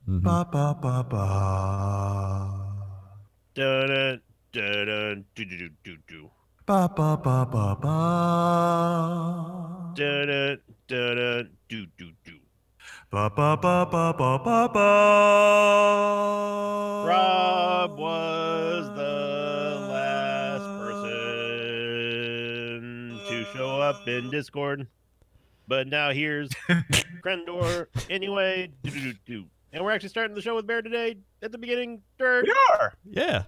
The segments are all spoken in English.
Ba ba ba ba. Dun dun dun do do do do. Ba ba ba ba ba. Dun dun do do do. Ba ba ba ba ba ba ba. Rob was the last person to show up in Discord, but now here's Krendor anyway. Do do do do. And we're actually starting the show with Bear today at the beginning. Dirt. We are. Yeah.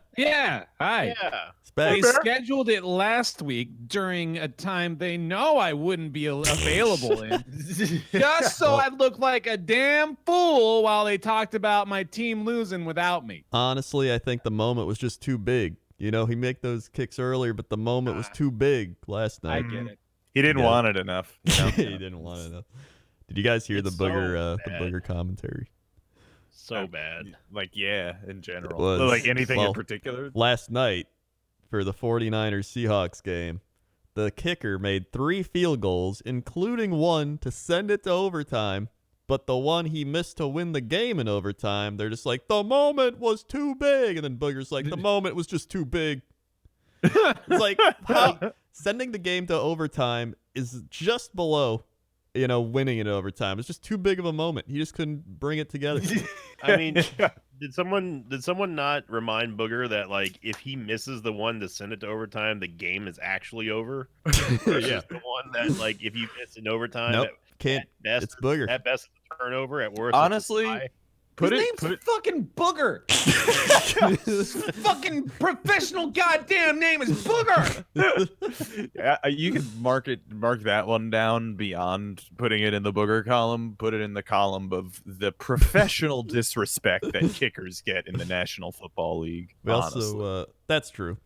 Hi. Yeah. It's back. They scheduled it last week during a time they know I wouldn't be available in, just so I'd look like a damn fool while they talked about my team losing without me. Honestly, I think the moment was just too big. You know, he made those kicks earlier, but the moment was too big last night. I get it. He didn't want it enough. You know? He didn't want it enough. Did you guys hear the booger commentary? So bad. Like, yeah, in general. Was, like anything in particular? Last night, for the 49ers-Seahawks game, the kicker made 3 field goals, including one to send it to overtime. But the one he missed to win the game in overtime, they're just like, the moment was too big. And then Booger's like, the moment was just too big. It's like, how, sending the game to overtime is just below, you know, winning in overtime. It's just too big of a moment. He just couldn't bring it together. I mean, did someone not remind Booger that, like, if he misses the one to send it to overtime, the game is actually over? Yeah. The one that, like, if you miss in overtime, Nope. Can't. at best, It's Booger. At best, it's a turnover. At worst, Honestly, it's a tie. Put His it. name's fucking Booger. Fucking professional goddamn name is Booger. Yeah, you can mark that one down beyond putting it in the Booger column. Put it in the column of the professional disrespect that kickers get in the National Football League. We honestly. also, that's true.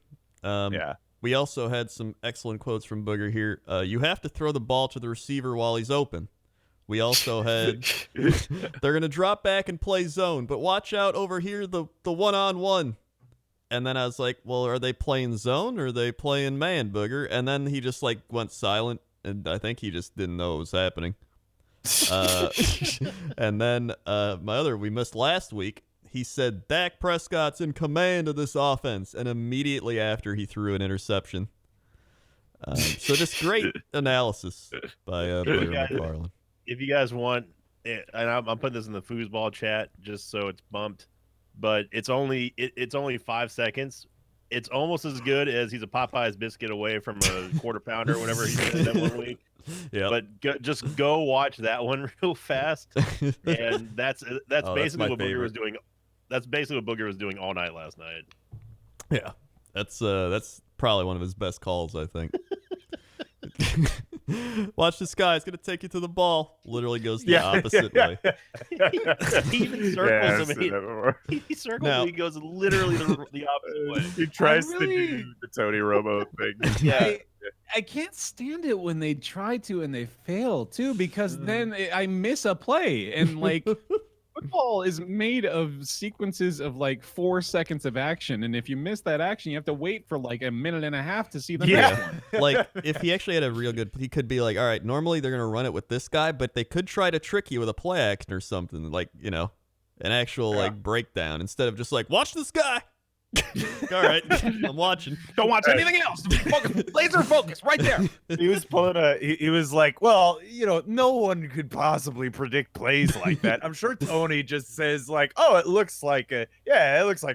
Yeah. We also had some excellent quotes from Booger here. You have to throw the ball to the receiver while he's open. We also had, they're going to drop back and play zone, but watch out over here, the one-on-one. And then I was like, well, are they playing zone or are they playing man, Booger? And then he just like went silent, and I think he just didn't know what was happening. And then we missed last week. He said Dak Prescott's in command of this offense, and immediately after he threw an interception. So just great analysis by Booger McFarland. If you guys want, and I'm putting this in the foosball chat just so it's bumped, but it's only 5 seconds. It's almost as good as he's a Popeye's biscuit away from a quarter pounder or whatever he said that 1 week. Yeah, but just go watch that one real fast, and that's basically what Booger was doing. That's basically what Booger was doing all night last night. Yeah, that's probably one of his best calls, I think. Watch this guy. He's going to take you to the ball. Literally goes the opposite way. He even circles him. He circles him. He goes literally the opposite way. He tries to do the Tony Romo thing. Yeah. I can't stand it when they try to and they fail, too, because then I miss a play. And, like, football is made of sequences of, like, 4 seconds of action. And if you miss that action, you have to wait for, like, a minute and a half to see the next one. Like, if he actually had a real good, he could be like, all right, normally they're going to run it with this guy, but they could try to trick you with a play action or something, like, you know, an actual, like, breakdown instead of just like, watch this guy. All right, I'm watching. Don't watch anything else. Focus, laser focus right there. He was pulling he was like, well, you know, no one could possibly predict plays like that. I'm sure Tony just says like, oh, it looks like a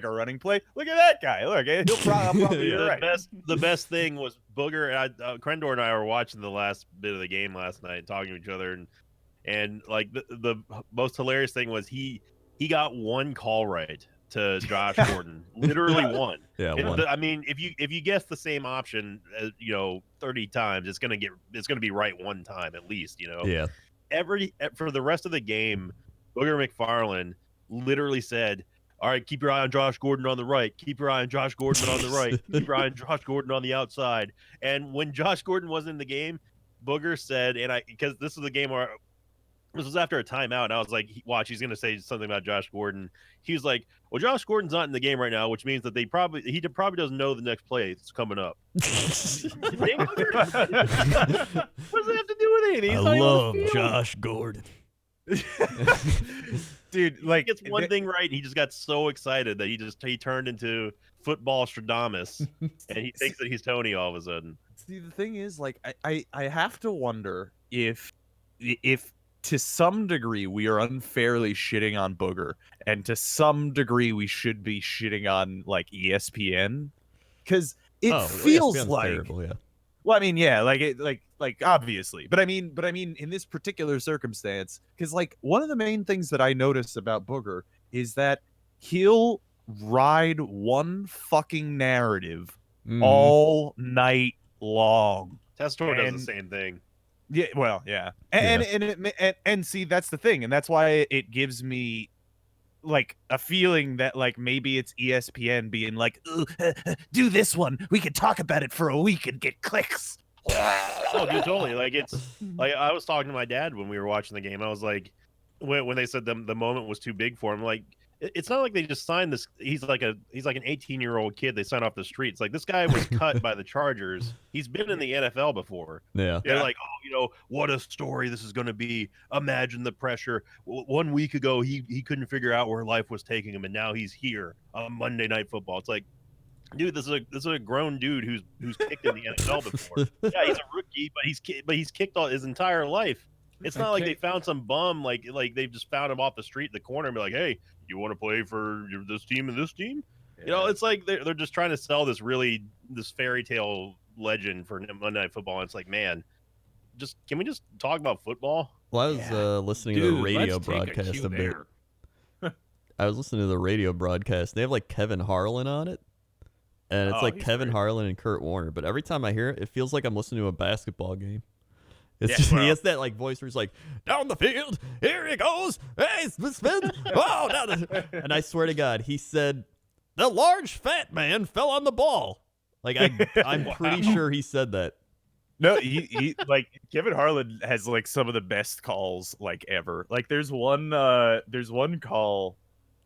running play. Look at that guy. Look, he'll probably be right. The best thing was Booger and Krendor and I were watching the last bit of the game last night and talking to each other, and like the most hilarious thing was he got one call right to Josh Gordon, literally one. Yeah, one. I mean, if you guess the same option, 30 times, it's gonna be right one time at least. You know. Yeah. For the rest of the game, Booger McFarland literally said, "All right, keep your eye on Josh Gordon on the right. Keep your eye on Josh Gordon on the right. Keep your eye on Josh Gordon on the outside." And when Josh Gordon wasn't in the game, Booger said, because this was the game where. This was after a timeout, and I was like, watch, he's going to say something about Josh Gordon. He was like, well, Josh Gordon's not in the game right now, which means that he probably doesn't know the next play that's coming up. What does it have to do with anything? I love Josh Gordon. Dude, He like gets one thing right, he just got so excited that he turned into football Stradamus, and he thinks that he's Tony all of a sudden. See, the thing is, like, I have to wonder if to some degree we are unfairly shitting on Booger, and to some degree we should be shitting on like ESPN, because it feels ESPN's like terrible, yeah. well, I mean, yeah, like obviously, but I mean, in this particular circumstance, because like one of the main things that I notice about Booger is that he'll ride one fucking narrative all night long. Testor does And- the same thing. Yeah, well, yeah, and see, that's the thing, and that's why it gives me like a feeling that like maybe it's ESPN being like, "Ooh, do this one. We could talk about it for a week and get clicks." Oh, dude, totally. Like it's like I was talking to my dad when we were watching the game. I was like, when they said the moment was too big for him, like it's not like they just signed this. He's like an 18-year-old kid they signed off the street. It's like this guy was cut by the Chargers. He's been in the NFL before. Yeah. They're like, oh, what a story this is going to be. Imagine the pressure. 1 week ago, he couldn't figure out where life was taking him, and now he's here on Monday Night Football. It's like, dude, this is a grown dude who's kicked in the NFL before. Yeah, he's a rookie, but he's kicked all his entire life. It's not like they found some bum like they've just found him off the street in the corner and be like, hey, you want to play for this team and this team? Yeah. It's like they're just trying to sell this fairy tale legend for Monday Night Football. And it's like, man, can we just talk about football? Well, I was listening to the radio let's take a broadcast cue a bit. there. I was listening to the radio broadcast. They have like Kevin Harlan on it. And it's like he's Kevin great. Harlan and Kurt Warner. But every time I hear it, it feels like I'm listening to a basketball game. It's Yeah, just, well. he has that like voice where he's like, down the field, here he goes, hey, spin, oh, down the... And I swear to God, he said, the large fat man fell on the ball. Like, I'm pretty sure he said that. No, he like Kevin Harlan has like some of the best calls like ever. Like there's one call,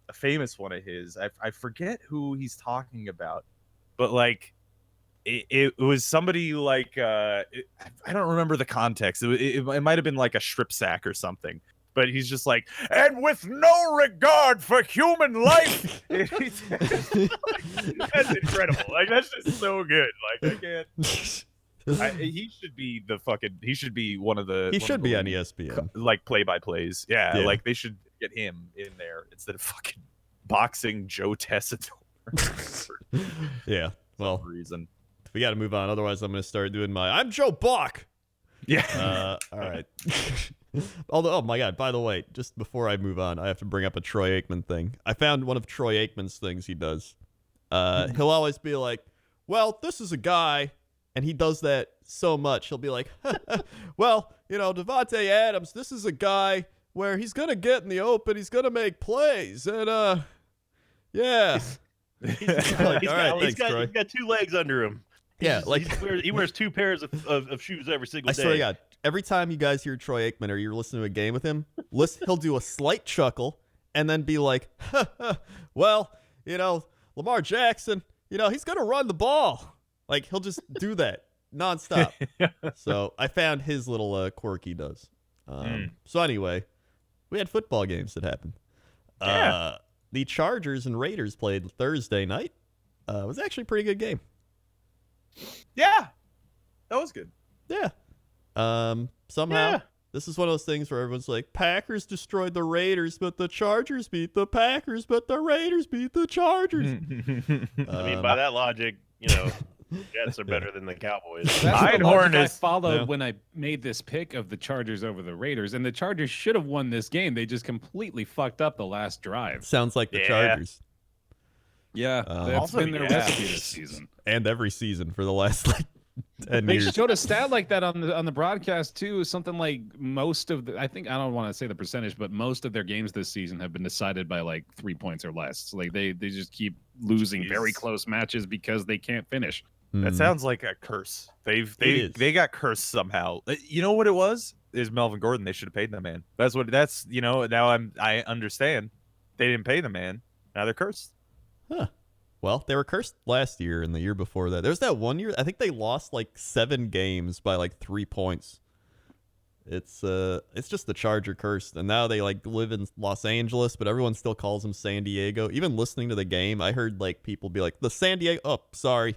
a famous one of his. I forget who he's talking about, but like it was somebody like I don't remember the context. It might have been like a strip sack or something. But he's just like, and with no regard for human life. That's incredible. Like that's just so good. Like I can't. He should be he should be one of the. He one should of be the on ESPN. like play-by-plays. Yeah, Yeah. like they should get him in there instead of fucking boxing Joe Tessitore for Yeah. Well, some reason. we got to move on. Otherwise, I'm going to start doing I'm Joe Buck. Yeah. All right. Although, oh my God, by the way, just before I move on, I have to bring up a Troy Aikman thing. I found one of Troy Aikman's things he does. He'll always be like, well, this is a guy, and he does that so much. He'll be like, well, Devontae Adams, this is a guy where he's going to get in the open, he's going to make plays, and, yeah. He's Like, all right, thanks, Troy. he's got two legs under him. Yeah, like he wears two pairs of shoes every single I day. swear to God, every time you guys hear Troy Aikman or you're listening to a game with him, he'll do a slight chuckle and then be like, well, Lamar Jackson, he's going to run the ball. Like, he'll just do that nonstop. So I found his little quirk he does. So anyway, we had football games that happened. Yeah. The Chargers and Raiders played Thursday night. It was actually a pretty good game. Yeah. That was good. Yeah. Somehow, Yeah. this is one of those things where everyone's like, Packers destroyed the Raiders, but the Chargers beat the Packers, but the Raiders beat the Chargers. I mean, by that logic, Jets are better than the Cowboys. That's the logic I is- followed Yeah. when I made this pick of the Chargers over the Raiders, and the Chargers should have won this game. They just completely fucked up the last drive. Sounds like the Yeah. Chargers. Yeah, that's Also, been their yeah. recipe this season. And every season for the last, 10 They years. showed a stat like that on the broadcast too. Something like most of I don't want to say the percentage, but most of their games this season have been decided by like 3 points or less. So, like they just keep losing very Jeez. close matches because they can't finish. That Hmm. sounds like a curse. It is. They got cursed somehow. You know what it was? Is Melvin Gordon. They should have paid the man. That's now I understand. They didn't pay the man. Now they're cursed. Well, they were cursed last year and the year before that. There's that one year, I think they lost 7 games by 3 points. It's just the Charger curse, and now they like live in Los Angeles, but everyone still calls them San Diego. Even listening to the game, I heard like people be like, "The San Diego." Oh, sorry.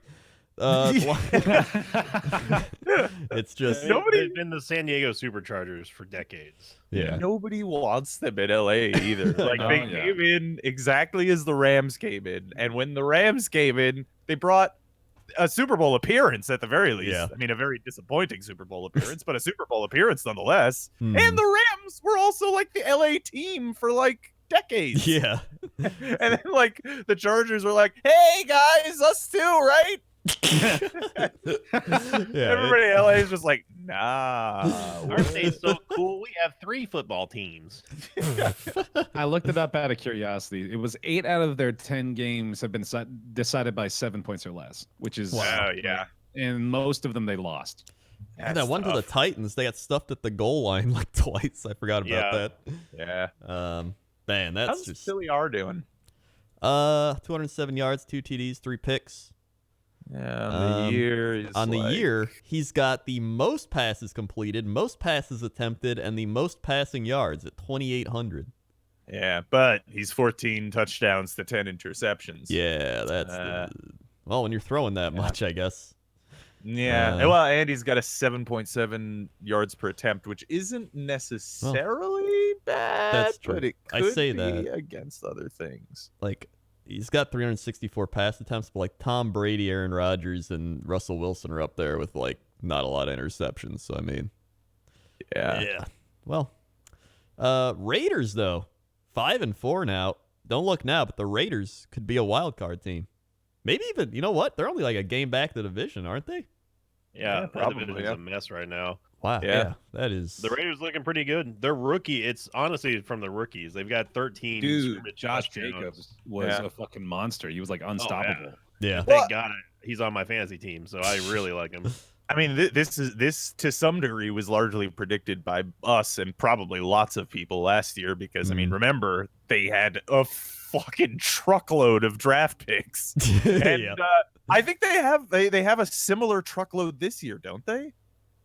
It's just They've been the San Diego Superchargers for decades. yeah. Nobody wants them in LA either. Like Oh, they yeah. came in exactly as the Rams came in, and when the Rams came in, they brought a Super Bowl appearance at the very least. Yeah. I mean, a very disappointing Super Bowl appearance, but a Super Bowl appearance nonetheless. Hmm. And the Rams were also like the LA team for like decades. Yeah. And then like the Chargers were like, "Hey guys, us too, right?" Yeah, Everybody in LA is just like, "Nah." Aren't they so cool? We have 3 football teams. I looked it up out of curiosity. It was 8 out of their 10 games have been decided by 7 points or less, which is Wow, yeah. and most of them they lost. And that one to the Titans, they got stuffed at the goal line like twice. I forgot about Yeah. that. Man, that's How's just Philly are doing? 207 yards, 2 TDs, 3 picks. Yeah, on the year. On the year, he's got the most passes completed, most passes attempted, and the most passing yards at 2,800. Yeah, but he's 14 touchdowns to 10 interceptions. Yeah, that's well, when you're throwing that much, I guess. Yeah. Well, and he's got a 7.7 yards per attempt, which isn't necessarily bad. that's true. But it I could say be that. against other things. Like, he's got 364 pass attempts, but like Tom Brady, Aaron Rodgers, and Russell Wilson are up there with like not a lot of interceptions. So I mean, Yeah. Well, Raiders though, 5-4 now. Don't look now, but the Raiders could be a wild card team. Maybe even, you know what? They're only like a game back the division, aren't they? Yeah, Yeah, that probably, division's yeah. a mess right now. Wow. Yeah. That is. The Raiders looking pretty good. They're rookie. It's honestly from the rookies. They've got 13. Dude, scrimmage Josh touchdowns. Jacobs was Yeah. a fucking monster. He was like unstoppable. Yeah. Thank God he's on my fantasy team, so I really like him. I mean, this to some degree was largely predicted by us and probably lots of people last year because I mean, remember they had a fucking truckload of draft picks, and I think they have a similar truckload this year, don't they?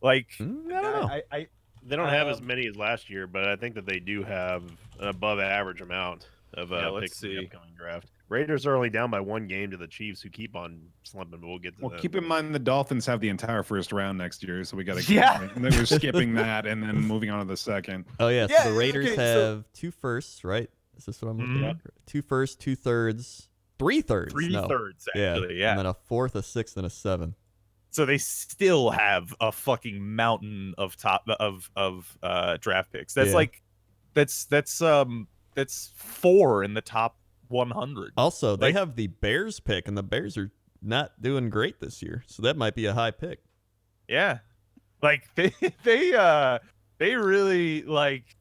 Like, I don't know. They don't have as many as last year, but I think that they do have an above average amount of let's picks in see. the upcoming draft. Raiders are only down by 1 game to the Chiefs, who keep on slumping, but we'll get to Well, them. keep in mind the Dolphins have the entire first round next year, so we got to Yeah. We're skipping that and then moving on to the second. Oh yeah, so Yeah, the Raiders okay, so- have 2 firsts, right? Is this what I'm looking at? 2 firsts, 2 thirds, 3 thirds. 3 no. thirds actually, yeah. And then a 4th, a 6th, and a 7th. So they still have a fucking mountain of draft picks. That's Yeah. like that's 4 in the top 100. Also, they Like- have the Bears pick, and the Bears are not doing great this year, so that might be a high pick. Yeah. Like they really like,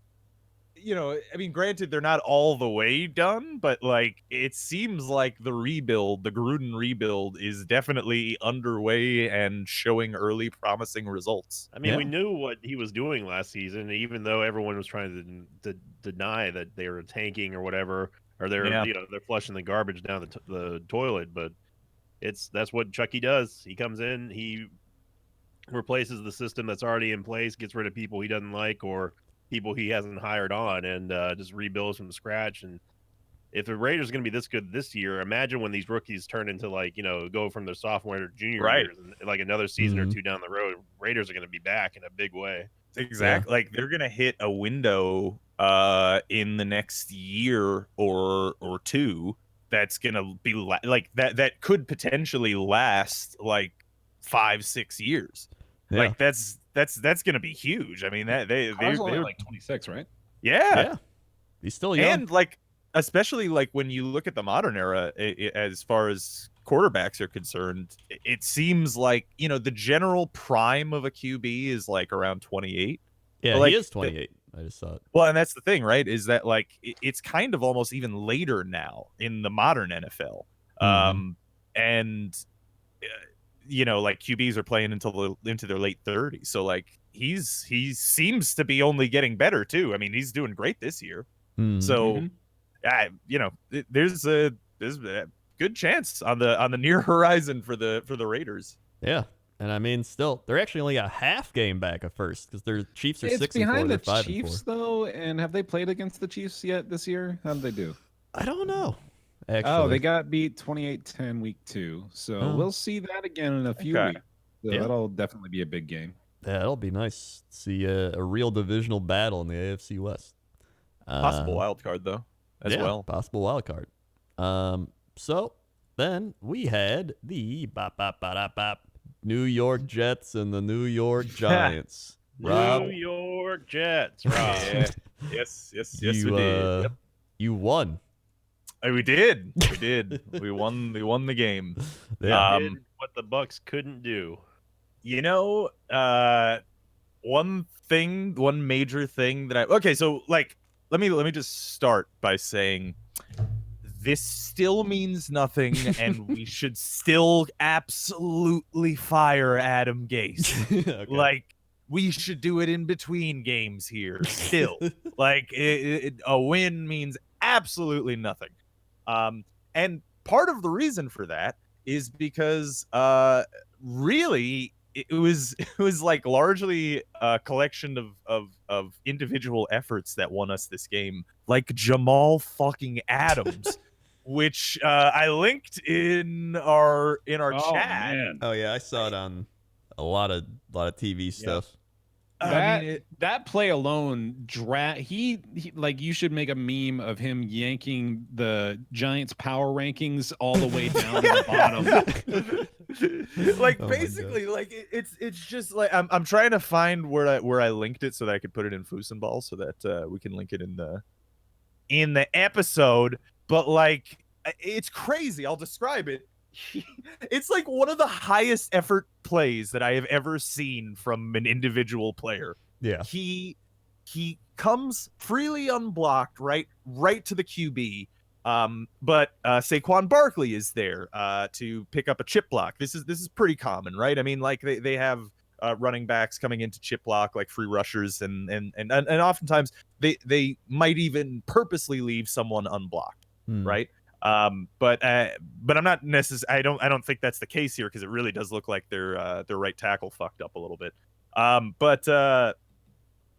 you know, I mean, granted they're not all the way done, but like it seems like the Gruden rebuild is definitely underway and showing early promising results. I mean, Yeah. we knew what he was doing last season, even though everyone was trying to deny that they were tanking or whatever, or they're Yeah. they're flushing the garbage down the toilet. But that's what Chucky does. He comes in, he replaces the system that's already in place, gets rid of people he doesn't like or people he hasn't hired on, and just rebuilds from scratch. And if the Raiders are going to be this good this year, imagine when these rookies turn into go from their sophomore to junior Right. years, and like another season or Mhm. 2 down the road, Raiders are going to be back in a big way. Exactly. Like they're gonna hit a window in the next year or 2 that's gonna be like that could potentially last like 5-6 years. Yeah. Like that's gonna be huge. I mean they Carr's only like 26, right? yeah. He's still young. And like especially like when you look at the modern era as far as quarterbacks are concerned, it seems like, you know, the general prime of a QB is like around 28. yeah, like, he is 28. I just saw it. Well, and that's the thing, right? Is that like it's kind of almost even later now in the modern NFL, and you know, like QBs are playing into their late 30s. So like he seems to be only getting better too. I mean, he's doing great this year. Mhm. So, you know, there's a good chance on the near horizon for the Raiders. Yeah. And I mean, still, they're actually only a half game back at first because their Chiefs are It's 6-4. behind They're the 5-4. Chiefs though, and have they played against the Chiefs yet this year? How did they do? I don't know. Actually, Oh, they got beat 28-10 week 2. So Oh. we'll see that again in a few Okay. weeks. So Yeah. that'll definitely be a big game. Yeah, it'll be nice to see a real divisional battle in the AFC West. Possible wild card though, as yeah, well. possible wild card. So then we had the New York Jets and the New York Giants. Rob, New York Jets, Rob. Yeah. Yes, we did. Yep. You won. We did. We did. we won the game. Yeah. Did what the Bucks couldn't do. You know, one major thing that okay, so like let me just start by saying this still means nothing and we should still absolutely fire Adam Gase. Okay. Like we should do it in between games here still. Like a win means absolutely nothing. And part of the reason for that is because really it was like largely a collection of individual efforts that won us this game, like Jamal fucking Adams, which I linked in our chat. Man. Oh yeah, I saw it on a lot of TV stuff. That play alone, he like you should make a meme of him yanking the Giants power rankings all the way down to the bottom. Like Oh my basically, like it's just like I'm trying to find where I linked it so that I could put it in Fusenball so that we can link it in the episode. But like it's crazy. I'll describe it. It's like one of the highest effort plays that I have ever seen from an individual player. Yeah. He comes freely unblocked right to the QB. But Saquon Barkley is there to pick up a chip block. This is pretty common, right? I mean, like they have running backs coming into chip block, like free rushers, and oftentimes they might even purposely leave someone unblocked, right? But I'm not necessarily. I don't think that's the case here because it really does look like their right tackle fucked up a little bit.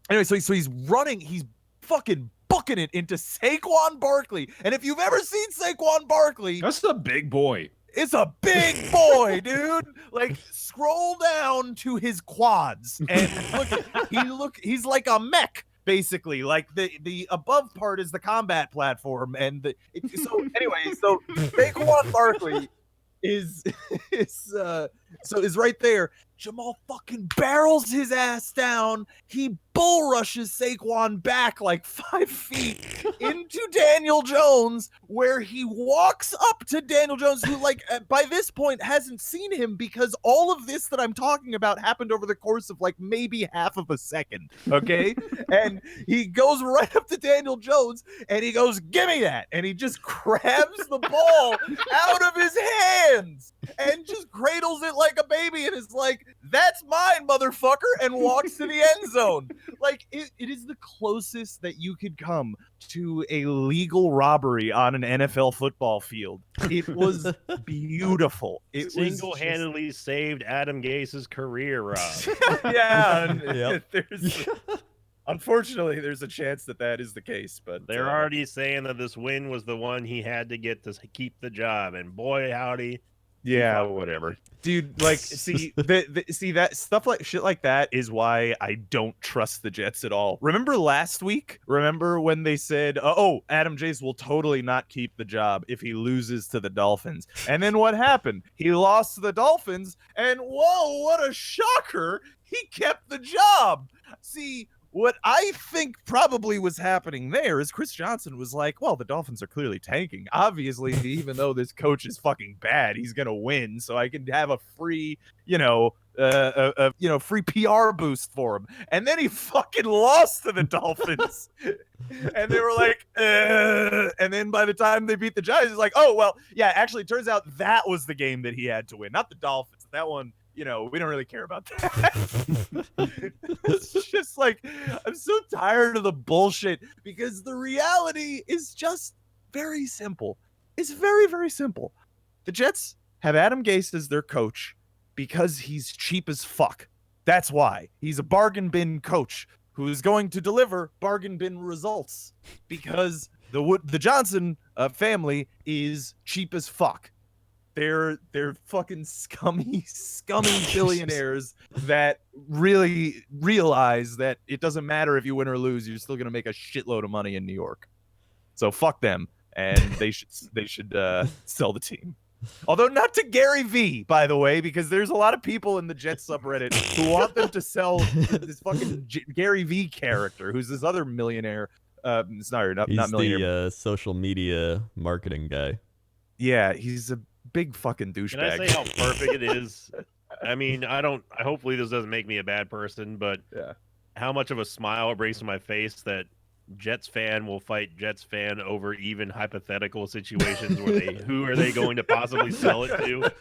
Anyway, so he's running. He's fucking booking it into Saquon Barkley. And if you've ever seen Saquon Barkley, That's a big boy. it's a big boy, dude. Like scroll down to his quads and he's like a mech. Basically, like the above part is the combat platform, and so Saquon Barkley is right there. Jamal fucking barrels his ass down. He bull rushes Saquon back like 5 feet into Daniel Jones, where he walks up to Daniel Jones, who like by this point hasn't seen him because all of this that I'm talking about happened over the course of like maybe half of a second. Okay. And he goes right up to Daniel Jones and he goes, "Give me that." And he just grabs the ball out of his hands and just cradles it like a baby and is like, "That's mine, motherfucker," and walks to the end zone. Like it is the closest that you could come to a legal robbery on an NFL football field. It was beautiful. It Single-handedly saved Adam Gase's career, Rob. yeah. Unfortunately, there's a chance that is the case, but They're already saying that this win was the one he had to get to keep the job, and boy, howdy. Yeah, whatever. Dude, like, see that stuff like shit like that is why I don't trust the Jets at all. Remember last week? Remember when they said, "Oh, Adam Gase will totally not keep the job if he loses to the Dolphins." And then what happened? He lost to the Dolphins, and whoa, what a shocker! He kept the job. See, what I think probably was happening there is Chris Johnson was like, well, the Dolphins are clearly tanking. Obviously, even though this coach is fucking bad, he's going to win. So I can have a free, free PR boost for him. And then he fucking lost to the Dolphins. And they were like, and then by the time they beat the Giants, it's like, oh, well, yeah, actually, it turns out that was the game that he had to win, not the Dolphins. That one, we don't really care about that. It's just like, I'm so tired of the bullshit because the reality is just very simple. It's very, very simple. The Jets have Adam Gase as their coach Because he's cheap as fuck. That's why. He's a bargain bin coach who is going to deliver bargain bin results because the Johnson family is cheap as fuck. They're fucking scummy billionaires that really realize that it doesn't matter if you win or lose, you're still gonna make a shitload of money in New York. So fuck them, and they should sell the team. Although not to Gary V, by the way, because there's a lot of people in the Jets subreddit who want them to sell this fucking Gary V character, who's this other millionaire. Sorry, not millionaire. The social media marketing guy. Yeah, he's a big fucking douchebag. Can I say how perfect it is? I mean, hopefully this doesn't make me a bad person, but Yeah. how much of a smile it brings to my face that Jets fan will fight Jets fan over even hypothetical situations where who are they going to possibly sell it to?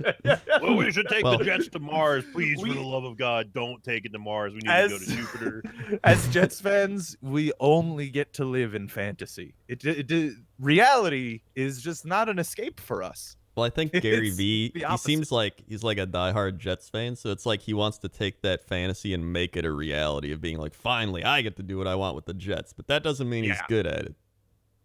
Well, we should take the Jets to Mars, please, for the love of God, don't take it to Mars. We need to go to Jupiter. As Jets fans, we only get to live in fantasy. Reality is just not an escape for us. Well, I think Gary It's V, the he opposite. seems like he's like a diehard Jets fan, so it's like he wants to take that fantasy and make it a reality of being like, finally, I get to do what I want with the Jets. But that doesn't mean he's good at it.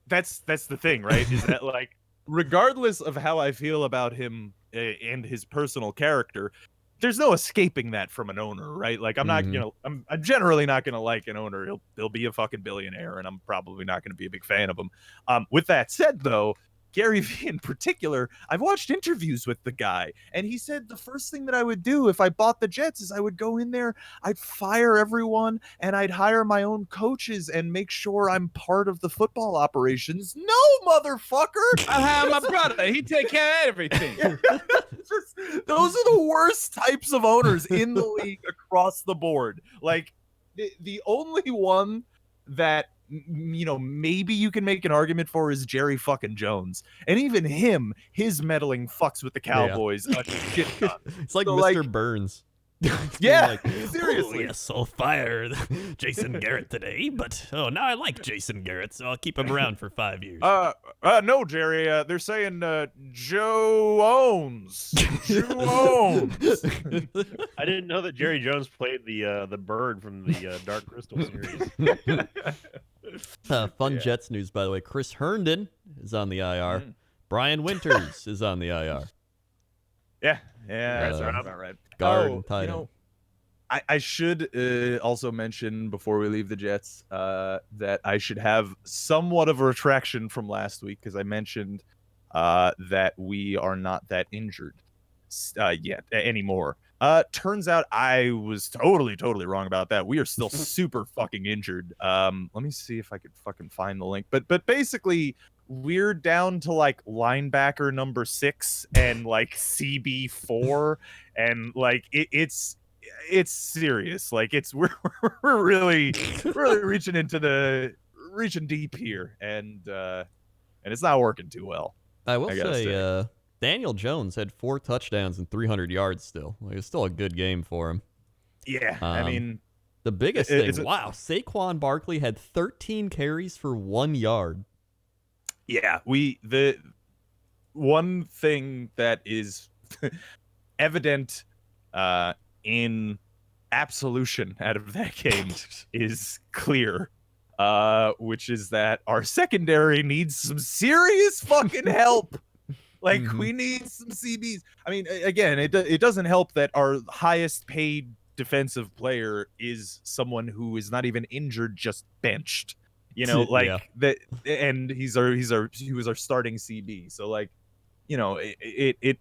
That's the thing, right? Is that like, regardless of how I feel about him and his personal character, there's no escaping that from an owner, right? Like, I'm not, I'm generally not gonna like an owner. He'll be a fucking billionaire, and I'm probably not gonna be a big fan of him. With that said, though, Gary V in particular, I've watched interviews with the guy, and he said the first thing that I would do if I bought the Jets is I would go in there, I'd fire everyone, and I'd hire my own coaches and make sure I'm part of the football operations. No, motherfucker! I have my brother. He take care of everything. Those are the worst types of owners in the league across the board. Like, the only one that maybe you can make an argument for is Jerry fucking Jones, and even him, his meddling fucks with the Cowboys a shit ton. It's like So, Mr. Burns. Yeah, like, seriously. Oh, yes, I'll fire Jason Garrett today, but now I like Jason Garrett, so I'll keep him around for 5 years. No, Jerry. They're saying Joe owns. Joe owns. I didn't know that Jerry Jones played the bird from the Dark Crystal series. Fun Jets news, by the way. Chris Herndon is on the IR. Brian Winters is on the IR. Yeah, that's about right. Guard and tight end. I should also mention before we leave the Jets that I should have somewhat of a retraction from last week, because I mentioned that we are not that injured yet anymore. Turns out I was totally wrong about that. We are still super fucking injured. Let me see if I could fucking find the link. But basically, we're down to like linebacker number 6 and like CB4, and like it's serious. Like we're really reaching deep here, and it's not working too well. I will say, Daniel Jones had 4 touchdowns and 300 yards still. Like, it's still a good game for him. Yeah, I mean, the biggest thing, Saquon Barkley had 13 carries for 1 yard. Yeah, the one thing that is evident in absolution out of that game is clear, which is that our secondary needs some serious fucking help. Like, we need some CBs. I mean, again, it doesn't help that our highest paid defensive player is someone who is not even injured, just benched. That, and he was our starting CB. So, like, it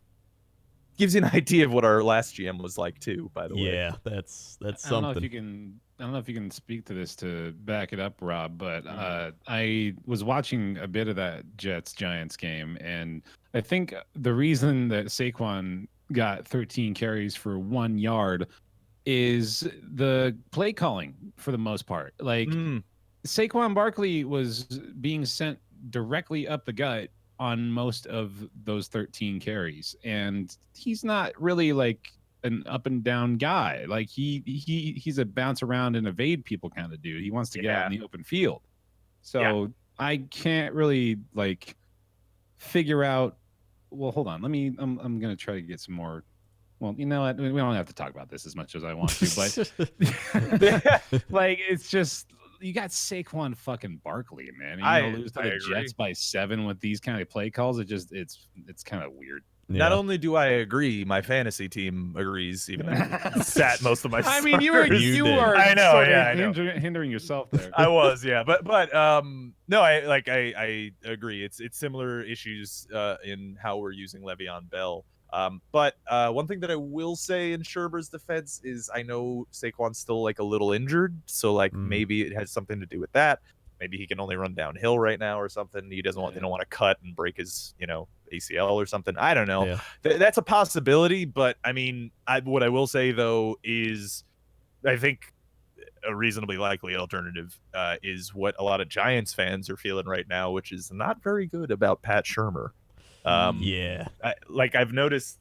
gives you an idea of what our last GM was like too, by the way. Yeah, that's something. I don't know if you can speak to this to back it up, Rob, but I was watching a bit of that Jets-Giants game, and I think the reason that Saquon got 13 carries for 1 yard is the play calling for the most part. Like, Saquon Barkley was being sent directly up the gut on most of those 13 carries, and he's not really like an up and down guy. Like, he's a bounce around and evade people kind of dude. He wants to get out in the open field. So I can't really like figure out. Well, hold on. I'm gonna try to get some more well, you know what? We don't have to talk about this as much as I want to, but like, it's just you got Saquon fucking Barkley, man. And, lose to the Jets by 7 with these kind of play calls. It's kind of weird. Not only do I agree, my fantasy team agrees. Even though I sat most of my. I mean, you You are. I know, sort of yeah, I know. hindering yourself there. I was, yeah, but no, I agree. It's similar issues in how we're using Le'Veon Bell. But one thing that I will say in Sherber's defense is I know Saquon's still like a little injured, so like maybe it has something to do with that. Maybe he can only run downhill right now or something. He doesn't want. They don't want to cut and break his ACL or something. I don't know. Yeah. That's a possibility, but I mean, what I will say though is, I think a reasonably likely alternative is what a lot of Giants fans are feeling right now, which is not very good about Pat Shurmur. Yeah. I've noticed.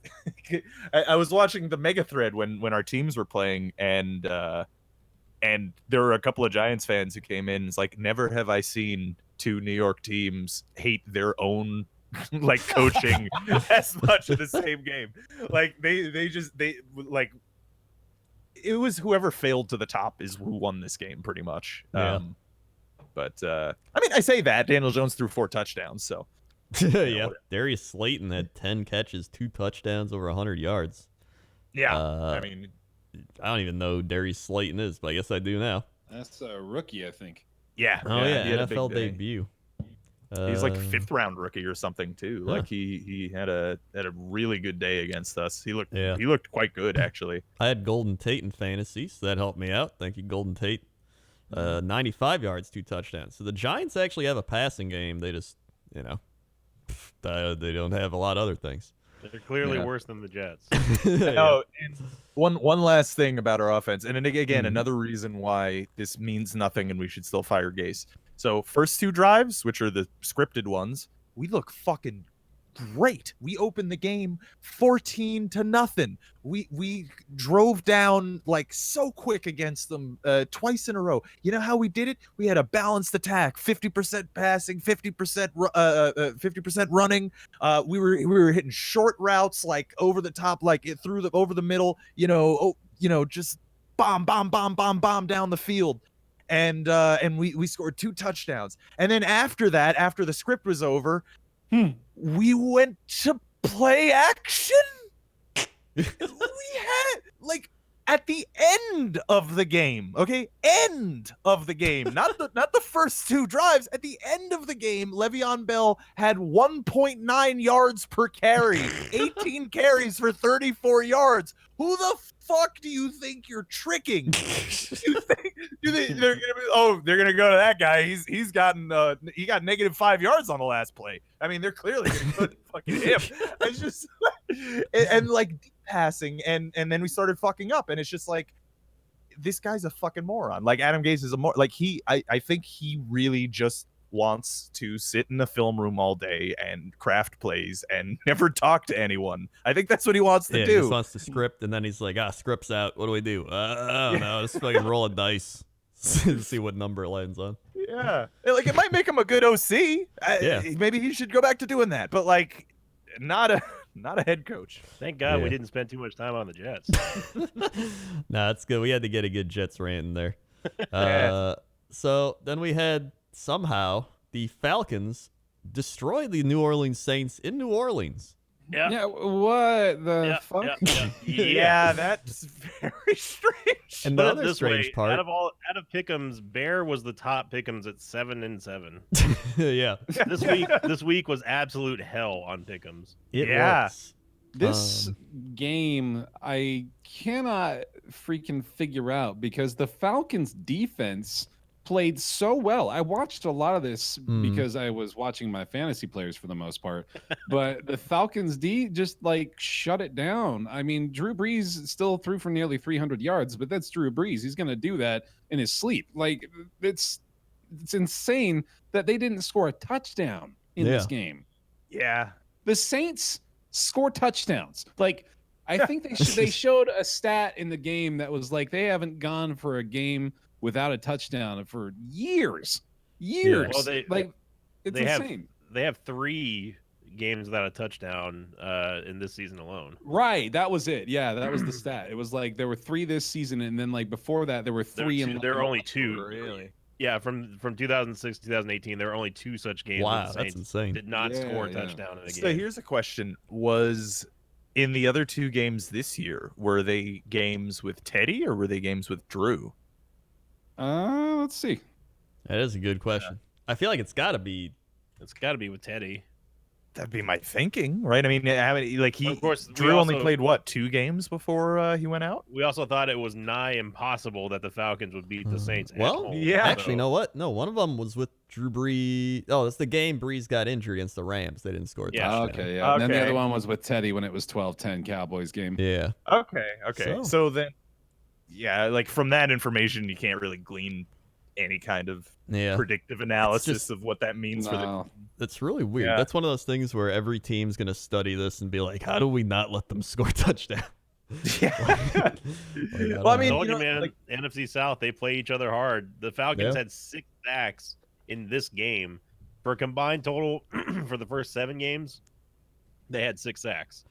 I was watching the mega thread when our teams were playing, and there were a couple of Giants fans who came in. It's like, never have I seen 2 New York teams hate their own like coaching as much in the same game. Like they like, it was whoever failed to the top is who won this game pretty much. Yeah. But I mean, I say that Daniel Jones threw 4 touchdowns, so Yeah. Darius Slayton had 10 catches, 2 touchdowns, over 100 yards. yeah. I mean, I don't even know who Darius Slayton is, but I guess I do now. That's a rookie, I think. yeah. Oh yeah, he had a big NFL day. debut. He's like 5th round rookie or something too. Huh. Like he had a really good day against us. He looked quite good actually. I had Golden Tate in fantasy, so that helped me out. Thank you, Golden Tate. 95 yards, 2 touchdowns. So the Giants actually have a passing game. They just, they don't have a lot of other things. They're clearly worse than the Jets. Oh, and one last thing about our offense, and then again, another reason why this means nothing and we should still fire Gase. So first 2 drives, which are the scripted ones, we look fucking great. We opened the game 14-0. We drove down like so quick against them twice in a row. You know how we did it? We had a balanced attack, 50% passing, 50% running. We were hitting short routes like over the top, like over the middle. Just bomb down the field. And we scored 2 touchdowns. And then after that, after the script was over, we went to play action. We had like at the end of the game, okay? End of the game. Not the first 2 drives. At the end of the game, Le'Veon Bell had 1.9 yards per carry, 18 carries for 34 yards. Who the fuck do you think you're tricking? They're gonna go to that guy. He got -5 yards on the last play. I mean, they're clearly gonna go to fucking him. It's just and like deep passing, and then we started fucking up, and it's just like, this guy's a fucking moron. Like, Adam Gase is I think he really just wants to sit in the film room all day and craft plays and never talk to anyone. I think that's what he wants to do. He just wants to script, and then he's like, script's out. What do we do? I don't know. Just fucking roll a dice. See what number it lands on. Yeah. Like, it might make him a good OC. Maybe he should go back to doing that. But like, not a head coach. Thank God we didn't spend too much time on the Jets. Nah, it's good. We had to get a good Jets rant in there. So then we had, somehow, the Falcons destroy the New Orleans Saints in New Orleans. Yeah, what the fuck? Yeah, that's very strange. And Put the it other this strange way, part, out of Pick'em's, Bear was the top Pick'em's at 7-7. yeah, This week was absolute hell on Pick'em's. it Yeah. was. This game, I cannot freaking figure out, because the Falcons defense played so well. I watched a lot of this because I was watching my fantasy players for the most part, but the Falcons D just like shut it down. I mean, Drew Brees still threw for nearly 300 yards, but that's Drew Brees. He's going to do that in his sleep. Like, it's insane that they didn't score a touchdown in this game. Yeah. The Saints score touchdowns. Like, I think they showed a stat in the game that was like, they haven't gone for a game without a touchdown for years. Well, It's insane. They have 3 games without a touchdown in this season alone. Right, that was it. Yeah, that was the stat. It was like there were 3 this season, and then like before that there were 3 in. There are only 2. Really? Yeah, from 2006 to 2018, there were only 2 such games. where Wow, the that's Saints insane. did not score a Yeah. touchdown in a So game. here's a question: was in the other 2 games this year, were they games with Teddy or were they games with Drew? Let's see. That is a good question. I feel like it's got to be. It's got to be with Teddy. That'd be my thinking, right? I mean, like Of course, we Drew only also- played what, 2 games before he went out? We also thought it was nigh impossible that the Falcons would beat the Saints. Well, at home. yeah. Actually, you know what? No, one of them was with Drew Brees. Oh, that's the game Brees got injured against the Rams. They didn't score a Yeah. touchdown. Okay, yeah. And then the Okay. other one was with Teddy when it was 12-10 Cowboys game. Yeah. Okay. So- So then, yeah, like from that information, you can't really glean any kind of Yeah. predictive analysis just- of what that means for the. No. That's really weird. Yeah. That's one of those things where every team's going to study this and be like, how do we not let them score touchdown? Yeah. don't Well, I know. mean, Told you you, know, man. like- NFC South, they play each other hard. The Falcons Yeah. had 6 sacks in this game. For a combined total for the first 7 games, they had 6 sacks.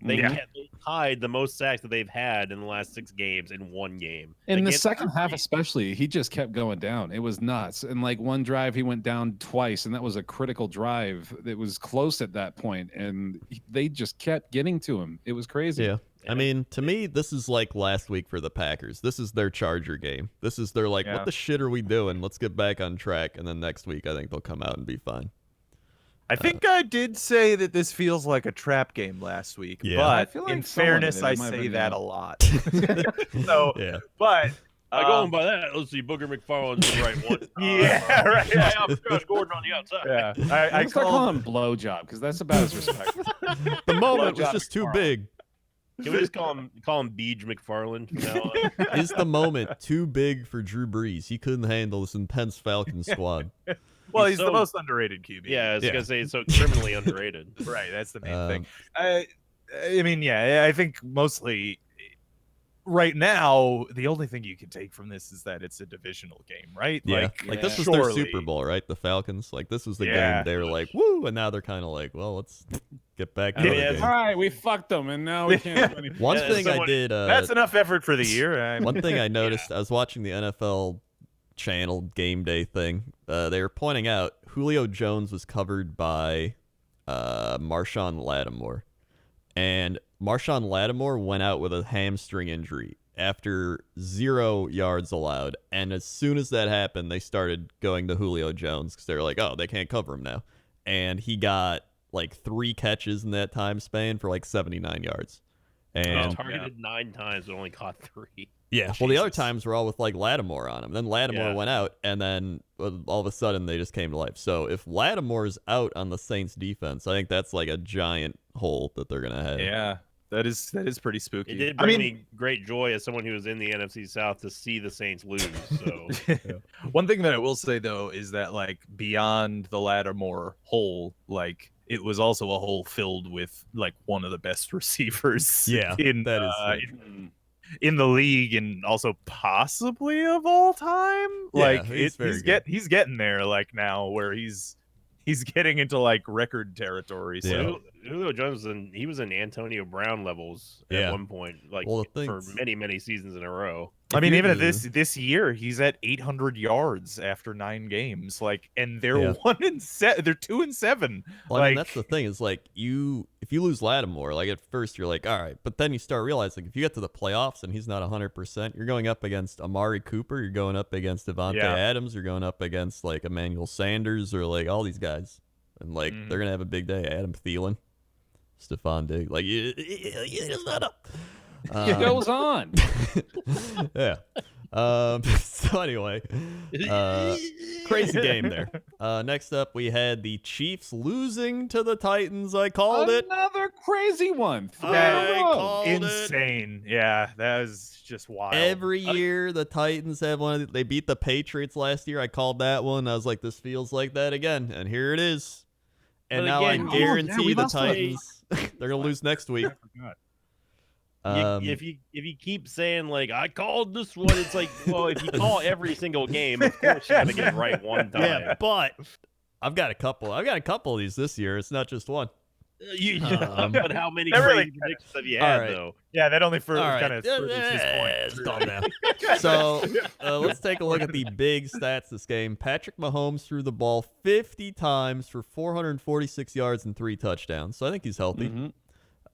They Yeah. they tied the most sacks that they've had in the last 6 games in one game. In the Against second every- half, especially, he just kept going down. It was nuts. And like one drive, he went down twice, and that was a critical drive. It was close at that point, and they just kept getting to him. It was crazy. Yeah. I mean, to me, this is like last week for the Packers. This is their Charger game. This is their like, Yeah. what the shit are we doing? Let's get back on track. And then next week, I think they'll come out and be fine. I think I did say that this feels like a trap game last week, Yeah. I but feel like in someone fairness, did. It I might have say been that you. a lot. So, Yeah. but I go by that. Let's see, Booger McFarland's the right one. Yeah, right. Yeah, Josh Gordon on the outside. yeah, I I start called. calling him blowjob because that's about as respectful. The moment was Blowjob just too McFarland. big. Can we just call him Beej McFarland from now on? Is the moment too big for Drew Brees? He couldn't handle this intense Falcons squad. Well, He's he's the so- most underrated QB. Yeah, I was Yeah. gonna say it's so criminally underrated. right. That's the main Um, thing. I mean, yeah, I think mostly right now the only thing you can take from this is that it's a divisional game, right? Yeah. Like this was their surely- Super Bowl, right? The Falcons. Like this was the Yeah. game they were like, woo, and now they're kind of like, well, let's get back to Yeah, the yeah, game. All right, we fucked them, and now we can't do anything. One Yeah, thing I someone- did. That's enough effort for the year. One thing I noticed, I was watching the NFL channel game day thing. They were pointing out Julio Jones was covered by Marshawn Lattimore. And Marshawn Lattimore went out with a hamstring injury after 0 yards allowed. And as soon as that happened, they started going to Julio Jones because they were like, oh, they can't cover him now. And he got like 3 catches in that time span for like 79 yards. And Targeted 9 times, but only caught 3. yeah, well, the other Jesus. times were all with like Lattimore on him. Then Lattimore Yeah. went out, and then all of a sudden they just came to life. So if Lattimore's out on the Saints defense, I think that's like a giant hole that they're gonna have. Yeah, that is pretty spooky. It did I bring mean, me great joy as someone who was in the NFC South to see the Saints lose. So one thing that I will say though is that like beyond the Lattimore hole, like it was also a hole filled with like one of the best receivers. Yeah, in that is in the league and also possibly of all time. Yeah, Like he's very good. he's getting there like now where he's getting into like record territory. So Yeah. Julio Jones he was in Antonio Brown levels Yeah. at one point, like Well, the for thing's- many seasons in a row. I mean, you- even at this year, he's at 800 yards after 9 games. Like, and they're Yeah. 1-7. They're 2-7. Well, I mean, Like- that's the thing is like if you lose Lattimore, like at first you're like, all right, but then you start realizing if you get to the playoffs and he's not 100%, you're going up against Amari Cooper, you're going up against Devontae Yeah. Adams, you're going up against like Emmanuel Sanders or like all these guys, and like Mhm. they're gonna have a big day. Adam Thielen, Stephon Diggs, like it's not up. It goes on. Yeah. So anyway, crazy game there. Next up, we had the Chiefs losing to the Titans. I called it. Another crazy one. Three in a I row. called it. Insane. Yeah, that was just wild. Every year, the Titans have one. They beat the Patriots last year. I called that one. I was like, this feels like that again. And here it is. And But now again- I Oh, yeah, guarantee we the lost to the- Titans, they're going to lose next week. If you keep saying like I called this one, it's like, well, if you call every single game, of course you're gonna get it right one time. Yeah, but I've got a couple of these this year. It's not just one. But how many That really crazy predictions have you All had, right. though? Yeah, that only All right. kind of furthers his It's point. calm down. So let's take a look at the big stats this game. Patrick Mahomes threw the ball 50 times for 446 yards and 3 touchdowns. So I think he's healthy.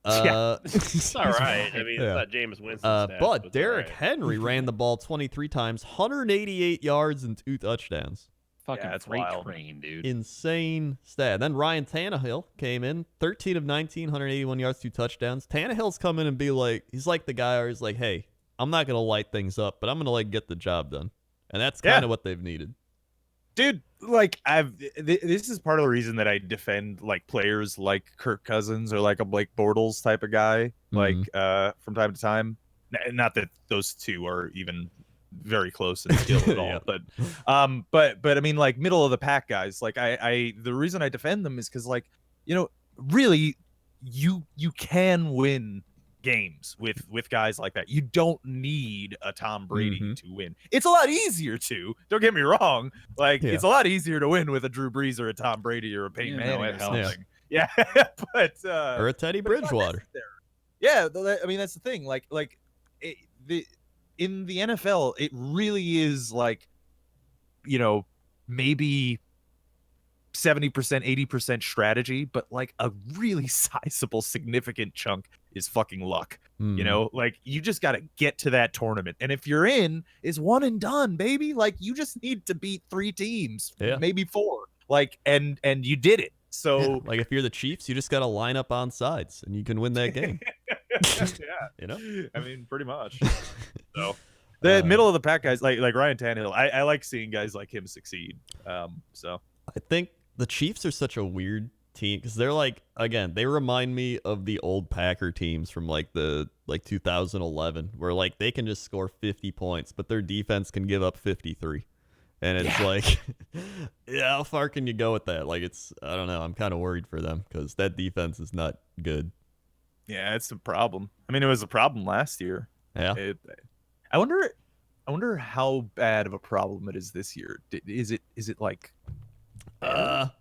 It's all right. I mean, Yeah. it's not Jameis Winston stats, But it's Derrick all right. Henry ran the ball 23 times, 188 yards and 2 touchdowns. Fucking that's freight wild. train, dude. Insane stat. Then Ryan Tannehill came in, 13 of 19, 181 yards, 2 touchdowns. Tannehill's come in and be like, he's like the guy who's like, hey, I'm not gonna light things up, but I'm gonna like get the job done, and that's kind of what they've needed. Dude, like this is part of the reason that I defend like players like Kirk Cousins or like a Blake Bortles type of guy, like from time to time. Not that those two are even very close in skill at all, Yeah. but I mean, like middle of the pack guys. Like I the reason I defend them is because, like, you know, really, you can win games with guys like that. You don't need a Tom Brady to win. It's a lot easier to. Don't get me wrong. Like it's a lot easier to win with a Drew Brees or a Tom Brady or a Peyton Manning or something. Yeah, but Or a Teddy Bridgewater. Yeah, I mean that's the thing. Like in the NFL, it really is like, you know, maybe 70%, 80% strategy, but like a really sizable, significant chunk is fucking luck. You know, like you just got to get to that tournament. And if you're in, it's one and done, baby. Like you just need to beat 3 teams, maybe 4. Like, and you did it. So like if you're the Chiefs, you just got to line up on sides and you can win that game. yeah, You know, I mean, pretty much. So the middle of the pack guys, like Ryan Tannehill, I like seeing guys like him succeed. So I think the Chiefs are such a weird team because they're like, again, they remind me of the old Packer teams from like 2011, where like they can just score 50 points, but their defense can give up 53. And it's like, yeah, how far can you go with that? Like, I don't know. I'm kind of worried for them because that defense is not good. yeah, it's a problem. I mean, it was a problem last year. Yeah. I wonder how bad of a problem it is this year. Is it like? Well,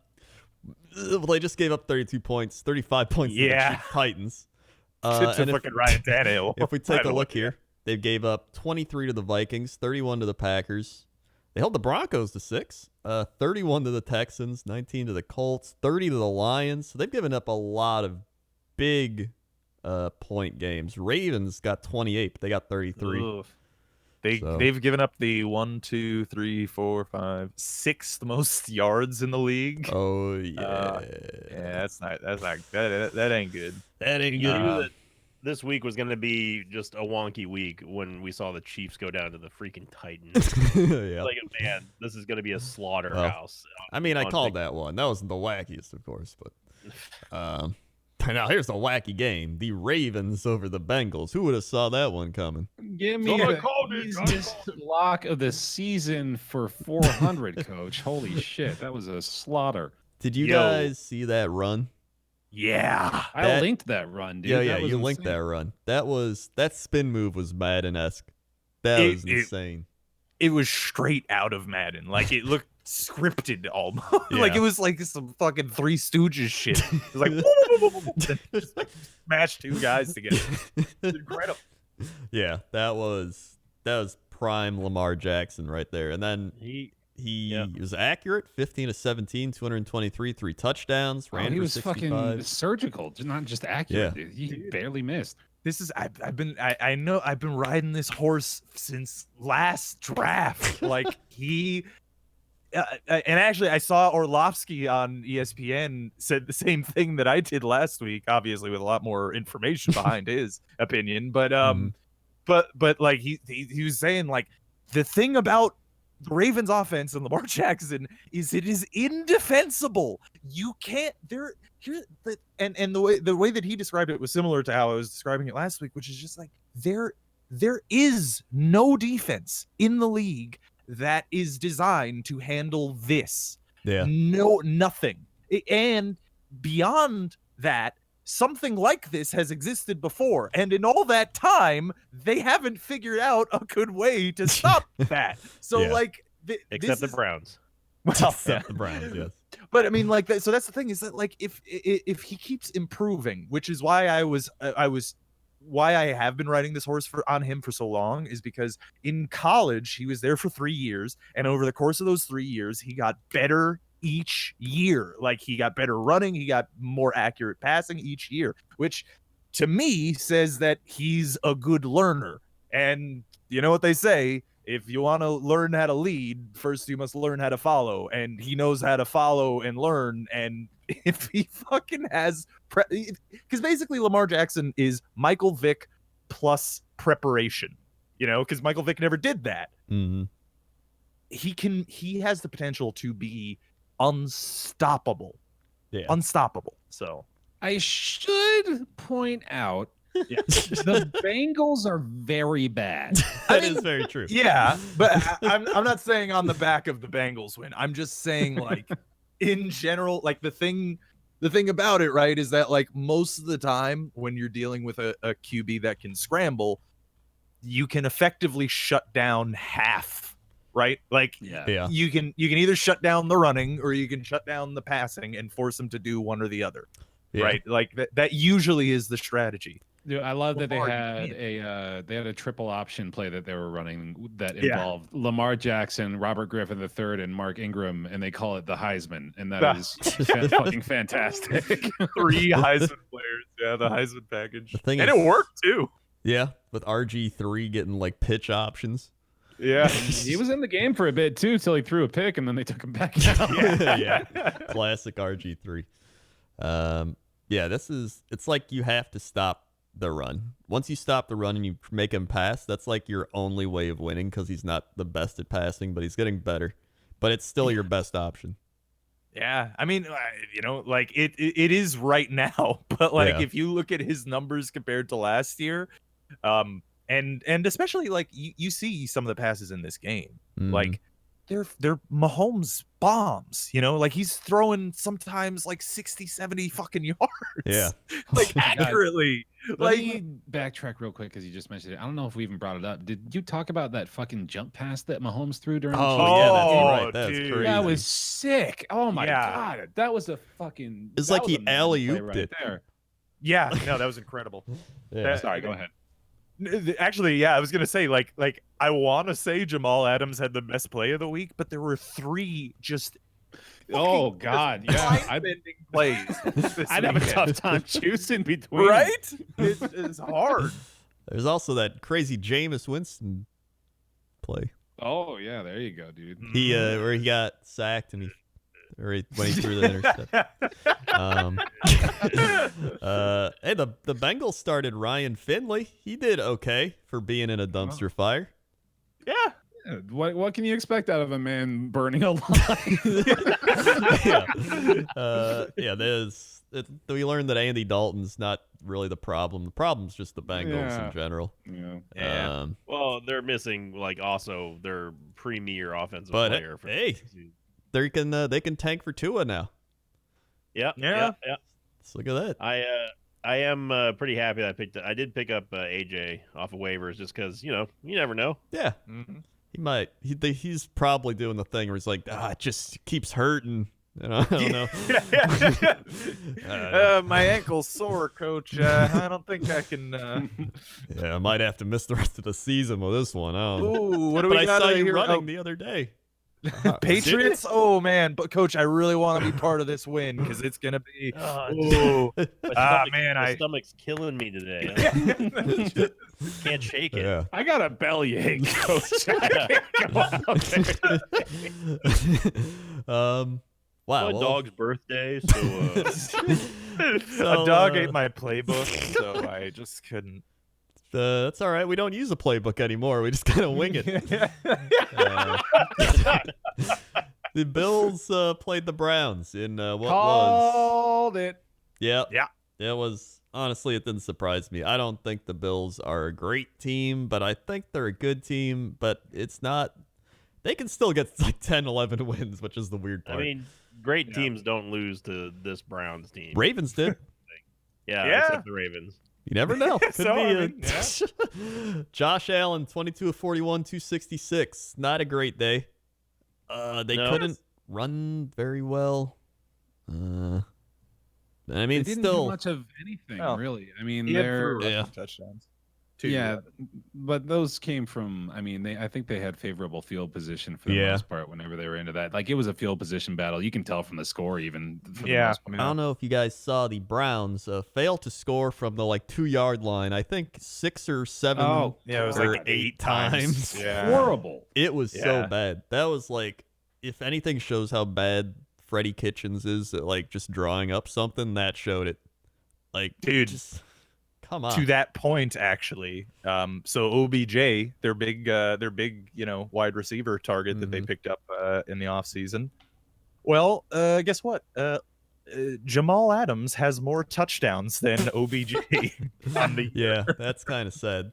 they just gave up 35 points to the Chiefs Titans. To And fucking Ryan Tannehill. if we take a look here, they gave up 23 to the Vikings, 31 to the Packers. They held the Broncos to 6, 31 to the Texans, 19 to the Colts, 30 to the Lions. So they've given up a lot of big point games. Ravens got 28, but they got 33. Oof. They've given up the 1, 2, 3, 4, 5, 6th most yards in the league. Oh yeah, Yeah, that ain't good. that ain't You good. knew that this week was going to be just a wonky week when we saw the Chiefs go down to the freaking Titans. Yeah. Like, man, this is going to be a slaughterhouse. I mean, I on called Big- that one. That wasn't the wackiest, of course, but now here's the wacky game: the Ravens over the Bengals. Who would have saw that one coming? Give me Someone the called it. easiest lock of the season for 400, Coach. Holy shit, that was a slaughter. Did you Yo. guys see that run? Yeah. I linked that run, dude. Yeah, That was you linked insane. that run. That spin move was Madden-esque. That was insane. It was straight out of Madden. Like it looked scripted almost. Like Yeah. it was like some fucking Three Stooges shit. It was like just like smash 2 guys together. It's incredible. Yeah, that was prime Lamar Jackson right there. And then He he was accurate, 15 to 17, 223, 3 touchdowns, ran he for was 65. fucking surgical, not just accurate. Yeah. Dude. He barely missed. This is I know I've been riding this horse since last draft. Like he and actually I saw Orlovsky on ESPN said the same thing that I did last week, obviously with a lot more information behind his opinion, but but like he was saying like the thing about the Ravens offense and Lamar Jackson is it is indefensible. You can't and the way that he described it was similar to how I was describing it last week, which is just like there is no defense in the league that is designed to handle this. Yeah. No, nothing. And beyond that, something like this has existed before, and in all that time, they haven't figured out a good way to stop that. So, Yeah. like, except the Browns. Well, Except the Browns, yes. But I mean, like, so that's the thing is that, like, if he keeps improving, which is why why I have been riding this horse on him for so long, is because in college he was there for 3 years, and over the course of those 3 years he got better each year. Like, he got better running, he got more accurate passing each year, which to me says that he's a good learner. And you know what they say, if you want to learn how to lead, first you must learn how to follow, and he knows how to follow and learn. And if he fucking has because basically Lamar Jackson is Michael Vick plus preparation, because Michael Vick never did that. Mm-hmm. He has the potential to be unstoppable. Yeah. Unstoppable. So I should point out the Bengals are very bad. That is very true. yeah, but I'm not saying on the back of the Bengals win. I'm just saying, like, in general, like, the thing about it, right, is that, like, most of the time when you're dealing with a QB that can scramble, you can effectively shut down half, right? Like, Yeah. you can either shut down the running or you can shut down the passing and force them to do one or the other. Yeah. Right? Like, that usually is the strategy. Dude, I love that Lamar, they had a triple option play that they were running that involved Lamar Jackson, Robert Griffin III, and Mark Ingram, and they call it the Heisman, and that is fucking fantastic. 3 Heisman players, the Heisman package, The thing and is- it worked too. Yeah, with RG3 getting like pitch options. Yeah, He was in the game for a bit too, till he threw a pick, and then they took him back out. Yeah. Classic RG3. It's like you have to stop the run. Once you stop the run and you make him pass, that's like your only way of winning, because he's not the best at passing, but he's getting better. But it's still your best option. Yeah, I mean, like, it is right now, but like, Yeah. if you look at his numbers compared to last year, and especially, like, you see some of the passes in this game, Mhm. like, they're Mahomes bombs, like, he's throwing sometimes like 60-70 fucking yards. Yeah. Like, Oh my God. accurately. Let Like, me backtrack real quick because you just mentioned it. I don't know if we even brought it up. Did you talk about that fucking jump pass that Mahomes threw during the Oh, Chiefs? yeah, that's Oh, right. That's dude. crazy. That was sick. Oh my Yeah. God. That was a fucking It's that like was he a magic alley-ooped play right it. there. yeah, no, that was incredible. Yeah. Sorry, go ahead. Actually, yeah, I was gonna say, like I want to say Jamal Adams had the best play of the week, but there were 3 just Oh fucking God, just yeah. mind-bending plays. this I'd have a weekend. tough time choosing between. right? It's hard. There's also that crazy Jameis Winston play. Oh yeah, there you go, dude. He where he got sacked and when he threw the interception. Hey, the Bengals started Ryan Finley. He did okay for being in a dumpster fire. Yeah. Yeah, what can you expect out of a man burning alive? We learned that Andy Dalton's not really the problem. The problem's just the Bengals Yeah. in general. Yeah. Well, they're missing like also their premier offensive But player. hey, they can tank for Tua now. Yeah. Yeah. Let's look at that. I am pretty happy that I did pick up AJ off of waivers just because you never know. Yeah, Mhm. he might. He's probably doing the thing where he's like, it just keeps hurting. I don't know. My ankle's sore, coach. I don't think I can. Yeah, I might have to miss the rest of the season with this one. I don't know. Ooh, what do But we I got saw you here? running the other day. Patriots? Oh man, but coach, I really want to be part of this win because it's gonna be. Oh, Ooh. my man, stomach's killing me today. Can't shake it. Yeah. I got a bellyache, coach. I can't go out there. Wow. My well, dog's birthday, so A dog ate my playbook, so I just couldn't. that's all right. We don't use a playbook anymore. We just kind of wing it. The Bills played the Browns in what was. Called it. Yeah. Yeah. It was. Honestly, it didn't surprise me. I don't think the Bills are a great team, but I think they're a good team. But it's not. They can still get like 10, 11 wins, which is the weird part. I mean, great teams don't lose to this Browns team. Ravens did. Yeah, except the Ravens. You never know. Could So, be I mean, Josh Allen, 22 of 41, 266. Not a great day. They No. couldn't run very well. I mean, They didn't do still, much of anything, Oh. really. I mean, He had they're 3 Yeah. rushing touchdowns. 2 yeah, 11. but those came from. I mean, I think they had favorable field position for the Yeah. most part. Whenever they were into that, like it was a field position battle. You can tell from the score, even for the Yeah, most part. I don't know if you guys saw the Browns fail to score from the 2-yard line. I think 6 or 7 Oh, Yeah, it was or like 8 times. Yeah. horrible. It was so Yeah. bad. That was if anything shows how bad Freddie Kitchens is at just drawing up something, that showed it. Dude, just come on. To that point, actually, so OBJ, their big, wide receiver target that they picked up in the offseason. Well, guess what? Jamal Adams has more touchdowns than OBJ on the Yeah, that's kind of sad.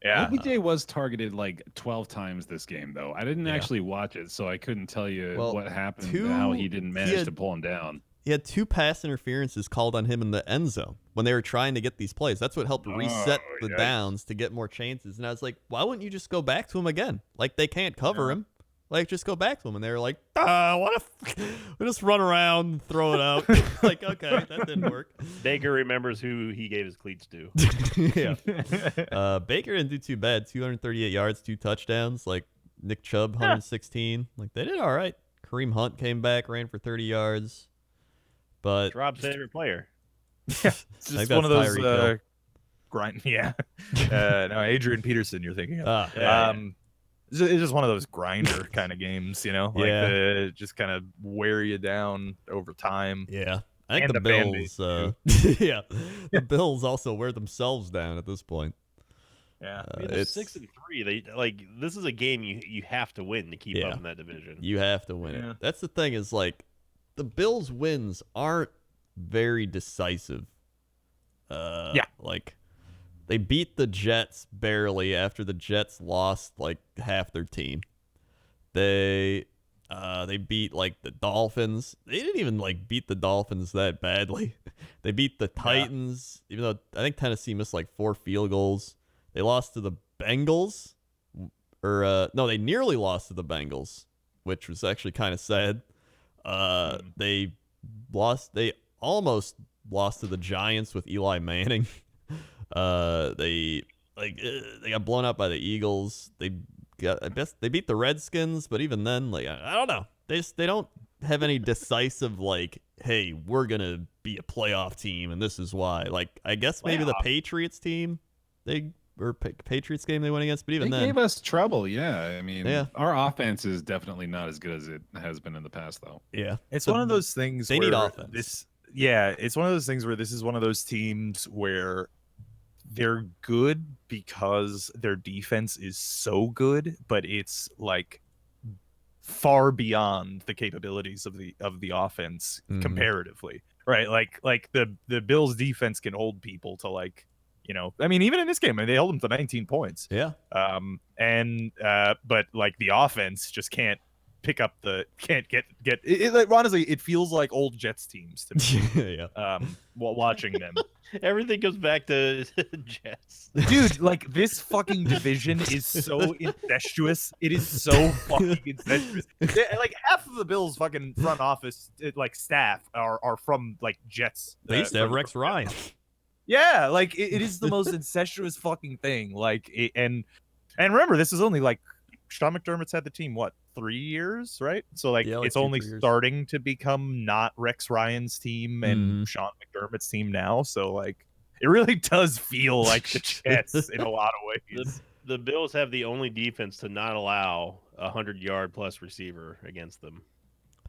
yeah. OBJ was targeted like 12 times this game, though. I didn't Yeah. actually watch it, so I couldn't tell you Well, what happened and how he didn't manage to pull him down. He had 2 pass interferences called on him in the end zone when they were trying to get these plays. That's what helped reset the yikes. downs to get more chances. And I was like, why wouldn't you just go back to him again? They can't cover him. Just go back to him. And they were like, what if we just run around and throw it out? Okay, that didn't work. Baker remembers who he gave his cleats to. Yeah. Baker didn't do too bad. 238 yards, 2 touchdowns. Nick Chubb, 116. They did all right. Kareem Hunt came back, ran for 30 yards. But It's Rob's favorite player. It's I just think one of that's those Tyreek Hill. grind. Yeah. No, Adrian Peterson, you're thinking of. Yeah. It's just one of those grinder kind of games, Yeah. just kind of wear you down over time. yeah. I think And the the Band-Aid, Bills, yeah, the Bills also wear themselves down at this point. Yeah. I mean, they're It's 6-3. They this is a game you have to win to keep Yeah. up in that division. you have to win Yeah. it. That's the thing is the Bills' wins aren't very decisive. Yeah. They beat the Jets barely after the Jets lost half their team. They beat the Dolphins. They didn't even beat the Dolphins that badly. They beat the Titans, even though I think Tennessee missed 4 field goals. They lost to the Bengals, or no, they nearly lost to the Bengals, which was actually kind of sad. They almost lost to the Giants with Eli Manning. They got blown out by the Eagles. I guess they beat the Redskins, but even then, I don't know. They don't have any decisive hey, we're gonna be a playoff team, and this is why. I guess maybe the Playoff? Patriots team, Patriots game they went against, but even They then, gave us trouble, yeah. I mean, Yeah. our offense is definitely not as good as it has been in the past, though. yeah, It's So one of those things they where need offense. it's one of those things where this is one of those teams where they're good because their defense is so good, but it's far beyond the capabilities of the offense Mhm. comparatively. Right? The Bills defense can hold people to I mean, even in this game, they held them to 19 points. Yeah, But the offense just can't pick up can't get it, honestly, it feels like old Jets teams to me. yeah. While watching them. Everything goes back to Jets. Dude, this fucking division is so incestuous. It is so fucking incestuous. Half of the Bills fucking front office staff are from Jets. They used to have Rex Ryan. Yeah, it is the most incestuous fucking thing. And remember, this is only Sean McDermott's had the team 3 years, right? So Yeah, it's 2, only 3 years. starting to become not Rex Ryan's team and Mhm. Sean McDermott's team now. So it really does feel like the Jets in a lot of ways. The Bills have the only defense to not allow a 100-yard plus receiver against them.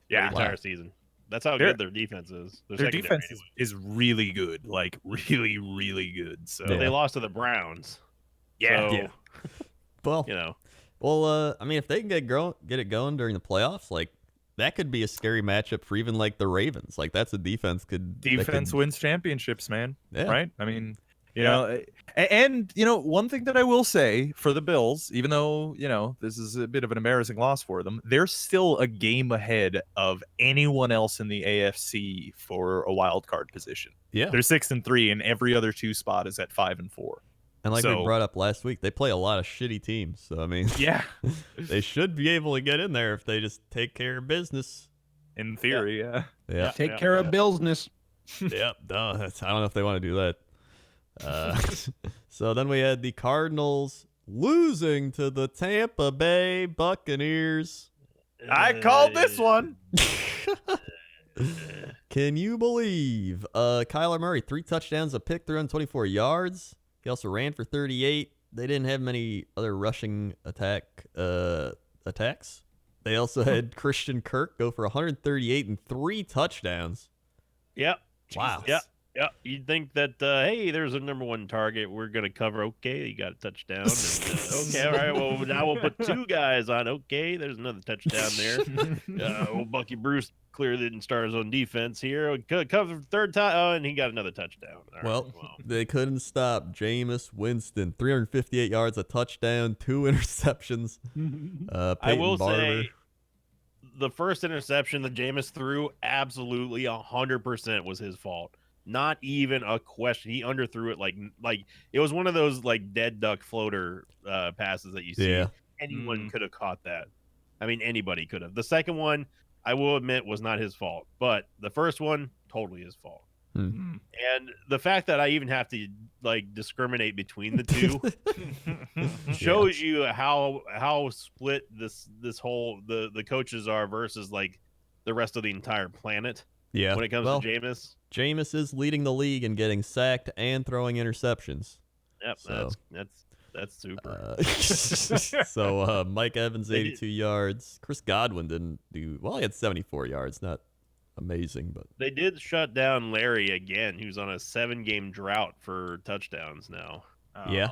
Yeah. the entire season. That's how Their- good their defense is. Their secondary defense anyway. is really good, really, really good. So But Yeah. they lost to the Browns. yeah, So, Yeah. Well, you know, I mean, if they can get it going during the playoffs, that could be a scary matchup for even the Ravens. That's a defense that defense could- wins championships, man. Yeah. Right? I mean, you Yeah. know, and one thing that I will say for the Bills, even though this is a bit of an embarrassing loss for them, they're still a game ahead of anyone else in the AFC for a wild card position. Yeah. They're 6-3, and every other 2 spot is at 5-4. And we so- brought up last week, they play a lot of shitty teams. So I mean, Yeah, they should be able to get in there if they just take care of business. in theory, yeah. Yeah. Take care of business. Yep. No, I don't know if they want to do that. So then we had the Cardinals losing to the Tampa Bay Buccaneers. I called this one. Can you believe? Kyler Murray, 3 touchdowns, a pick, 324 yards. He also ran for 38. They didn't have many other rushing attacks. They also had Christian Kirk go for 138 and 3 touchdowns. Yep. Wow. Yep. Yep. You'd think that, hey, there's a number 1 target we're going to cover. Okay, you got a touchdown. And, okay, all right. Well, now we'll put 2 guys on. Okay, there's another touchdown there. Old Bucky Bruce clearly didn't start his own defense here. Covered 3rd time. Oh, and he got another touchdown. All Well, right, well, they couldn't stop Jameis Winston. 358 yards, a touchdown, 2 interceptions. I Peyton will Barber. say the first interception that Jameis threw, absolutely 100% was his fault. Not even a question. He underthrew it like it was one of those like dead duck floater passes that you see. Yeah. Anyone could have caught that. I mean, anybody could have. The second one, I will admit, was not his fault, but the first one, totally his fault. And the fact that I even have to like discriminate between the two shows you how split this whole the coaches are versus like the rest of the entire planet. Yeah. When it comes well, to Jameis. Jameis is leading the league in getting sacked and throwing interceptions. Yep, So, that's super. So Mike Evans, They 82 yards. Chris Godwin didn't do well. He had 74 yards. Not amazing, but They did shut down Larry again, who's on a 7-game drought for touchdowns now. Yeah.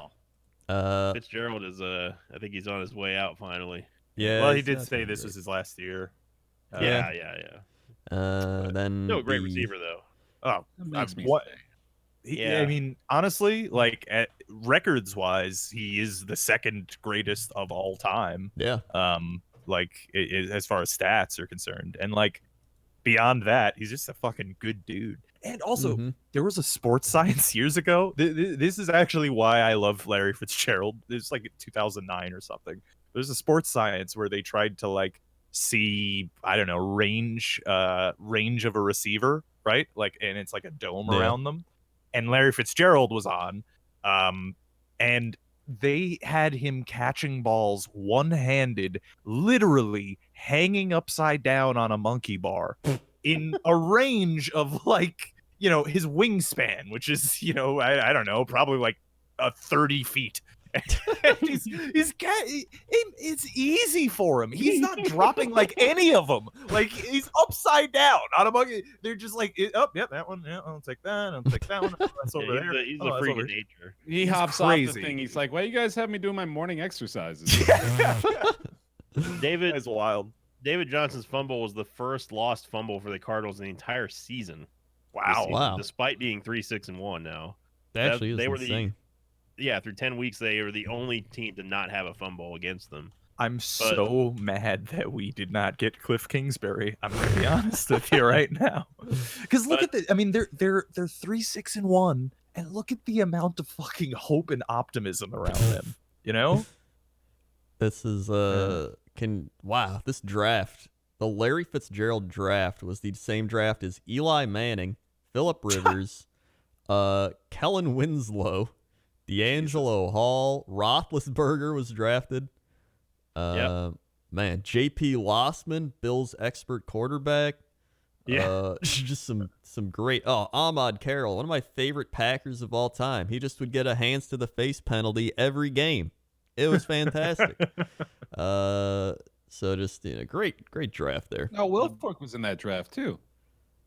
Fitzgerald is I think he's on his way out finally. Yeah. Well, he he's did not say doing this great. was his last year. Yeah. Then No great the- receiver though. Oh, That makes me what? sick. Yeah. I mean, honestly, like records wise, he is the 2nd greatest of all time. Yeah. Like as far as stats are concerned, and like beyond that, he's just a fucking good dude. And also, Mhm. there was a sports science years ago. This is actually why I love Larry Fitzgerald. It's like 2009 or something. There's a sports science where they tried to like see, I don't know, range of a receiver, right? Like, and it's like a dome Yeah. around them. And Larry Fitzgerald was on, and they had him catching balls one-handed, literally hanging upside down on a monkey bar in a range of like, you know, his wingspan, which is, you know, I don't know, probably like 30 feet. It's easy for him. He's not dropping like any of them. Like he's upside down on a monkey. They're just like, oh, yeah, that one. Yeah, I'll take that. I'll take that one. Oh, that's over Yeah, there. he's Oh, a that's freak over of here. nature. He He's hops off the crazy. thing. He's like, "Why you guys have me doing my morning exercises?" David That's wild. David Johnson's fumble was the first lost fumble for the Cardinals in the entire season. this Wow. season, Wow. Despite being 3-6-1 now. That actually is they were insane. Through 10 weeks, they were the only team to not have a fumble against them. I'm so mad that we did not get Cliff Kingsbury. I'm gonna be honest with you right now. Because look at the, I mean, they're 3-6-1, and look at the amount of fucking hope and optimism around them. You know? This is wow, this draft, the Larry Fitzgerald draft was the same draft as Eli Manning, Phillip Rivers, Kellen Winslow, D'Angelo Hall, Roethlisberger was drafted. Man, J.P. Lossman, Bills expert quarterback. Just some great. Oh, Ahmad Carroll, one of my favorite Packers of all time. He just would get a hands to the face penalty every game. It was fantastic. So just great draft there. Oh, Wilfork was in that draft too.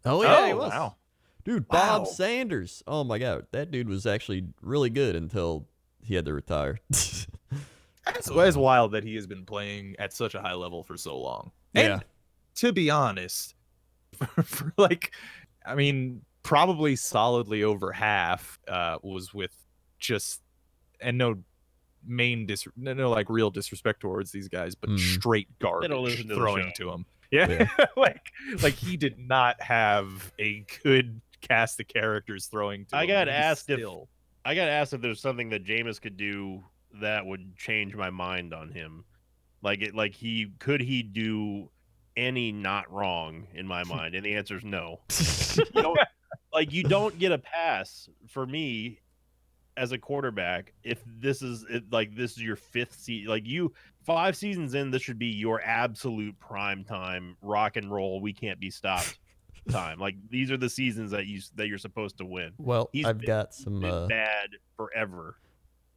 Oh yeah, he Oh, was. wow. Dude, Bob Wow. Sanders. Oh my god, that dude was actually really good until he had to retire. It's wild that he has been playing at such a high level for so long. Yeah. And to be honest, for like, I mean, probably solidly over half was with just, and no like real disrespect towards these guys, but straight They don't garbage listen to the throwing show. to him. Yeah, like he did not have a good cast of characters throwing to him. I got He's asked still- if there's something that Jameis could do that would change my mind on him. Could he do any not wrong in my mind, and the answer is no. You don't get a pass for me as a quarterback if this is your fifth season. 5 seasons in, this should be your absolute prime time rock and roll. We can't be stopped time. Like, these are the seasons that you're supposed to win. Well, He's I've got some been bad forever.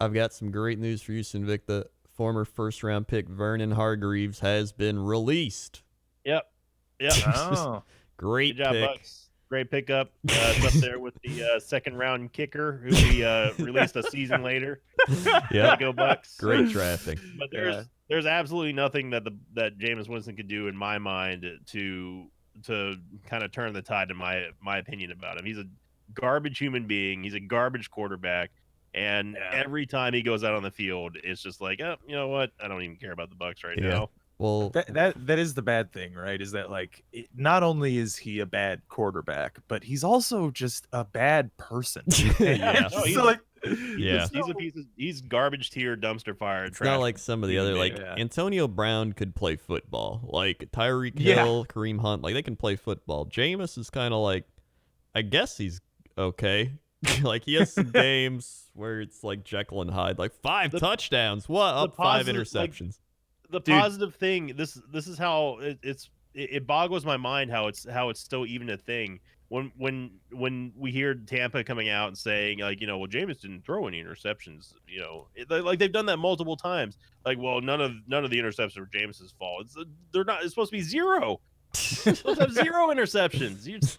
I've got some great news for you, Sinvicta. Former first-round pick Vernon Hargreaves has been released. Yep. Oh. Great Good job, pick. Bucks. Great pickup. It's up there with the second-round kicker who we released a season later. Yeah, Go Bucks. great drafting. But there's absolutely nothing that Jameis Winston could do in my mind to kind of turn the tide, in my opinion, about him. He's a garbage human being. He's a garbage quarterback. And every time he goes out on the field, it's just like, oh, you know what? I don't even care about the Bucks right now. Well, That is the bad thing, right? Is that not only is he a bad quarterback, but he's also just a bad person. Yeah. No, he's garbage tier, dumpster fire. It's not like some of the other, Antonio Brown could play football. Like Tyreek Hill, Kareem Hunt, they can play football. Jameis is kind of like, I guess he's okay. He has some games where it's like Jekyll and Hyde, 5 touchdowns. What? Up 5 interceptions. The positive thing, this is how it boggles my mind how it's still even a thing when we hear Tampa coming out and saying well, Jameis didn't throw any interceptions. They've done that multiple times. Well, none of the interceptions are Jameis's fault. It's supposed to be 0. You're supposed to have 0 interceptions.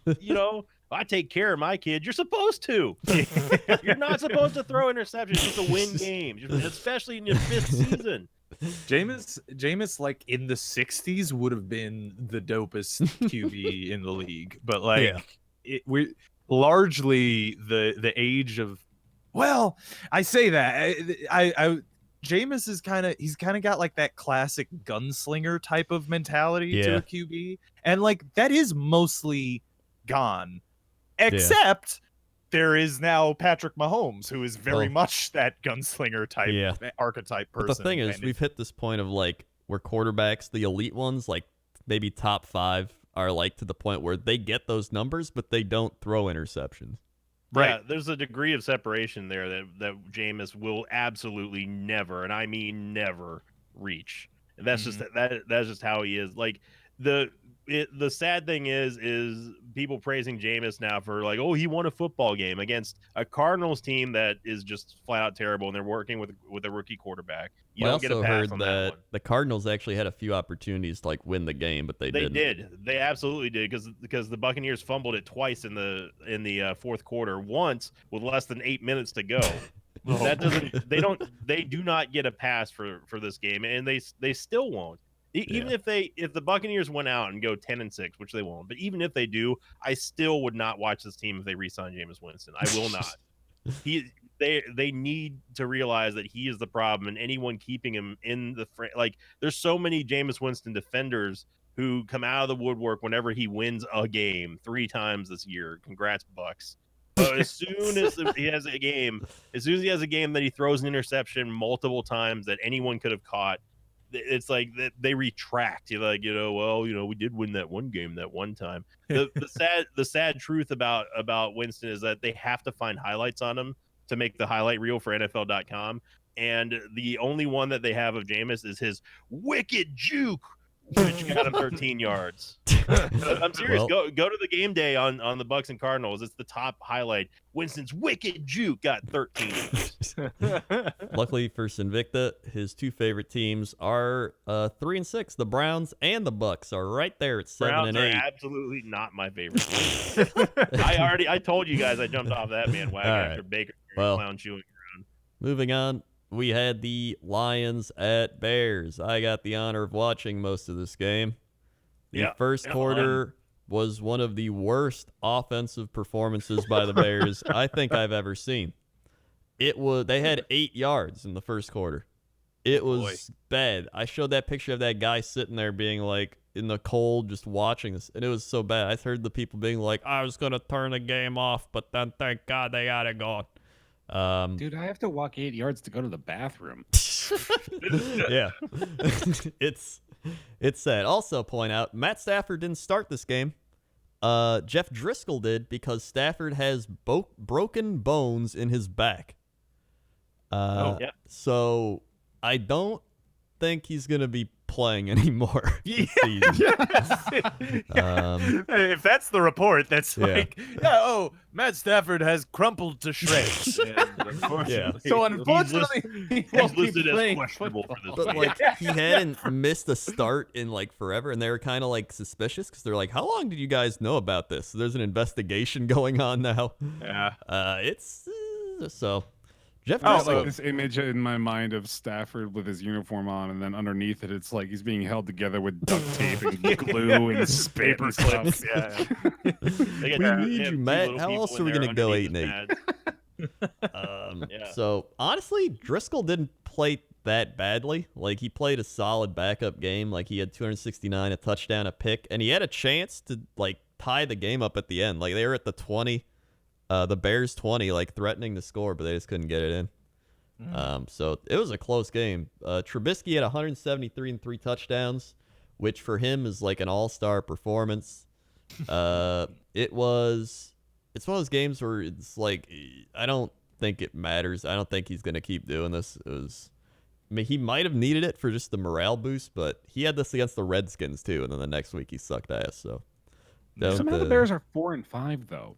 I take care of my kid. You're supposed to. You're not supposed to throw interceptions just to win games, especially in your 5th season. Jameis, in the 60s would have been the dopest QB in the league, but we largely the age of. Well, I say that Jameis is he's kind of got that classic gunslinger type of mentality to a QB, and that is mostly gone, except. There is now Patrick Mahomes, who is very much that gunslinger type archetype person. But the thing is, we've hit this point of where quarterbacks, the elite ones, maybe top 5, are to the point where they get those numbers, but they don't throw interceptions. Right. Yeah, there's a degree of separation there that Jameis will absolutely never, and I mean never, reach. And that's just that's just how he is. The sad thing is people praising Jameis now for he won a football game against a Cardinals team that is just flat out terrible, and they're working with a rookie quarterback. You don't get a pass on that one. The Cardinals actually had a few opportunities to win the game, but they didn't. They absolutely did because the Buccaneers fumbled it twice in the fourth quarter, once with less than 8 minutes to go. They do not get a pass for this game, and they still won't. Even if the Buccaneers went out and go 10-6, which they won't, but even if they do, I still would not watch this team if they re-sign Jameis Winston. I will not. They need to realize that he is the problem, and anyone keeping him in the there's so many Jameis Winston defenders who come out of the woodwork whenever he wins a game 3 times this year. Congrats, Bucks. But as soon as he has a game that he throws an interception multiple times that anyone could have caught, it's they retract. We did win that one game that one time. The sad truth about Winston is that they have to find highlights on him to make the highlight reel for NFL.com, and the only one that they have of Jameis is his wicked juke, which got him 13 yards. I'm serious. Well, go to the game day on the Bucks and Cardinals. It's the top highlight. Winston's wicked juke got 13 yards. Luckily for Sinvicta, his 2 favorite teams are 3-6. The Browns and the Bucks are right there at 7 Browns and 8. are absolutely not my favorite team. I told you guys I jumped off that bandwagon after Baker clown chewing around. Moving on, we had the Lions at Bears. I got the honor of watching most of this game. The first quarter was one of the worst offensive performances by the Bears I think I've ever seen. They had 8 yards in the first quarter. It was bad. I showed that picture of that guy sitting there being in the cold just watching this, and it was so bad. I heard the people being I was going to turn the game off, but then thank God they got it gone. Dude, I have to walk 8 yards to go to the bathroom. Yeah. It's sad. Also, point out Matt Stafford didn't start this game. Jeff Driscoll did because Stafford has broken bones in his back. Yeah. So I don't think he's gonna be playing anymore. This season. If that's the report, that's Yeah. like, Matt Stafford has crumpled to shreds. And unfortunately, So unfortunately, he He's won't be listed as playing questionable for football. this But game. like he hadn't missed a start in like forever, and they were kind of like suspicious because they're like, "How long did you guys know about this?" So there's an investigation going on now. yeah. It's so Jeff I got Driscoll. like this image in my mind of Stafford with his uniform on, and then underneath it, it's like he's being held together with duct tape and glue and spit Paper and stuff. clips. Yeah. They got We two- need they have you, two Matt. little How people else in are we there gonna go underneath 8-8? his pads. Yeah. So honestly, Driscoll didn't play that badly. Like he played a solid backup game. Like he had 269, a touchdown, a pick, and he had a chance to like tie the game up at the end. Like they were at the 20, the Bears 20, like threatening to score, but they just couldn't get it in. So it was a close game. Trubisky had 173 and 3 touchdowns, which for him is like an all-star performance. It's one of those games where it's like I don't think it matters. I don't think he's gonna keep doing this. I mean, he might have needed it for just the morale boost, but he had this against the Redskins too, and then the next week he sucked ass. So Somehow the Bears are 4-5 though.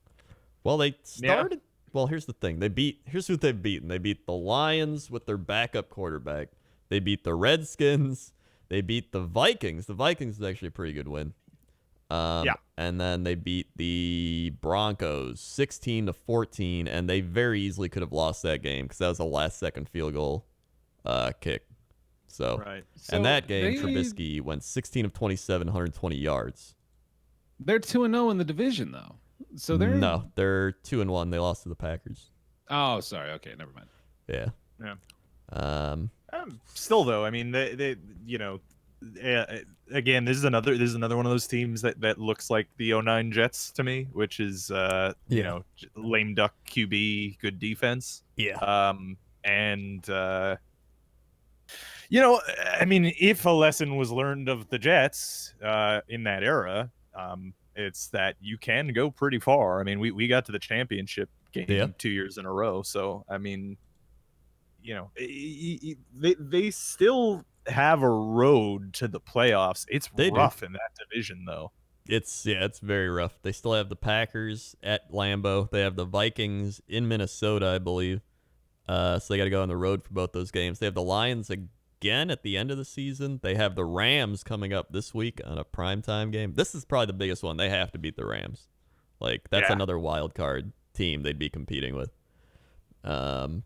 well, they started. Well, here's the thing. Here's who they've beaten. They beat the Lions with their backup quarterback. They beat the Redskins. They beat the Vikings. The Vikings is actually a pretty good win. And then they beat the Broncos 16-14, and they very easily could have lost that game because that was a last-second field goal kick. So, Right. and that game, they- Trubisky went 16 of 27, 120 yards. They're 2-0 in the division though. So they're They're 2-1. They lost to the Packers. Oh, sorry. Okay, never mind. Yeah. Yeah. Still though, I mean, they again, this is another one of those teams that looks like the 09 Jets to me, which is lame duck QB, good defense. Yeah. I mean, if a lesson was learned of the Jets in that era, it's that you can go pretty far. I mean, we got to the championship game 2 years in a row, so I mean, they still have a road to the playoffs. It's rough in that division, though. It's very rough. They still have the Packers at Lambeau. They have the Vikings in Minnesota, I believe. So they got to go on the road for both those games. They have the Lions again at the end of the season. They have the Rams coming up this week on a primetime game. This is probably the biggest one. They have to beat the Rams. Like that's another wild card team they'd be competing with. Good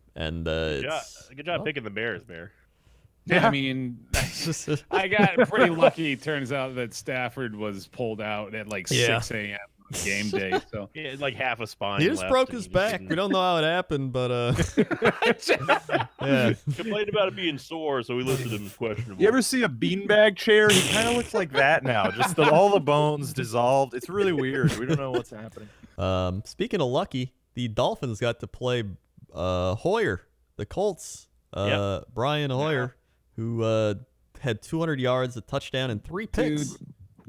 job picking the Bears, Bear. Yeah, I mean, I got pretty lucky. Turns out that Stafford was pulled out at like 6 a.m. on game day. So Yeah, like half a spine. He just left broke and his he back. didn't- We don't know how it happened, but yeah. Complained about it being sore, so we listed him as questionable. You ever see a beanbag chair? He kind of looks like that now. Just all the bones dissolved. It's really weird. We don't know what's happening. Speaking of lucky, the Dolphins got to play Hoyer, the Colts. Brian Hoyer, who had 200 yards, a touchdown, and 3 picks.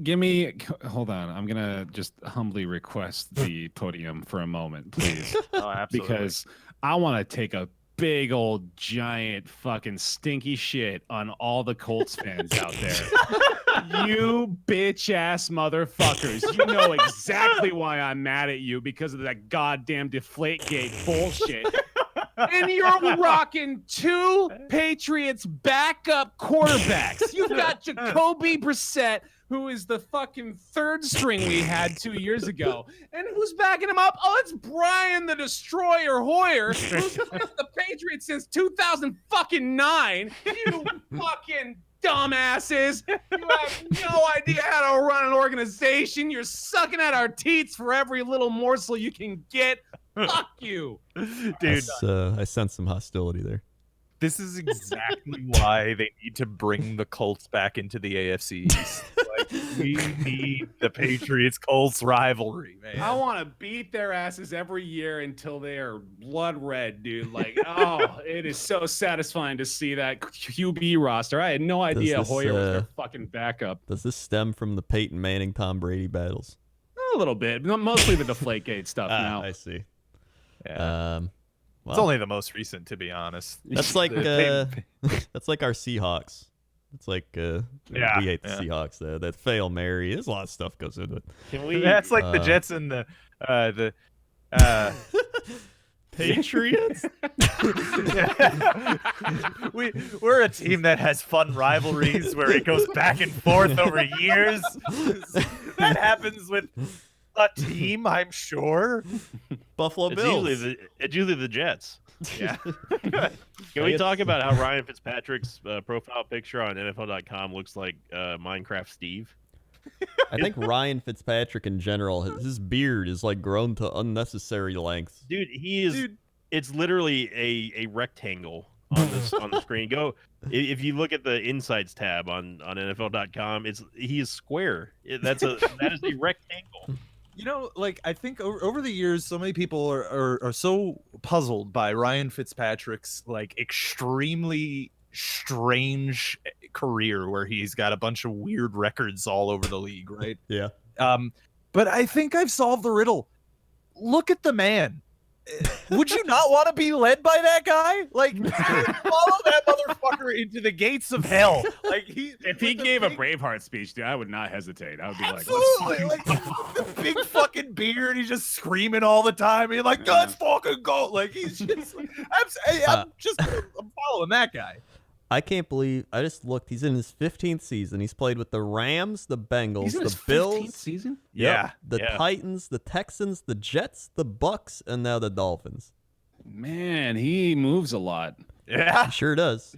Dude, hold on. I'm going to just humbly request the podium for a moment, please. Oh, absolutely. Because I want to take a big old giant fucking stinky shit on all the Colts fans out there. You bitch ass motherfuckers. You know exactly why I'm mad at you because of that goddamn Deflategate bullshit. And you're rocking 2 Patriots backup quarterbacks. You've got Jacoby Brissett, who is the fucking 3rd string we had 2 years ago. And who's backing him up? Oh, it's Brian the Destroyer Hoyer, who's been with the Patriots since 2009. You fucking dumbasses. You have no idea how to run an organization. You're sucking at our teats for every little morsel you can get. Fuck you. Dude, I sense some hostility there. This is exactly why they need to bring the Colts back into the AFC East. Like, we need the Patriots-Colts rivalry, man. I want to beat their asses every year until they are blood red, dude. Like, oh, it is so satisfying to see that QB roster. I had no idea this, Hoyer was their fucking backup. Does this stem from the Peyton Manning, Tom Brady battles? A little bit, mostly the Deflategate stuff now. I see. Yeah. Well, It's only the most recent, to be honest. that's like that's like our Seahawks. It's like Yeah, we hate the yeah. Seahawks. That fail Mary. There's a lot of stuff goes into it. Can we? That's like the Jets and the Patriots. we're a team that has fun rivalries where it goes back and forth over years. That happens with a team, I'm sure. Buffalo It's Bills. usually the Jets. Yeah. Can we talk about how Ryan Fitzpatrick's profile picture on NFL.com looks like Minecraft Steve? I think Ryan Fitzpatrick in general, his beard is like grown to unnecessary lengths. Dude, he is. It's literally a rectangle on this on the screen. Go if you look at the Insights tab on NFL.com. He is square. That is a rectangle. You know, like, I think over the years, so many people are so puzzled by Ryan Fitzpatrick's like extremely strange career where he's got a bunch of weird records all over the league, right? Yeah. But I think I've solved the riddle. Look at the man. Would you not want to be led by that guy? Like, follow that motherfucker into the gates of hell. Like, If he gave a Braveheart speech, dude, I would not hesitate. I would be absolutely, like, the big fucking beard. He's just screaming all the time. He's like, let's fucking go. Like, he's just, I'm following that guy. I can't believe I just looked. He's in his 15th season. He's played with the Rams, the Bengals, he's in his the Bills, 15th season? Yeah. the Titans, the Texans, the Jets, the Bucks, and now the Dolphins. Man, he moves a lot. Yeah. He sure does.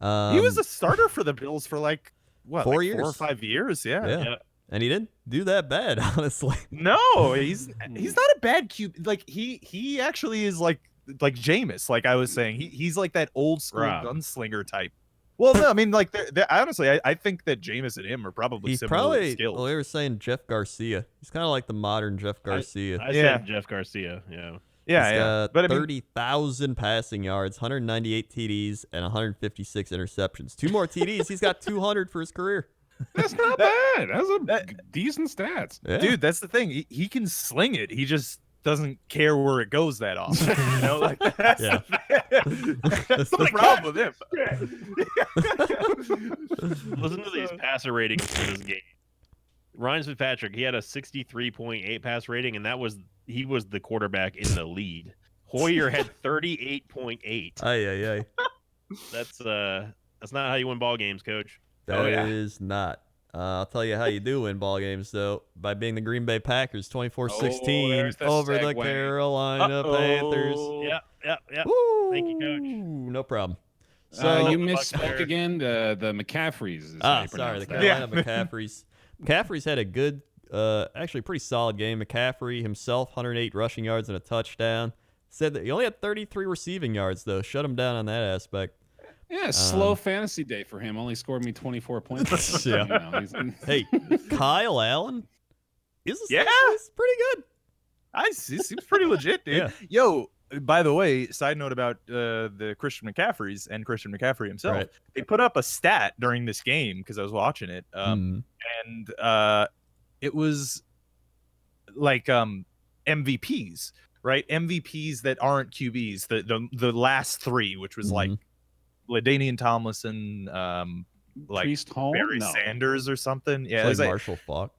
He was a starter for the Bills for like, what, 4 4 years. 4 or 5 years? Yeah. Yeah. And he didn't do that bad, honestly. No, he's not a bad QB. Like, he actually is like Jameis, like I was saying. He's like that old school gunslinger type. Well, no, I mean, like, honestly, I think that Jameis and him are probably He's similar probably, skills. well, they were saying Jeff Garcia. He's kind of like the modern Jeff Garcia. I said Jeff Garcia. Yeah. Yeah, He's got But I mean, 30,000 passing yards, 198 TDs, and 156 interceptions. 2 more TDs. He's got 200 for his career. That's not bad. That's decent stats. Yeah. dude, that's the thing. He can sling it. He just doesn't care where it goes that often. You know, like that's Yeah. that's the problem with him. Listen to these passer ratings for this game. Ryan Fitzpatrick, he had a 63.8 pass rating, and he was the quarterback in the lead. Hoyer had 38.8. Ay. That's not how you win ball games, coach. That is not. I'll tell you how you do win ball games, though, by being the Green Bay Packers 24-16 there's the over the segue. Carolina Panthers. Yeah. Woo! Thank you, Coach. No problem. So You the misspoke Buccaneers. again. The McCaffreys. Is how you sorry, the pronounce that. Carolina McCaffreys. McCaffrey's had a good, actually pretty solid game. McCaffrey himself, 108 rushing yards and a touchdown. Said that he only had 33 receiving yards, though. Shut him down on that aspect. Yeah, slow fantasy day for him. Only scored me 24 points. Yeah. You know, he's- Hey, Kyle Allen is Yeah. pretty good. He seems pretty legit, dude. Yeah. Yo, by the way, side note about the Christian McCaffreys and Christian McCaffrey himself. Right. They put up a stat during this game because I was watching it. And it was like MVPs, right? MVPs that aren't QBs. The last 3, which was like LaDainian Tomlinson, like Priest Hall? Barry No. Sanders or something. Yeah, It's it was like like, Marshall Faulk.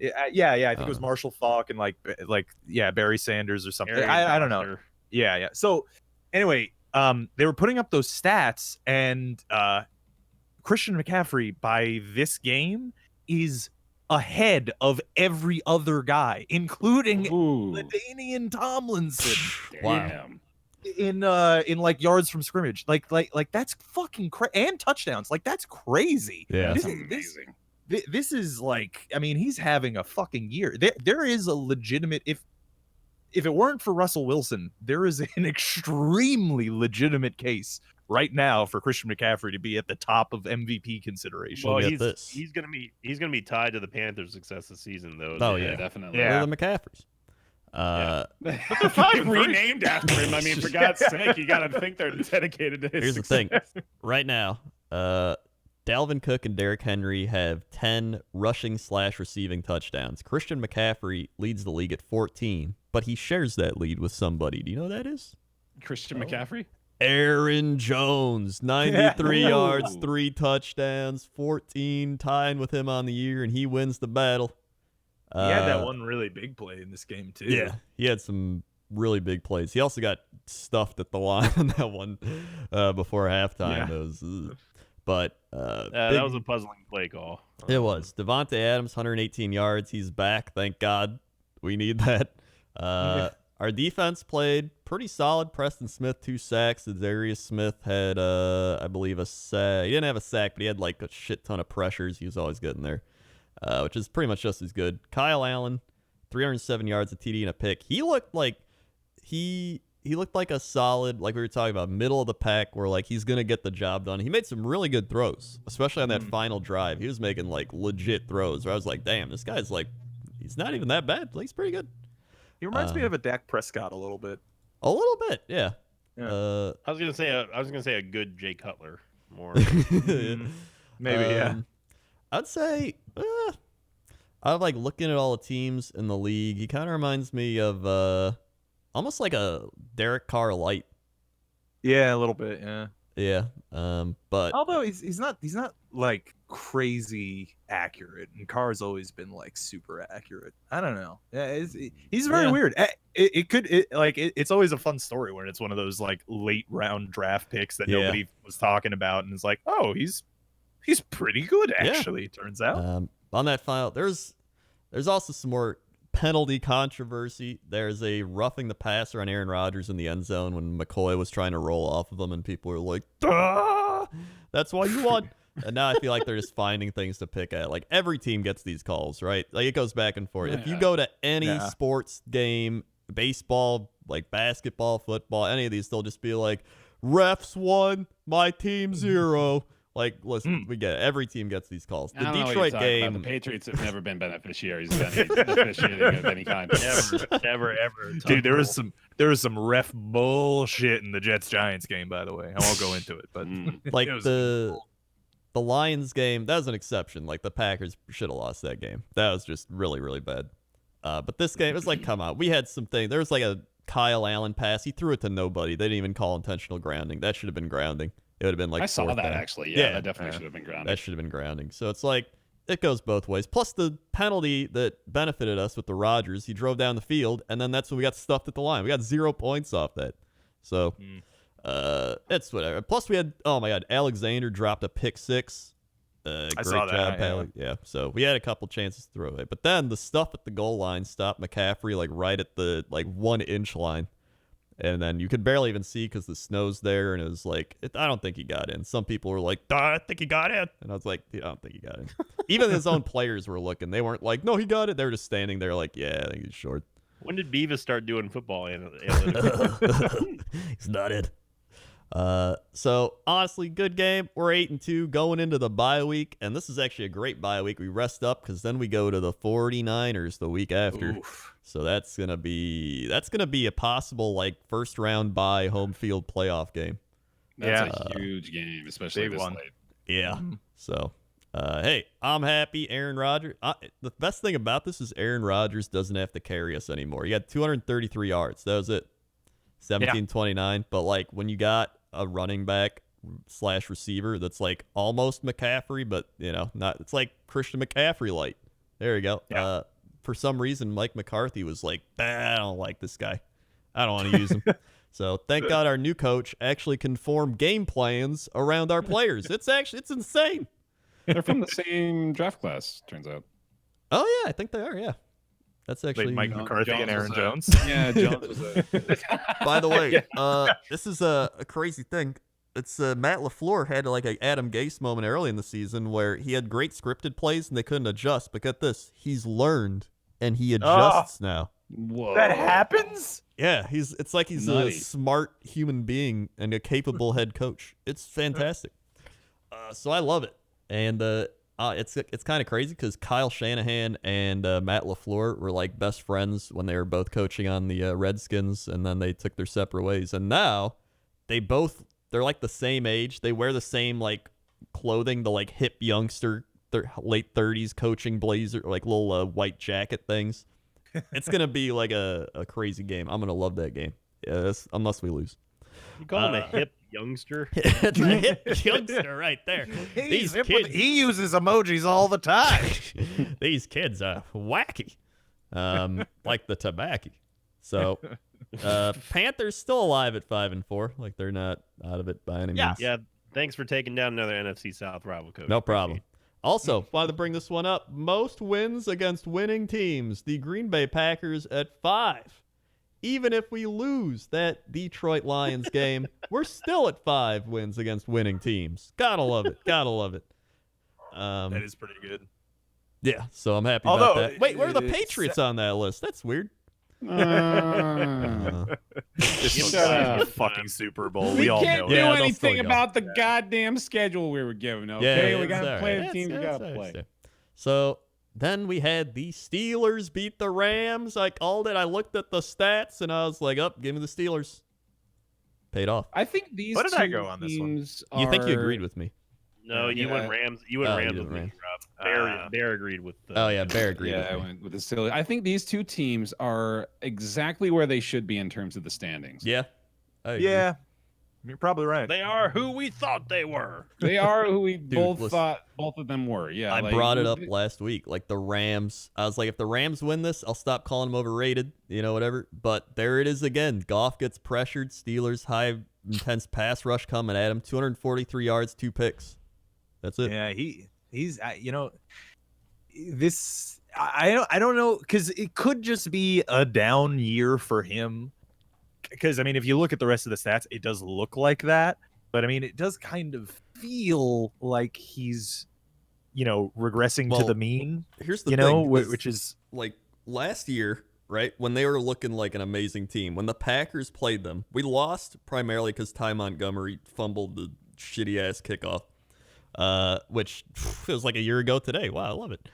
yeah. I think it was Marshall Faulk and like Barry Sanders or something. I don't know. Yeah. So anyway, they were putting up those stats, and Christian McCaffrey by this game is ahead of every other guy, including Ooh. LaDainian Tomlinson Damn. in like yards from scrimmage. Like that's fucking and touchdowns. Like, that's crazy. Yeah. That's This is- amazing. This is like, I mean, he's having a fucking year. There is a legitimate, if it weren't for Russell Wilson, there is an extremely legitimate case right now for Christian McCaffrey to be at the top of MVP consideration. Well, Look at this. he's gonna be tied to the Panthers' success this season, though. Oh, Yeah, yeah. definitely. Yeah. They're the McCaffreys. Renamed after him. I mean, for God's sake, you got to think they're dedicated to his Here's the success. thing. Right now, Dalvin Cook and Derrick Henry have 10 rushing/receiving touchdowns. Christian McCaffrey leads the league at 14, but he shares that lead with somebody. Do you know who that is? Christian McCaffrey? Aaron Jones, 93 yards, Ooh. 3 touchdowns, 14, tying with him on the year, and he wins the battle. He had that one really big play in this game too. Yeah, he had some really big plays. He also got stuffed at the line on that one before halftime. Yeah. It was, but that was a puzzling play call. it was. Devontae Adams, 118 yards. He's back. Thank God. We need that. Our defense played pretty solid. Preston Smith, 2 sacks. Darius Smith had, I believe, a sack. He didn't have a sack, but he had like a shit ton of pressures. He was always getting there, which is pretty much just as good. Kyle Allen, 307 yards, a TD, and a pick. He looked like he looked like a solid, like we were talking about, middle of the pack, where like he's gonna get the job done. He made some really good throws, especially on that final drive. He was making like legit throws where I was like, damn, this guy's like, he's not even that bad. Like, he's pretty good. He reminds me of a Dak Prescott a little bit. A little bit, yeah. Yeah. I was gonna say a good Jay Cutler more. Maybe, yeah. I'd say I'm like looking at all the teams in the league. He kind of reminds me of almost like a Derek Carr light. Yeah, a little bit, yeah. Yeah. But Although he's not like crazy accurate, and Carr's always been like super accurate. I don't know. Yeah, he's very Yeah. weird. It's always a fun story when it's one of those like late round draft picks that Yeah. nobody was talking about, and it's like, oh, he's pretty good Yeah. actually. It turns out. on that final, there's also some more penalty controversy. There's a roughing the passer on Aaron Rodgers in the end zone when McCoy was trying to roll off of him, and people were like, "Duh! That's why you won." And now I feel like they're just finding things to pick at. Like, every team gets these calls, right? Like, it goes back and forth. If you Yeah. go to any Yeah. sports game, baseball, like basketball, football, any of these, they'll just be like, "Refs won, my team 0." Like, listen, we get it. Every team gets these calls. I The don't know what Detroit you're talking about. game. The Patriots have never been beneficiaries of any officiating of any kind. Never, ever. Dude, there was some ref bullshit in the Jets Giants game, by the way. I won't go into it, but Like it was the Lions game, that was an exception. Like, the Packers should have lost that game. That was just really, really bad. But this game, it was like, come on. We had some things. There was like a Kyle Allen pass. He threw it to nobody. They didn't even call intentional grounding. That should have been grounding. It would have been like I saw fourth that down. actually. Yeah. Yeah, that definitely should have been grounded. That should have been grounding. So it's like, it goes both ways. Plus the penalty that benefited us with the Rodgers, he drove down the field, and then that's when we got stuffed at the line. We got 0 points off that. So it's whatever. Plus we had, oh my God, Alexander dropped a pick 6. Great saw that, job, yeah. Alex. Yeah. So we had a couple chances to throw it. But then the stuff at the goal line stopped McCaffrey like right at the 1 inch line. And then you could barely even see because the snow's there, and it was like, I don't think he got in. Some people were like, I think he got in. And I was like, I don't think he got in. Even his own players were looking. They weren't like, no, he got it. They were just standing there like, yeah, I think he's short. When did Beavis start doing football analytics? He's not it. So honestly, good game. We're 8-2 going into the bye week, and this is actually a great bye week. We rest up because then we go to the 49ers the week after. Oof. So that's gonna be a possible like first round bye home field playoff game. That's Yeah. a huge game, especially Big this one. late. Yeah. So, hey, I'm happy. Aaron Rodgers. The best thing about this is Aaron Rodgers doesn't have to carry us anymore. He had 233 yards. That was it. 17-29. But like when you got a running back / receiver that's like almost McCaffrey, but not. It's like Christian McCaffrey light. There you go. Yeah. For some reason, Mike McCarthy was like, I don't like this guy. I don't want to use him. So thank God our new coach actually can form game plans around our players. It's insane. They're from the same draft class, turns out. Oh yeah, I think they are. Yeah, that's actually. Like Mike John- McCarthy and Jones Aaron was Jones. Yeah, Jones was By the way, this is a crazy thing. It's Matt LaFleur had like an Adam Gase moment early in the season where he had great scripted plays and they couldn't adjust. But get this, he's learned and he adjusts now. Whoa. That happens? Yeah, it's like he's Nutty. a smart human being and a capable head coach. It's fantastic. So I love it. And it's kind of crazy because Kyle Shanahan and Matt LaFleur were like best friends when they were both coaching on the Redskins, and then they took their separate ways. And now they're like the same age. They wear the same like clothing, the like hip youngster, late 30s coaching blazer, like little white jacket things. It's gonna be like a crazy game. I'm gonna love that game. Unless we lose. You call him a hip youngster? It's a hip youngster right there. These kids, He uses emojis all the time. these kids are wacky, like the tobacco. So, Panthers still alive at 5-4. Like they're not out of it by any means. Yeah. Thanks for taking down another NFC South rival coach. No problem. Also, wanted to bring this one up. Most wins against winning teams. The Green Bay Packers at 5. Even if we lose that Detroit Lions game, we're still at 5 wins against winning teams. Gotta love it. Gotta love it. That is pretty good. Yeah, so I'm happy about that. Wait, where are the Patriots on that list? That's weird. This Shut up. fucking Super Bowl. We We all can't know do it. Yeah, they'll still anything go. about the goddamn schedule we were given, okay? Yeah, we got to it's play all the right. teams we It's got to all play. right. So then we had the Steelers beat the Rams. I called it. I looked at the stats, and I was like, give me the Steelers. Paid off. I think these What did two I go on this one? teams You think you are- agreed with me? No, you went Yeah. Rams. You went Oh, Rams you with went me, Rams. Rob. Bear agreed with. Oh, yeah, Bear agreed Yeah, I with me. went with the Steelers. I think these two teams are exactly where they should be in terms of the standings. Yeah. I agree. Yeah, you're probably right. They are who we thought they were. They are who we both listen. thought both of them were. Yeah, I like, brought it up last week. Like the Rams, I was like, if the Rams win this, I'll stop calling them overrated, whatever. But there it is again. Goff gets pressured. Steelers high intense pass rush coming at him. 243 yards, 2 picks. That's it. Yeah, he's this. I don't know, because it could just be a down year for him. Because I mean, if you look at the rest of the stats, it does look like that. But I mean, it does kind of feel like he's, regressing to Well, the mean. Here's the You thing, know, because, which is like last year, right? When they were looking like an amazing team, when the Packers played them, we lost primarily because Ty Montgomery fumbled the shitty ass kickoff, which feels like a year ago today. Wow, I love it.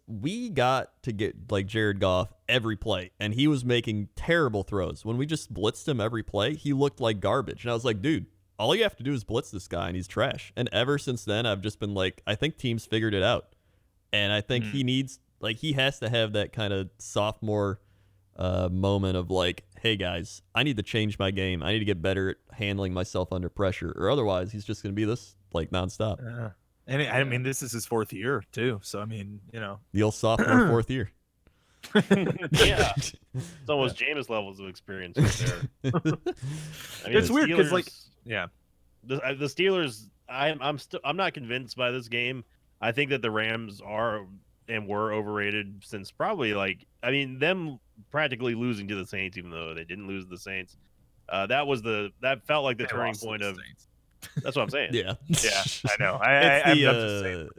We got to get like Jared Goff every play, and he was making terrible throws. When we just blitzed him every play, he looked like garbage. And I was like, dude, all you have to do is blitz this guy, and he's trash. And ever since then, I've just been like, I think teams figured it out. And I think he has to have that kind of sophomore moment of like, hey guys, I need to change my game. I need to get better at handling myself under pressure, or otherwise he's just going to be this like nonstop. and I mean, this is his 4th year too. So I mean, The old sophomore 4th year. Yeah, it's almost Jameis levels of experience right there. I mean, It's the weird 'cause, like, Steelers- yeah. the Steelers. I'm not convinced by this game. I think that the Rams are and were overrated since probably them practically losing to the Saints, even though they didn't lose to the Saints. That felt like the They turning lost to point the of. Saints. That's what I'm saying. Yeah. Yeah, I know.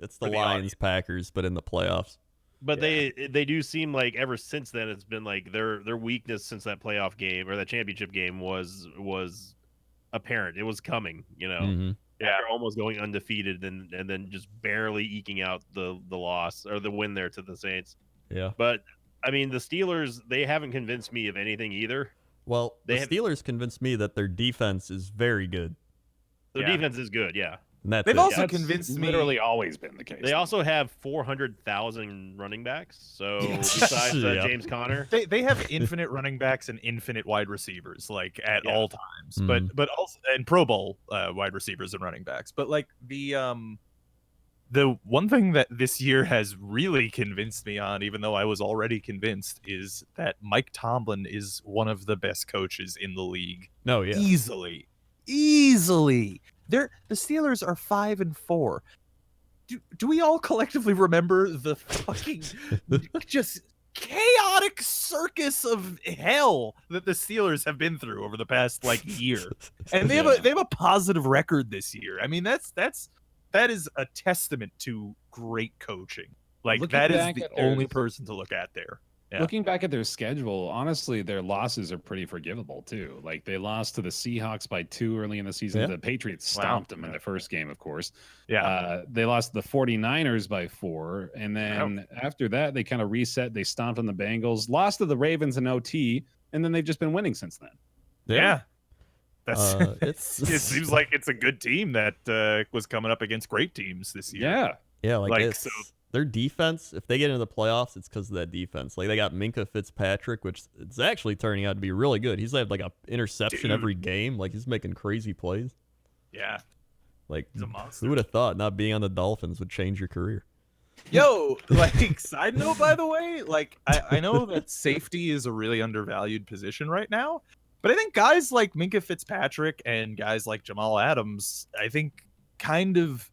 It's the Lions Packers, but in the playoffs. But they do seem like ever since then it's been like their weakness since that playoff game or that championship game was apparent. It was coming, Mhm. After almost going undefeated and then just barely eking out the loss or the win there to the Saints. Yeah. But I mean, the Steelers, they haven't convinced me of anything either. Well, They the have- Steelers convinced me that their defense is very good. Their Yeah. defense is good, yeah. And that's They've it. also That's convinced me. literally always been the case. They also have 400,000 running backs. So besides Yeah. James Conner, They have infinite running backs and infinite wide receivers, like at Yeah. all times. Mhm. But also and Pro Bowl wide receivers and running backs. But like the one thing that this year has really convinced me on, even though I was already convinced, is that Mike Tomlin is one of the best coaches in the league. No, yeah. Easily. The Steelers are 5-4. Do we all collectively remember the fucking just chaotic circus of hell that the Steelers have been through over the past year? And they have a positive record this year. I mean, that is a testament to great coaching. Like Looking that is back the at only old- person to look at there. Yeah. Looking back at their schedule, honestly, their losses are pretty forgivable too. Like they lost to the Seahawks by 2 early in the season. Yeah. The Patriots Wow. stomped them in the first game, of course. Yeah. They lost to the 49ers by 4. And then after that, they kind of reset. They stomped on the Bengals, lost to the Ravens in OT, and then they've just been winning since then. Yeah. That's It's it seems like it's a good team that was coming up against great teams this year. Yeah. Yeah, like Like, it's, so- their defense, if they get into the playoffs, it's because of that defense. Like they got Minka Fitzpatrick, which it's actually turning out to be really good. He's had like a interception Dude. every game. Like he's making crazy plays. Yeah. Like He's a monster. who would have thought not being on the Dolphins would change your career? Yo, like side note, by the way, like I know that safety is a really undervalued position right now, but I think guys like Minka Fitzpatrick and guys like Jamal Adams, I think kind of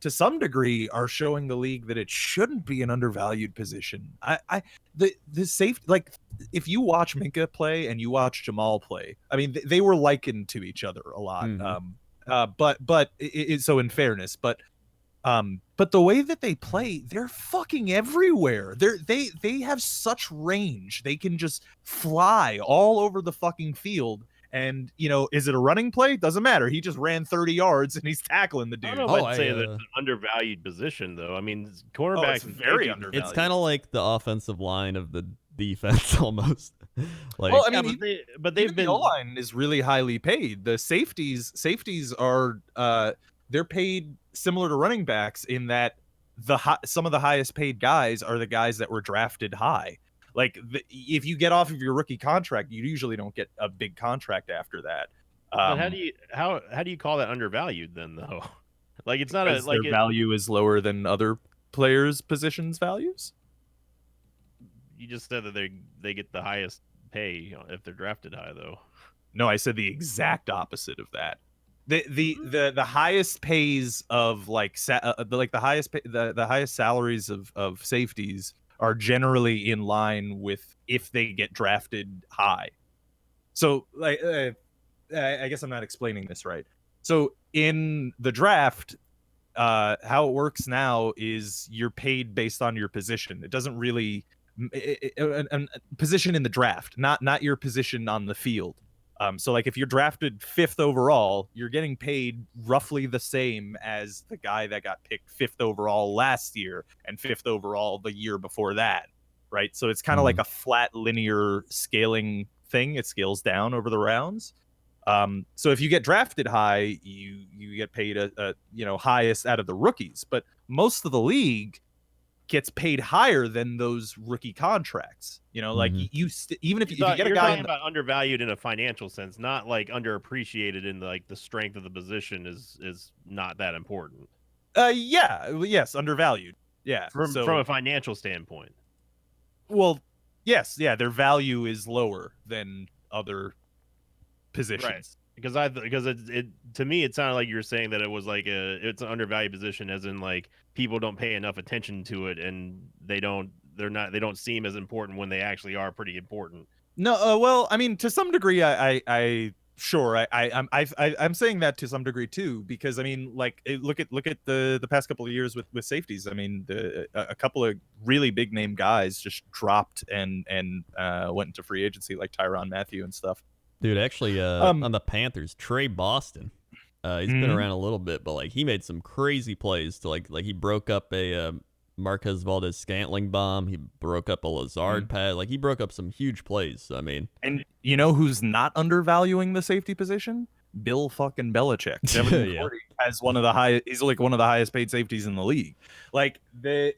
to some degree are showing the league that it shouldn't be an undervalued position. The safety, like if you watch Minka play and you watch Jamal play, I mean they were likened to each other a lot. Mhm. But so in fairness, but the way that they play, they're fucking everywhere. They have such range. They can just fly all over the fucking field. And is it a running play? Doesn't matter. He just ran 30 yards and he's tackling the I dude. don't know if Oh, I'd say I, that it's an undervalued position, though. I mean, Oh, cornerbacks it's and very safeties- undervalued. It's kind of like the offensive line of the defense almost. Like Well, I Yeah, mean, but they've even been the O-line is really highly paid. The safeties are they're paid similar to running backs in that some of the highest paid guys are the guys that were drafted high. Like if you get off of your rookie contract, you usually don't get a big contract after that. But how do you call that undervalued then, though? Like it's not because like their value is lower than other players' positions values. you just said that they get the highest pay if they're drafted high, though. No, I said the exact opposite of that. The highest pays of the highest salaries of safeties are generally in line with if they get drafted high. So like I guess I'm not explaining this right. So in the draft, how it works now is you're paid based on your position. It doesn't really position in the draft, not your position on the field. So like if you're drafted 5th overall, you're getting paid roughly the same as the guy that got picked 5th overall last year and 5th overall the year before that, right? So it's kind of like a flat linear scaling thing. It scales down over the rounds. So if you get drafted high, you get paid a highest out of the rookies, but most of the league gets paid higher than those rookie contracts. Like even if you get a you're guy talking about undervalued in a financial sense, not like underappreciated in like the strength of the position is not that important. Yes, undervalued. Yeah, From a financial standpoint. Well, yes, yeah, their value is lower than other positions. Right. Because it to me it sounded like you were saying that it was like it's an undervalued position, as in like people don't pay enough attention to it and they don't seem as important when they actually are pretty important. No, well, I mean, to some degree, I'm saying that to some degree too, because I mean, like, look at the past couple of years with safeties. I mean, a couple of really big name guys just dropped and went into free agency, like Tyrann Mathieu and stuff. dude, actually, on the Panthers, Trey Boston, he's been around a little bit, but like he made some crazy plays to like he broke up a Marquez Valdez-Scantling bomb. He broke up a Lazard pad. Like he broke up some huge plays. So, I mean, and you know who's not undervaluing the safety position? Bill fucking Belichick. Devin Yeah. McCourty has one of the highest. He's like one of the highest paid safeties in the league. Like the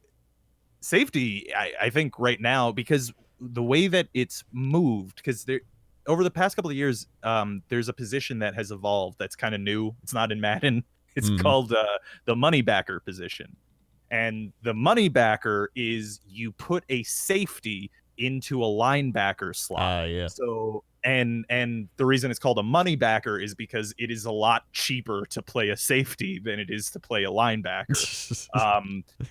safety, I think right now, because the way that it's moved, because there over the past couple of years, there's a position that has evolved that's kind of new. It's not in Madden. It's called the money backer position. And the money backer is you put a safety into a linebacker slot. yeah. So and the reason it's called a money backer is because it is a lot cheaper to play a safety than it is to play a linebacker.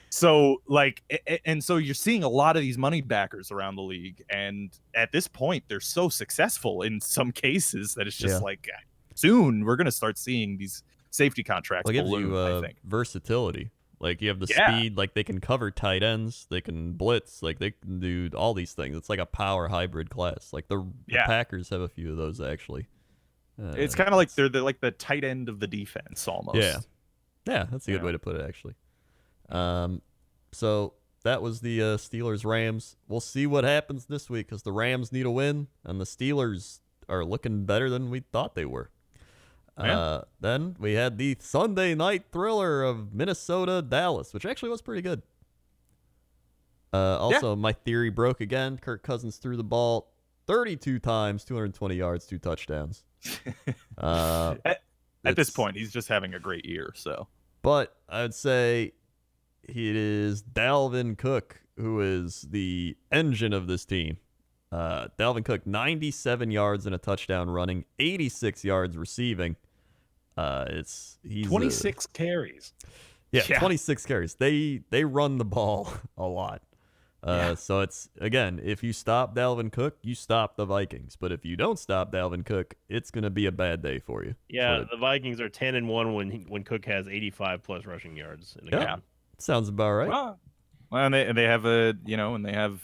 So like and so you're seeing a lot of these money backers around the league, and at this point they're so successful in some cases that it's just like soon we're gonna start seeing these safety contracts Well, it gives balloon, you I think. versatility. Like you have the Yeah. speed, like they can cover tight ends, they can blitz, like they can do all these things. It's like a power hybrid class. Like the Yeah. Packers have a few of those actually. It's kind of like they're like the tight end of the defense almost. Yeah. Yeah, that's a good Yeah. way to put it actually. So that was the Steelers Rams. We'll see what happens this week because the Rams need a win and the Steelers are looking better than we thought they were. Yeah. Then we had the Sunday night thriller of Minnesota Dallas, which actually was pretty good. Also, my theory broke again. Kirk Cousins threw the ball 32 times, 220 yards, 2 touchdowns. At this it's- point, he's just having a great year. So But I would say it is Dalvin Cook who is the engine of this team. Dalvin Cook, 97 yards and a touchdown running, 86 yards receiving. He's 26 carries. Yeah, Yeah. 26 carries. They run the ball a lot. So it's, again, if you stop Dalvin Cook, you stop the Vikings. But if you don't stop Dalvin Cook, it's going to be a bad day for you. Yeah, the Vikings are 10-1 when Cook has 85 plus rushing yards in a Yeah. game. Sounds about right. well, and they have and they have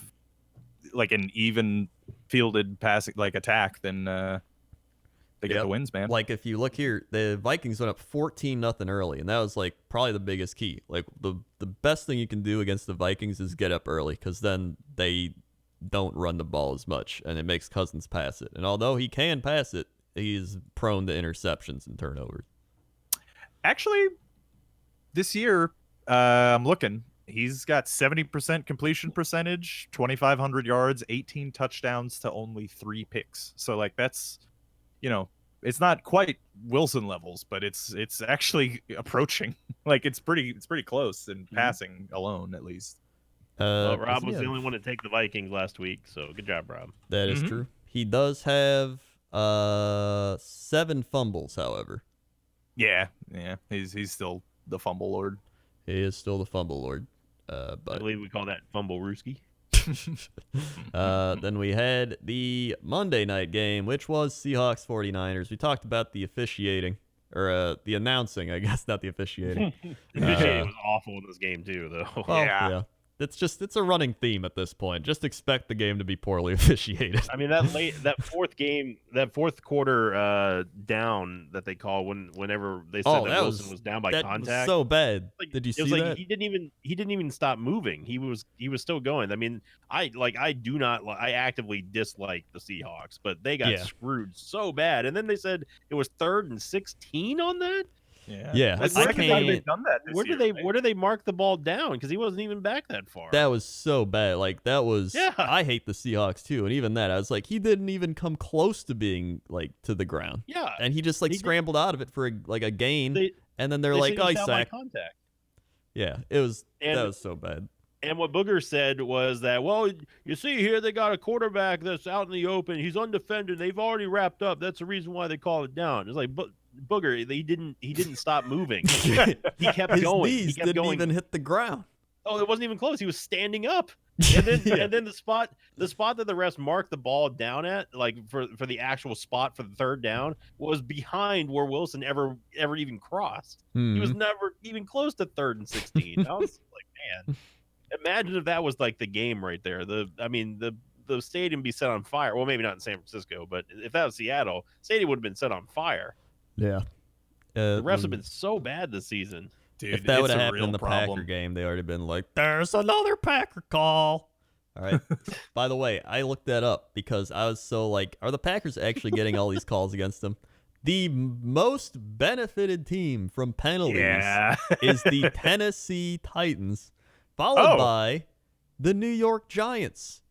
like an even fielded passing like attack, then they get Yep. the wins, man. Like if you look here, the Vikings went up 14-0 early, and that was like probably the biggest key. Like the best thing you can do against the Vikings is get up early because then they don't run the ball as much, and it makes Cousins pass it. And although he can pass it, he's prone to interceptions and turnovers. Actually, this year, I'm looking. He's got 70% completion percentage, 2,500 yards, 18 touchdowns to only 3 picks. So like that's, it's not quite Wilson levels, but it's actually approaching. Like it's pretty close in passing alone, at least. Well, Rob was yeah, the only one to take the Vikings last week, so good job, Rob. That is Mhm. true. He does have 7 fumbles, however. Yeah. He's still the fumble lord. He is still the fumble lord. I But believe we call that fumble Rooski. then we had the Monday night game, which was Seahawks 49ers. We talked about the officiating, or the announcing, I guess, not the officiating. The officiating was awful in this game too, though. Well, Yeah. It's a running theme at this point. Just expect the game to be poorly officiated. I mean that fourth quarter down that they call whenever they said that Wilson was down by that contact. Was so bad. Like, Did you it see was like that? he didn't even stop moving. He was still going. I mean, I actively dislike the Seahawks, but they got Yeah. screwed so bad. And then they said it was 3rd and 16 on that. Yeah, That's I the second time they've can't. done that. Where did they mark the ball down? Because he wasn't even back that far. That was so bad. Like that was. Yeah. I hate the Seahawks too, and even that, I was like, he didn't even come close to being like to the ground, yeah. and he just like He did- scrambled out of it for a gain, They- and then they're They like, said he oh, was he down by sacked. contact. Yeah, it was. And- that was so bad. And what Booger said was that, well, you see here they got a quarterback that's out in the open. He's undefended. They've already wrapped up. That's the reason why they call it down. It's like Booger. He didn't stop moving. He kept His going. knees He kept didn't going. even hit the ground. Oh, it wasn't even close. He was standing up. And then Yeah. and then the spot that the refs marked the ball down at, like for the actual spot for the 3rd down, was behind where Wilson ever even crossed. He was never even close to 3rd and 16. I was like, man, imagine if that was like the game right there. The stadium be set on fire. Well, maybe not in San Francisco, but if that was Seattle, stadium would have been set on fire. Yeah. The refs have been so bad this season. Dude, If that would it's have a happened real in the problem. Packer game, they already been like, there's another Packer call. All right. By the way, I looked that up because I was so like, are the Packers actually getting all these calls against them? The most benefited team from penalties Yeah. is the Tennessee Titans, followed Oh. by the New York Giants.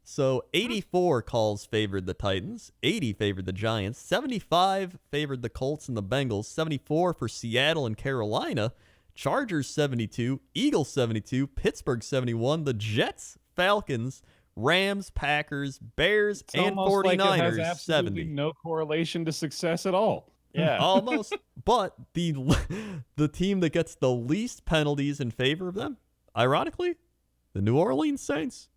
So 84 calls favored the Titans, 80 favored the Giants, 75 favored the Colts and the Bengals, 74 for Seattle and Carolina, Chargers 72, Eagles 72, Pittsburgh 71, the Jets, Falcons, Rams, Packers, Bears, It's and almost like it has 49ers absolutely 70. no correlation to success at all. Yeah. Almost. But the team that gets the least penalties in favor of them, ironically, the New Orleans Saints.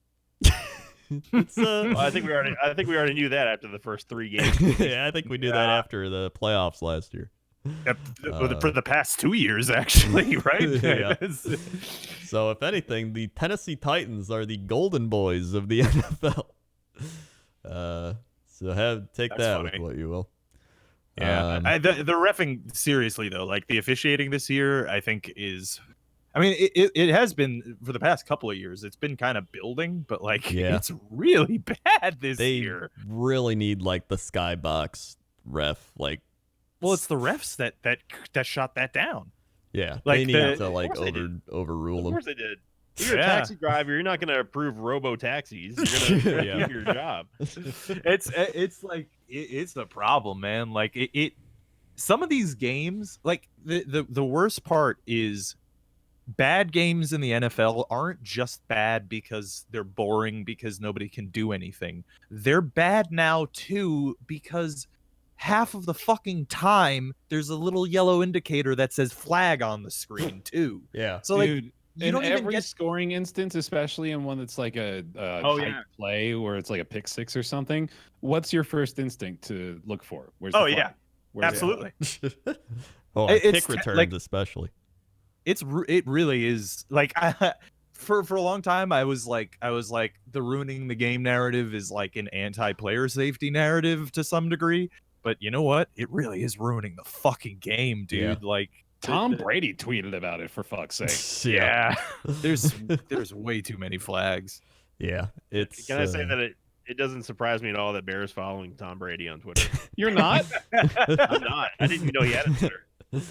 It's, Well, I think we already knew that after the first 3 games. yeah, I think we knew that after the playoffs last year. For the past 2 years, actually, right? Yeah. So if anything, the Tennessee Titans are the golden boys of the NFL. So take That's that funny. with what you will. Yeah, the reffing, seriously though, like the officiating this year, I think is, I mean, it has been for the past couple of years. It's been kind of building, but like it's really bad this year. They really need like the skybox ref, like. Well, it's the refs that shot that down. Yeah, Like they need to like Of course they did. overrule Of them. course they did. You're a taxi driver. You're not going to approve robo taxis. You're going to keep your job. It's like it's a problem, man. Like some of these games, like the worst part is bad games in the NFL aren't just bad because they're boring because nobody can do anything. They're bad now too because half of the fucking time there's a little yellow indicator that says flag on the screen too. Yeah. So like Dude, you in don't even every get scoring instance, especially in one that's like a tight play where it's like a pick six or something, what's your first instinct to look for? Where's the flag? Where's the flag? absolutely. Kick returns especially. It really is like for a long time I was like the ruining the game narrative is like an anti-player safety narrative to some degree, but you know what, it really is ruining the fucking game, dude. Yeah. Like Tom Brady tweeted about it, for fuck's sake. yeah. there's way too many flags. Yeah, it's. Can I say that it doesn't surprise me at all that Bear's following Tom Brady on Twitter? You're not? I'm not. I didn't even know he had a Twitter.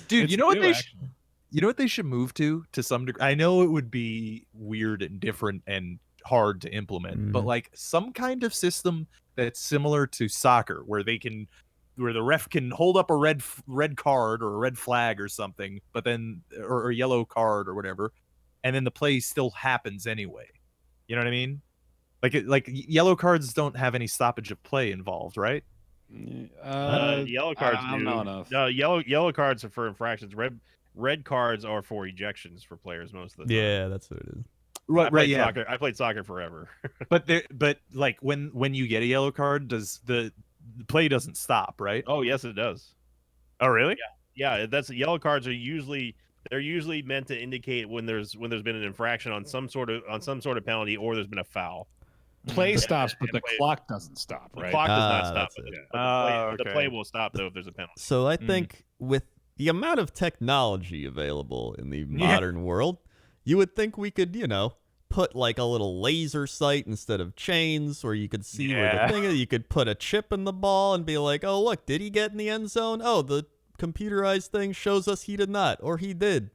Dude, It's you know what new, they actually. you know what they should move to some degree? I know it would be weird and different and hard to implement, but like some kind of system that's similar to soccer where the ref can hold up a red card or a red flag or something, but then or a yellow card or whatever, and then the play still happens anyway. You know what I mean? Like yellow cards don't have any stoppage of play involved, right? Yellow cards I don't do. know enough. No, yellow cards are for infractions. Red cards are for ejections for players most of the time. Yeah, that's what it is. Right, yeah. I played soccer forever. But like when you get a yellow card, does the play doesn't stop, right? Oh yes, it does. Oh, really? Yeah, that's yellow cards are usually meant to indicate when there's been an infraction on some sort of penalty or there's been a foul. Play stops, but the play- clock doesn't stop, The right? clock does not stop. that's But, it. the play Okay. will stop though if there's a penalty. So I think with the amount of technology available in the modern world, you would think we could, put like a little laser sight instead of chains where you could see where the thing is. You could put a chip in the ball and be like, oh, look, did he get in the end zone? Oh, the computerized thing shows us he did not, or he did.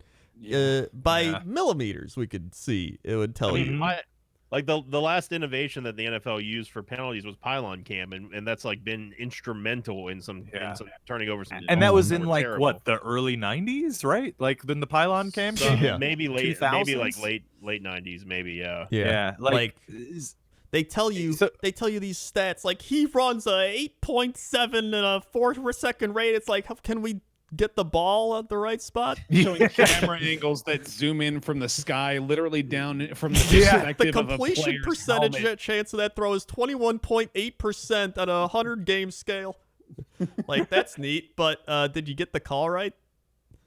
By millimeters, we could see. It would tell you. Like the last innovation that the NFL used for penalties was pylon cam, and that's like been instrumental in some turning over some. And that was that in were like terrible. what, the early 90s, right? Like then the pylon cam So, came? Yeah. maybe like 2000s? late 90s, maybe Yeah, like They tell you these stats like he runs a 8.7 and a 4-second rate. It's like, how can we get the ball at the right spot? Showing camera angles that zoom in from the sky, literally down from the perspective The of a completion player's percentage helmet. chance of that throw is 21.8% on a 100-game scale. Like, that's neat, but did you get the call right?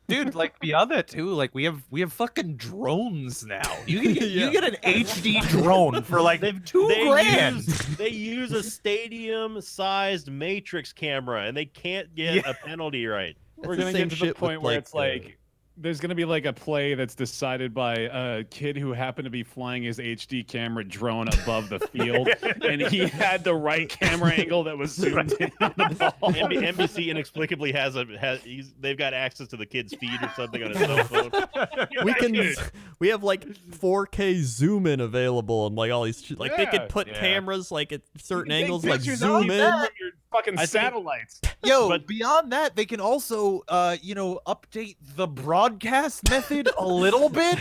dude, like beyond that too, like we have fucking drones now. You get an HD drone for like $2,000. They use a stadium-sized matrix camera, and they can't get a penalty right. We're the gonna same get to the shit point with, where like, it's like there's gonna be like a play that's decided by a kid who happened to be flying his HD camera drone above the field, and he had the right camera angle that was zoomed in on the ball. NBC inexplicably they've got access to the kid's feed or something on his cell phone. We have like 4K zoom in available and like all these like they could put cameras like at certain angles, like zoom in. Your fucking satellites. Yo, But- beyond that, they can also update the broadcast method a little bit.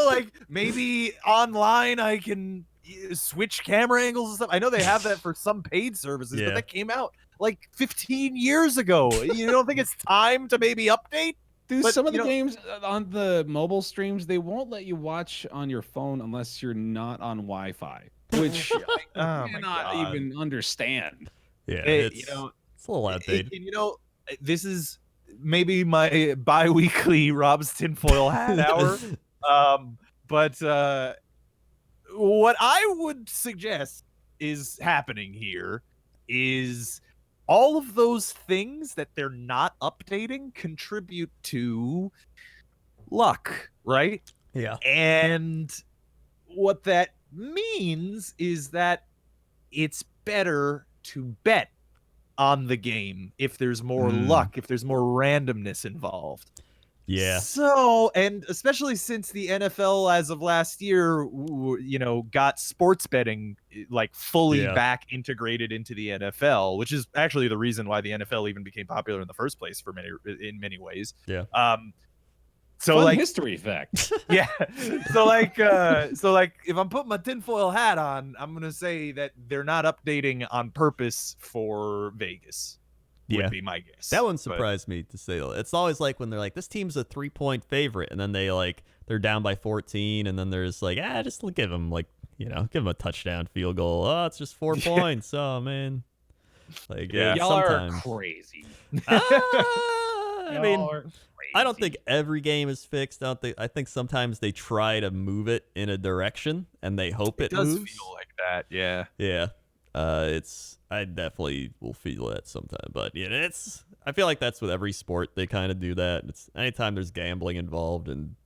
Like maybe online I can switch camera angles and stuff. I know they have that for some paid services, but that came out like 15 years ago. You don't think it's time to maybe update? Dude, But, some of you the know- games on the mobile streams, they won't let you watch on your phone unless you're not on Wi-Fi, which I cannot even understand. Yeah, Hey, it's a little outdated. this is maybe my bi-weekly Rob's tinfoil hat hour. But what I would suggest is happening here is all of those things that they're not updating contribute to luck, right? Yeah. And what that means is that it's better to bet on the game if there's more luck, if there's more randomness involved. Yeah. So, and especially since the NFL, as of last year, got sports betting like fully back integrated into the NFL, which is actually the reason why the NFL even became popular in the first place in many ways. Yeah. So Fun like history fact. yeah. So like if I'm putting my tinfoil hat on, I'm gonna say that they're not updating on purpose for Vegas. Would be my guess. That wouldn't surprise me to say. It's always like when they're like, this team's a 3-point favorite, and then they're down by 14, and then there's like, just give them give them a touchdown field goal. Oh, it's just 4 points. Oh man, like y'all sometimes are crazy. I mean, I don't think every game is fixed. I think sometimes they try to move it in a direction and they hope it does moves. feel like that. Yeah. Yeah. I definitely will feel that sometime, but yeah, I feel like that's with every sport. They kind of do that. It's anytime there's gambling involved and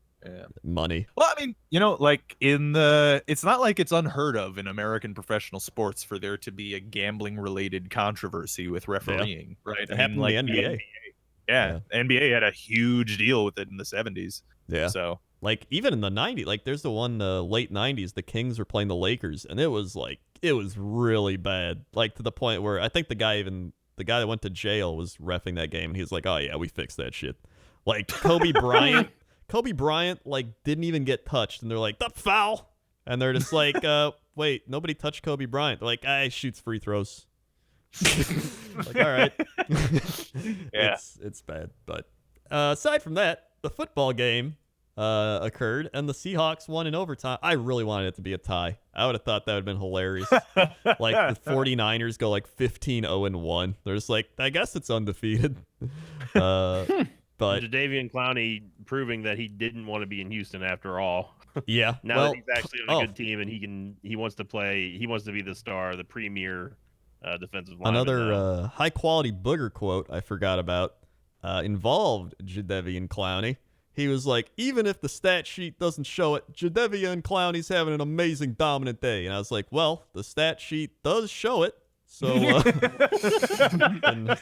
money. Well, I mean, like it's not like it's unheard of in American professional sports for there to be a gambling related controversy with refereeing, right? It happened in the NBA. Yeah, NBA had a huge deal with it in the 70s. Yeah. So, like, even in the 90s, like, there's the one late 90s, the Kings were playing the Lakers, and it was really bad. Like, to the point where I think the guy that went to jail was reffing that game, and he was like, oh, yeah, we fixed that shit. Like, Kobe Bryant, like, didn't even get touched, and they're like, the foul! And they're just like, wait, nobody touched Kobe Bryant. They're like, he shoots free throws. Like, all right. Yeah. It's bad. But aside from that, the football game occurred, and the Seahawks won in overtime. I really wanted it to be a tie. I would have thought that would have been hilarious. Like, the 49ers go like 15-0-1. They're just like, I guess it's undefeated. But Jadeveon Clowney proving that he didn't want to be in Houston after all. Yeah. Now that he's actually on a good team and he wants to be the star, the premier defensive lineman. Another high quality booger quote I forgot about involved Jadeveon Clowney. He was like, even if the stat sheet doesn't show it, Jadeveon Clowney's having an amazing dominant day. And I was like, well, the stat sheet does show it. So, and,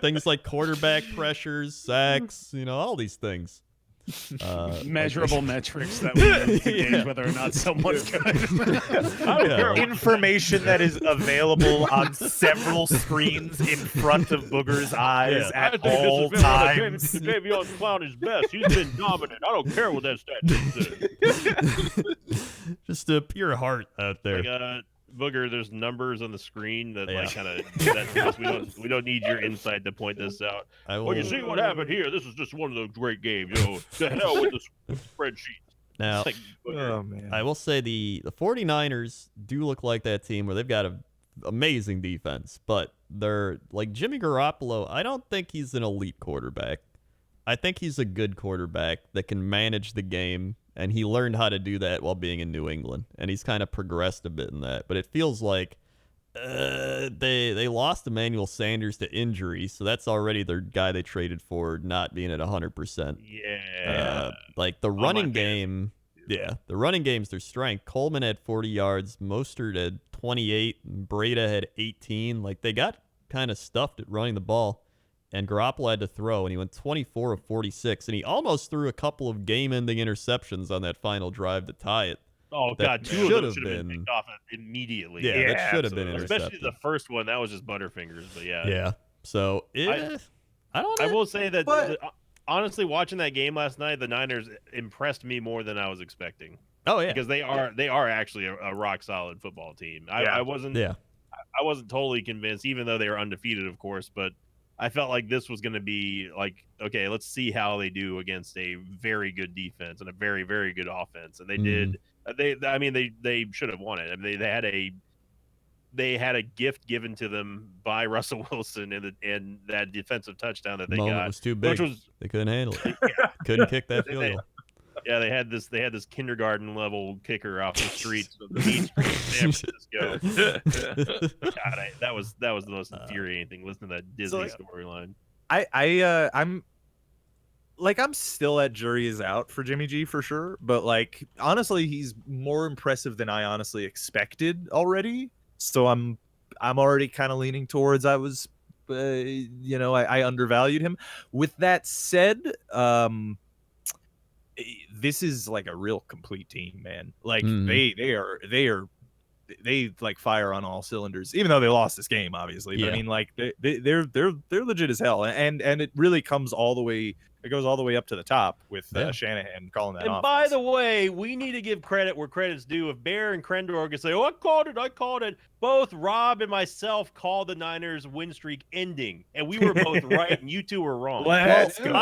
things like quarterback pressures, sacks, all these things. Measurable metrics that we use to gauge whether or not someone's good. Information that is available on several screens in front of Booger's eyes at all times. Jadeveon Clowney's best. He's been dominant. I don't care what that stat says. Just a pure heart out there. Like, Booger, there's numbers on the screen that we don't need your insight to point this out. Well, you see what happened here. This is just one of those great games. The hell with the spreadsheet. Now, oh man, I will say the 49ers do look like that team where they've got an amazing defense, but they're like Jimmy Garoppolo. I don't think he's an elite quarterback. I think he's a good quarterback that can manage the game. And he learned how to do that while being in New England. And he's kind of progressed a bit in that. But it feels like they lost Emmanuel Sanders to injury. So that's already their guy they traded for not being at 100%. Yeah. Like the running game. Yeah. The running game's their strength. Coleman had 40 yards. Mostert had 28. And Breda had 18. Like they got kind of stuffed at running the ball. And Garoppolo had to throw, and he went 24 of 46, and he almost threw a couple of game-ending interceptions on that final drive to tie it. Oh, God, two of them should have been picked off immediately. Yeah, that should have been intercepted. Especially the first one, that was just butterfingers, but yeah. Yeah, so I don't know. I will say that, honestly, watching that game last night, the Niners impressed me more than I was expecting. Oh, yeah. Because they are actually a rock-solid football team. I wasn't totally convinced, even though they were undefeated, of course, but I felt like this was going to be like, okay, let's see how they do against a very good defense and a very, very good offense. And they did. They should have won it. I mean, they had a they had a gift given to them by Russell Wilson and that defensive touchdown that they Moment got. was too big. Which was, They couldn't handle it. Couldn't kick that field goal. yeah, they had this kindergarten level kicker off the streets of the Main Street of San Francisco. God, that was the most infuriating thing. Listen to that Disney storyline. I'm still at jury is out for Jimmy G for sure, but like honestly, he's more impressive than I honestly expected already. So I'm already kind of leaning towards I undervalued him. With that said, this is like a real complete team, man. Like they like fire on all cylinders, even though they lost this game, obviously. But I mean, like they're legit as hell, and it really comes all the way. It goes all the way up to the top with Shanahan calling that. And by the way, we need to give credit where credit's due. If Bear and Krendor can say, "Oh, I called it," both Rob and myself called the Niners win streak ending, and we were both right, and you two were wrong. Let's go.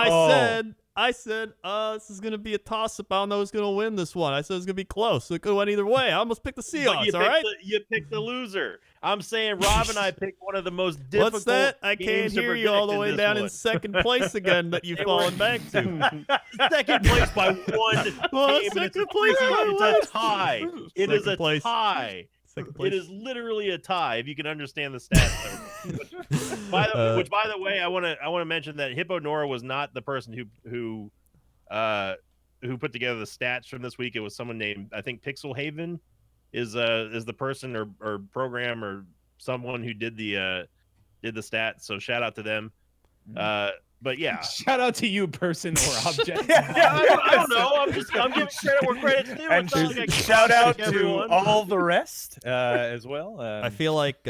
I said, this is gonna be a toss-up. I don't know who's gonna win this one. I said it's gonna be close. So it could have went either way. I almost picked the Seahawks. All right, you picked the loser. I'm saying Rob and I picked one of the most difficult. What's that? I can't hear you all the way down in second place again. That you've fallen back to. Second place by one game. Second place by it's a tie. It is a place. tie. Second place. It is literally a tie. If you can understand the stats. Which, by the way, I want to mention that Hippo Nora was not the person who put together the stats from this week. It was someone named, I think, Pixel Haven is the person or program or someone who did the stats. So shout out to them. But yeah, shout out to you, person or object. I don't know. I'm giving credit where credit's due. And shout out to all the rest as well. I feel like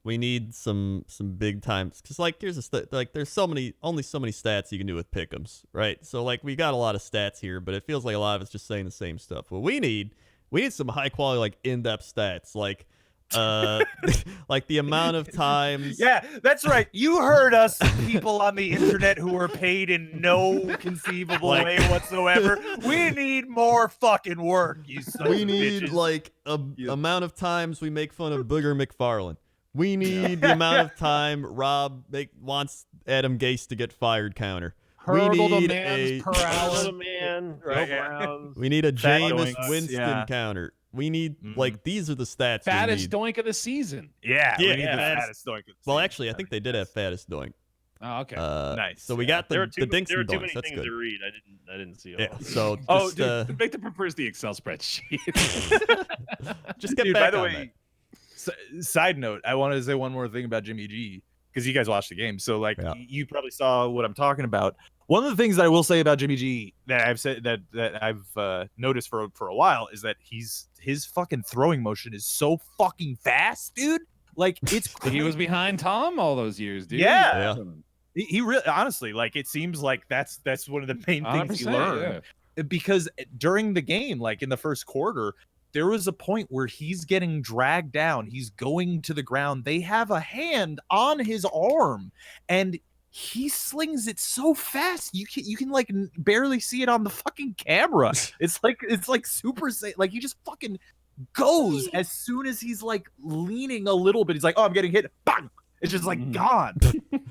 we need some big times because like here's there's only so many stats you can do with pick'ems, right? So like we got a lot of stats here, but it feels like a lot of it's just saying the same stuff. What we need some high quality like in-depth stats like. Like the amount of times. Yeah, that's right. You heard us, people on the internet who are paid in no conceivable way whatsoever. We need more fucking work. You son of need bitches. like amount of times we make fun of Booger McFarlane. We need the amount of time Rob wants Adam Gase to get fired counter. Hurdle we need to man's per hour. Man. We need a Jameis doinks, Winston counter. We need like these are the stats. Fattest doink of the season. Yeah, we need the fattest. fattest doink. Well, actually, I think they did have fattest doink. Oh, okay. Nice. So we got the dinks there were and too donks. many That's things good. to read. I didn't see all Yeah. of it. So just, dude, Victor prefers the Excel spreadsheet. just get Dude, back by the on way, side note, I wanted to say one more thing about Jimmy G because you guys watched the game, so like you probably saw what I'm talking about. One of the things that I will say about Jimmy G that I've said that I've noticed for a while is that his fucking throwing motion is so fucking fast, dude. Like it's crazy. He was behind Tom all those years, dude. Yeah. He really honestly like it seems like that's one of the main things he 100%, learned because during the game, like in the first quarter, there was a point where he's getting dragged down. He's going to the ground. They have a hand on his arm, and he slings it so fast you can like barely see it on the fucking camera. It's like super safe. Like he just fucking goes as soon as he's like leaning a little bit. He's like, oh, I'm getting hit. Bang! It's just like gone.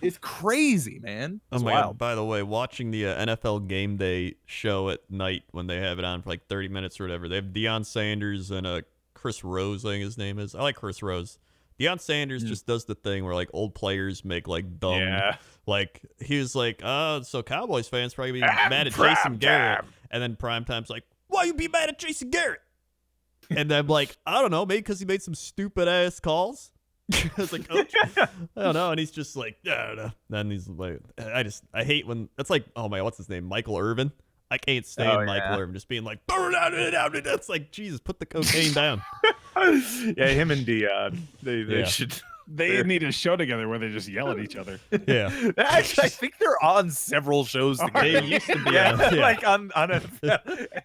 It's crazy, man. It's my wild. God. By the way, watching the NFL Game Day show at night when they have it on for like 30 minutes or whatever, they have Deion Sanders and Chris Rose, I think his name is. I like Chris Rose. Deion Sanders just does the thing where like old players make like dumb, like he was like, so Cowboys fans probably be mad at Jason Garrett, and then Primetime's like, why you be mad at Jason Garrett? And I'm like, I don't know, maybe because he made some stupid ass calls. I was like, Coach, I don't know, and he's just like, I don't know. Then he's like, I hate when that's like, oh my, what's his name, Michael Irvin. I can't stand Michael Irvin just being like, that's like, Jesus, put the cocaine down. Yeah, him and Dion, they should. They need a show together where they just yell at each other. Yeah. Actually, I think they're on several shows together. They used to be like on a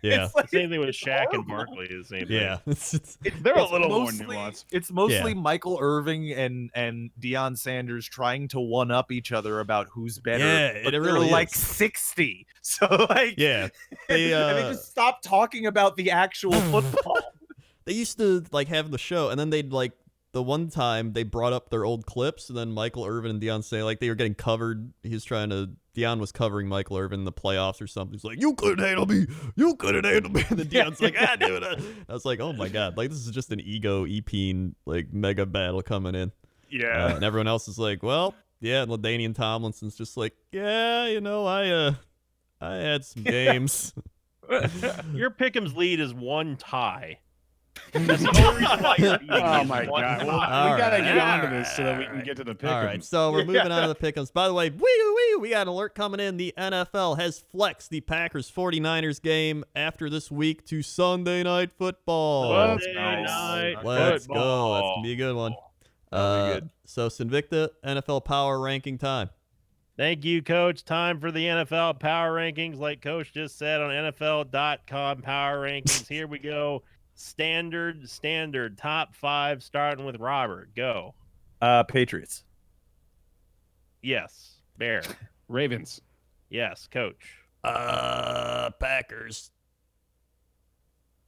yeah. It's like, Same thing with Shaq and Barkley. The same thing. Yeah. They're a little mostly, more nuanced. It's mostly Michael Irving and Deion Sanders trying to one up each other about who's better. Yeah, but it they're really like is. 60. So like Yeah. and they just stop talking about the actual football. They used to like have the show, and then they'd like the one time they brought up their old clips, and then Michael Irvin and Deion say like they were getting covered. Deion was covering Michael Irvin in the playoffs or something. He's like, "You couldn't handle me. You couldn't handle me." And then Deion's like, "Ah, dude." I was like, "Oh my god, like this is just an ego Epine like mega battle coming in." Yeah. And everyone else is like, "Well, yeah." And LaDainian Tomlinson's just like, "Yeah, I had some games." Your Pick'em's lead is one tie. That's the only reason why you're beating me Oh is my one god! tie. Well, All we gotta right. get onto this so that we All can right. get to the All pick'ems. right, so we're moving on to the pick'ems. By the way, we got an alert coming in. The NFL has flexed the Packers 49ers game after this week to Sunday Night Football. Sunday nice. night Let's football. go. That's going to be a good one. That'll be good. So, Sinvicta, NFL Power Ranking time. Thank you, Coach. Time for the NFL Power Rankings. Like Coach just said on NFL.com Power Rankings. Here we go. Standard, top 5, starting with Robert. Go. Patriots. Yes. Bear. Ravens. Yes. Coach. Packers.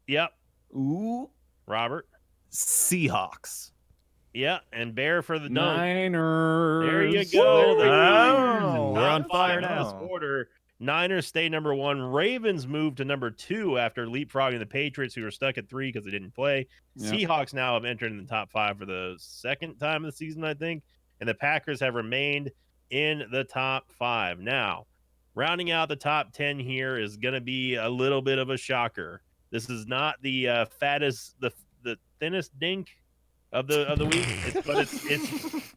Yep. Ooh. Robert. Seahawks. Yeah. And Bear for the dunk. Niners. There you go. The Oh, we're on top fire 5 in this now. order. Niners stay number 1. Ravens moved to number 2 after leapfrogging the Patriots, who were stuck at 3 because they didn't play. Yep. Seahawks now have entered in the top 5 for the second time of the season, I think. And the Packers have remained in the top 5. Now, rounding out the top 10 here is going to be a little bit of a shocker. This is not the fattest, the thinnest dink of the week, but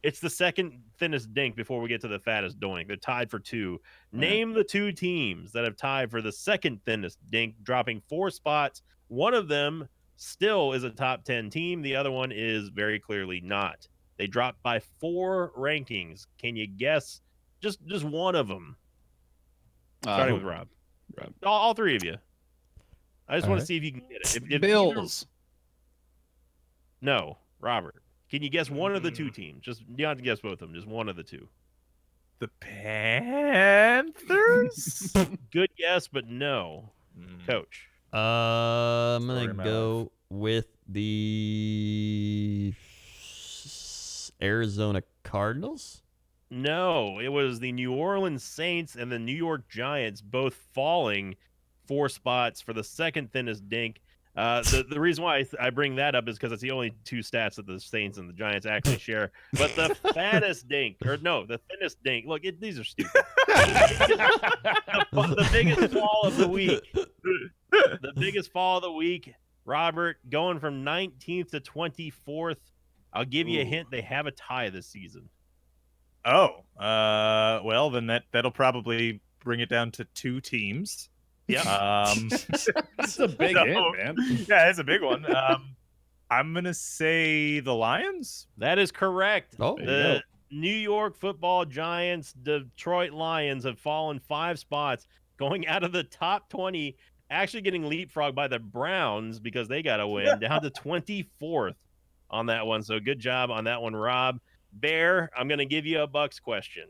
it's the second thinnest dink before we get to the fattest doink. They're tied for 2. Name the 2 teams that have tied for the second thinnest dink, dropping 4 spots. One of them still is a top 10 team. The other one is very clearly not. They dropped by 4 rankings. Can you guess just one of them? Starting with Rob. All 3 of you. I just All want to right. see if you can get it. If Bills. No, Robert. Can you guess one of the 2 teams? Just you don't have to guess both of them. Just one of the 2. The Panthers. Good guess, but no. Coach. I'm Story gonna of my go with the Arizona Cardinals. No, it was the New Orleans Saints and the New York Giants both falling 4 spots for the second thinnest dink. The reason why I bring that up is because it's the only 2 stats that the Saints and the Giants actually share. But the fattest dink, or no, the thinnest dink. Look, these are stupid. the biggest fall of the week. The biggest fall of the week. Robert going from 19th to 24th. I'll give you a hint. They have a tie this season. Oh, well, then that'll probably bring it down to 2 teams. Yeah. That's a big No. hit, man. Yeah, it's a big one. I'm gonna say the Lions. That is correct. Oh, There you The New York Football Giants, Detroit Lions have fallen 5 spots, going out of the top 20, actually getting leapfrogged by the Browns because they got a win, down to 24th on that one. So good job on that one, Rob. Bear, I'm going to give you a Bucks question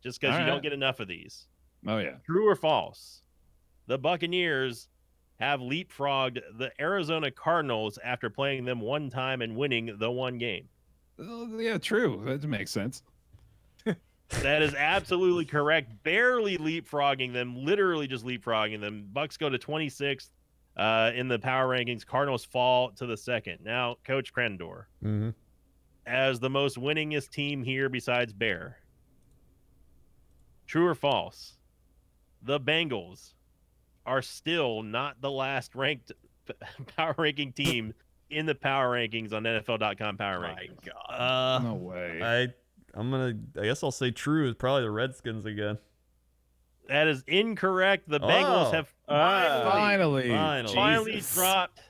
just because All you right. don't get enough of these. Oh yeah. True or false? The Buccaneers have leapfrogged the Arizona Cardinals after playing them one time and winning the one game. Yeah, true. That makes sense. That is absolutely correct. Barely leapfrogging them, literally just leapfrogging them. Bucks go to 26th in the power rankings. Cardinals fall to the second. Now, Coach Crendor, Mm-hmm. as the most winningest team here besides Bear, true or false? The Bengals are still not the last ranked power ranking team in the power rankings on NFL.com power rankings. God. No way. I guess I'll say true is probably the Redskins again. That is incorrect. The Bengals Oh. have Finally. finally Jesus. dropped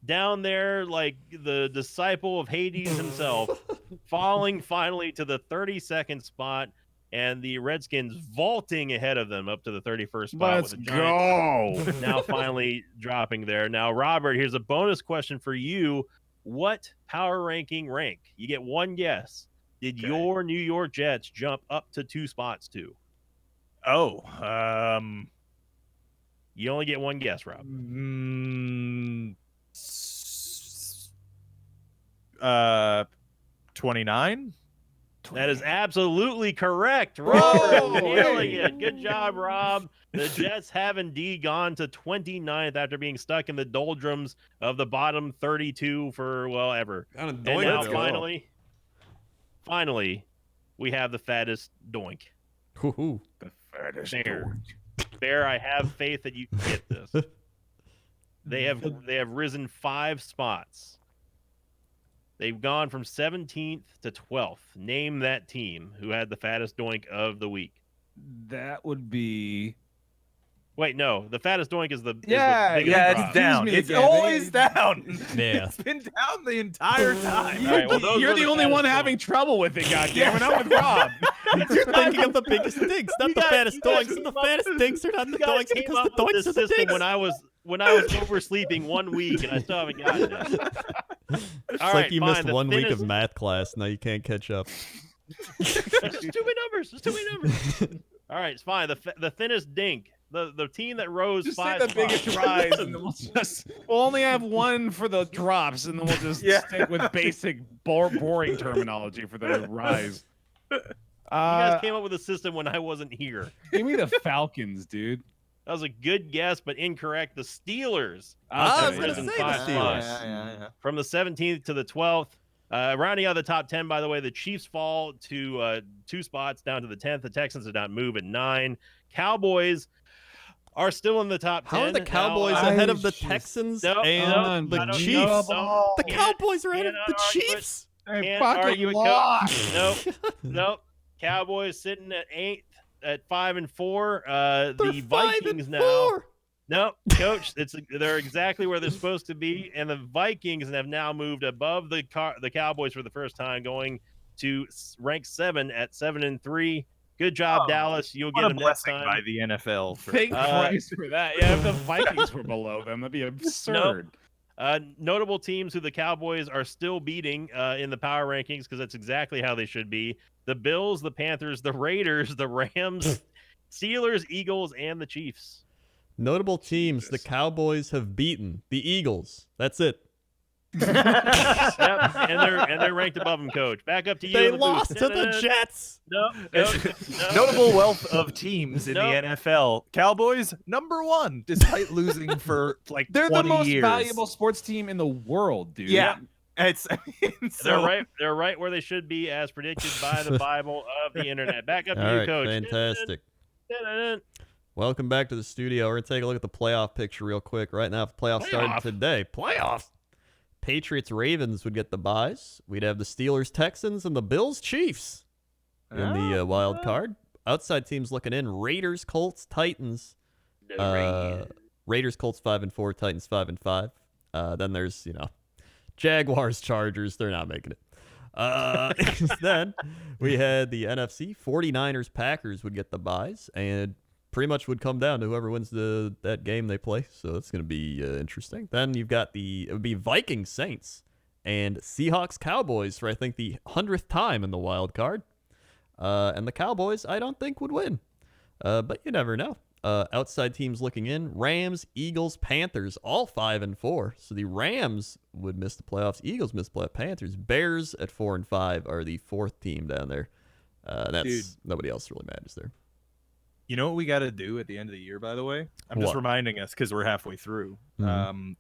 down there like the disciple of Hades himself, falling finally to the 32nd spot, and the Redskins vaulting ahead of them up to the 31st spot. Let's with the Giants go. now finally dropping there. Now, Robert, here's a bonus question for you. What power ranking rank? You get one guess. Did Okay. your New York Jets jump up to 2 spots to? Oh, You only get one guess, Rob. mm, 29. That is absolutely correct. Whoa, Robert, nailing hey. it. Good job, Rob. The Jets have indeed gone to 29th after being stuck in the doldrums of the bottom 32 for, well, ever. Kind of And doink now, though. finally, we have the fattest doink. Hoo-hoo. The fattest Bear, I have faith that you can get this. They have risen 5 spots. They've gone from 17th to 12th. Name that team who had the fattest doink of the week. That would be. Wait, no. The fattest doink is the Yeah, biggest Yeah, drop. it's down. me It's again. always down. Yeah. It's been down the entire time. All right, well, those You're were the the only one fattest having trouble with it, goddammit. I'm with Rob. You're thinking of the biggest dinks, not You the guys- fattest you guys doinks. And the came up- fattest dinks are not the You guys doinks came because up the with doinks this are the system dinks. when I was oversleeping 1 week and I still haven't gotten it. It's All like right, you fine, missed the 1 week of thinnest- math class. Now you can't catch up. There's just too many numbers. There's too many numbers. All right, it's fine. The thinnest dink, the team that rose Just say 5 the spots. biggest rise, and then we'll only have one for the drops, and then we'll just Yeah. stick with basic boring terminology for the rise. You guys came up with a system when I wasn't here. Give me the Falcons, dude. That was a good guess, but incorrect. The Steelers I was have gonna risen say the 5 Steelers. spots. From the 17th to the 12th. Rounding out the top 10, by the way, the Chiefs fall to 2 spots down to the 10th. The Texans did not move at 9. Cowboys are still in the top 10. How are the Cowboys Now, ahead of the just- Texans No, and no, the I don't Chiefs? know. The Can't- Cowboys are ahead of cannot the argue it. Chiefs. Hey, Can't fucking argue it, lost. Nope. Cowboys sitting at 8th at 5-4. They're The 5 Vikings and now. 4. No, coach, they're exactly where they're supposed to be, and the Vikings have now moved above the Cowboys for the first time, going to rank 7 at 7-3. Good job, Oh, Dallas. You'll What get a them next blessing time. by the NFL. Thank Uh, Christ for that. Yeah, if the Vikings were below them, that'd be absurd. Notable teams who the Cowboys are still beating in the power rankings, because that's exactly how they should be: the Bills, the Panthers, the Raiders, the Rams, Steelers, Eagles, and the Chiefs. Notable teams the Cowboys have beaten. The Eagles. That's it. Yep, and they're ranked above them, coach. Back up to you. They in the booth. lost to the Jets. No. Notable wealth of teams in Nope. the NFL. Cowboys, #1, despite losing for like They're 20 the most years. valuable sports team in the world, dude. Yeah. It's so, They're right where they should be, as predicted by the Bible of the internet. Back up to All you, right, coach. fantastic. Welcome back to the studio. We're going to take a look at the playoff picture real quick. Right now, if the playoffs started today, playoffs. Patriots, Ravens would get the buys. We'd have the Steelers, Texans, and the Bills, Chiefs in the wild card. Outside teams looking in: Raiders, Colts, Titans. Raiders, Colts 5-4, Titans 5-5. Then there's Jaguars, Chargers. They're not making it. Then we had the NFC: 49ers, Packers would get the buys, and pretty much would come down to whoever wins that game they play. So that's going to be interesting. Then you've got it would be Vikings, Saints, and Seahawks, Cowboys for I think the 100th time in the wild card. And the Cowboys I don't think would win, but you never know. Outside teams looking in: Rams, Eagles, Panthers, all 5-4. So the Rams would miss the playoffs. Eagles miss the playoffs. Panthers, Bears at 4-5 are the 4th team down there. That's nobody else really matters there. You know what we got to do at the end of the year, by the way? I'm just What? reminding us because we're halfway through. Mhm.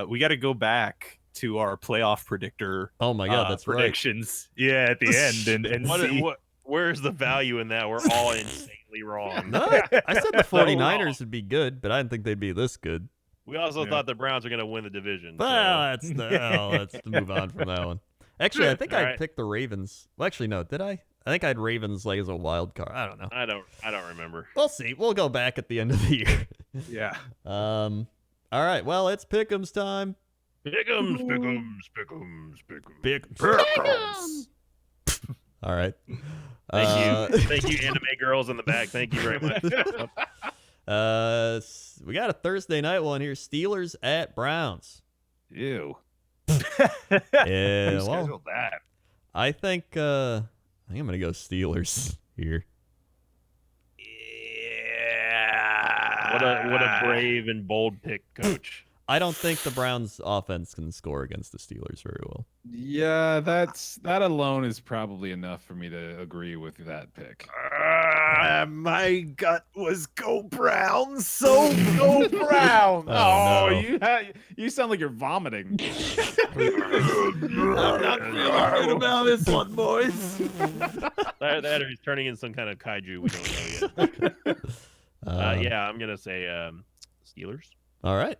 We got to go back to our playoff predictor. Oh my God, that's right. predictions. Yeah, at the end and see. Where's the value in that? We're all insanely wrong. No, I said the 49ers would be good, but I didn't think they'd be this good. We also thought the Browns were going to win the division. Well, let's move on from that one. Actually, I think All I right. picked the Ravens. Well, actually, no, did I? I think I had Ravens like as a wild card. I don't know. I don't remember. We'll see. We'll go back at the end of the year. Yeah. All right. Well, it's Pick'em's time. Pick'ems. Pick'ems. All right. Thank you, anime girls in the back. Thank you very much. We got a Thursday night one here. Steelers at Browns. Ew. Yeah. Well, Scheduled that. I think I'm gonna go Steelers here. What a brave and bold pick, coach. I don't think the Browns offense can score against the Steelers very well. Yeah, that alone is probably enough for me to agree with that pick. My gut was go Browns, so go Browns. Oh, no. You sound like you're vomiting. I'm not feeling good about this one, boys. That or he's turning in some kind of kaiju. We don't know yet. Yeah, I'm gonna say Steelers. All right.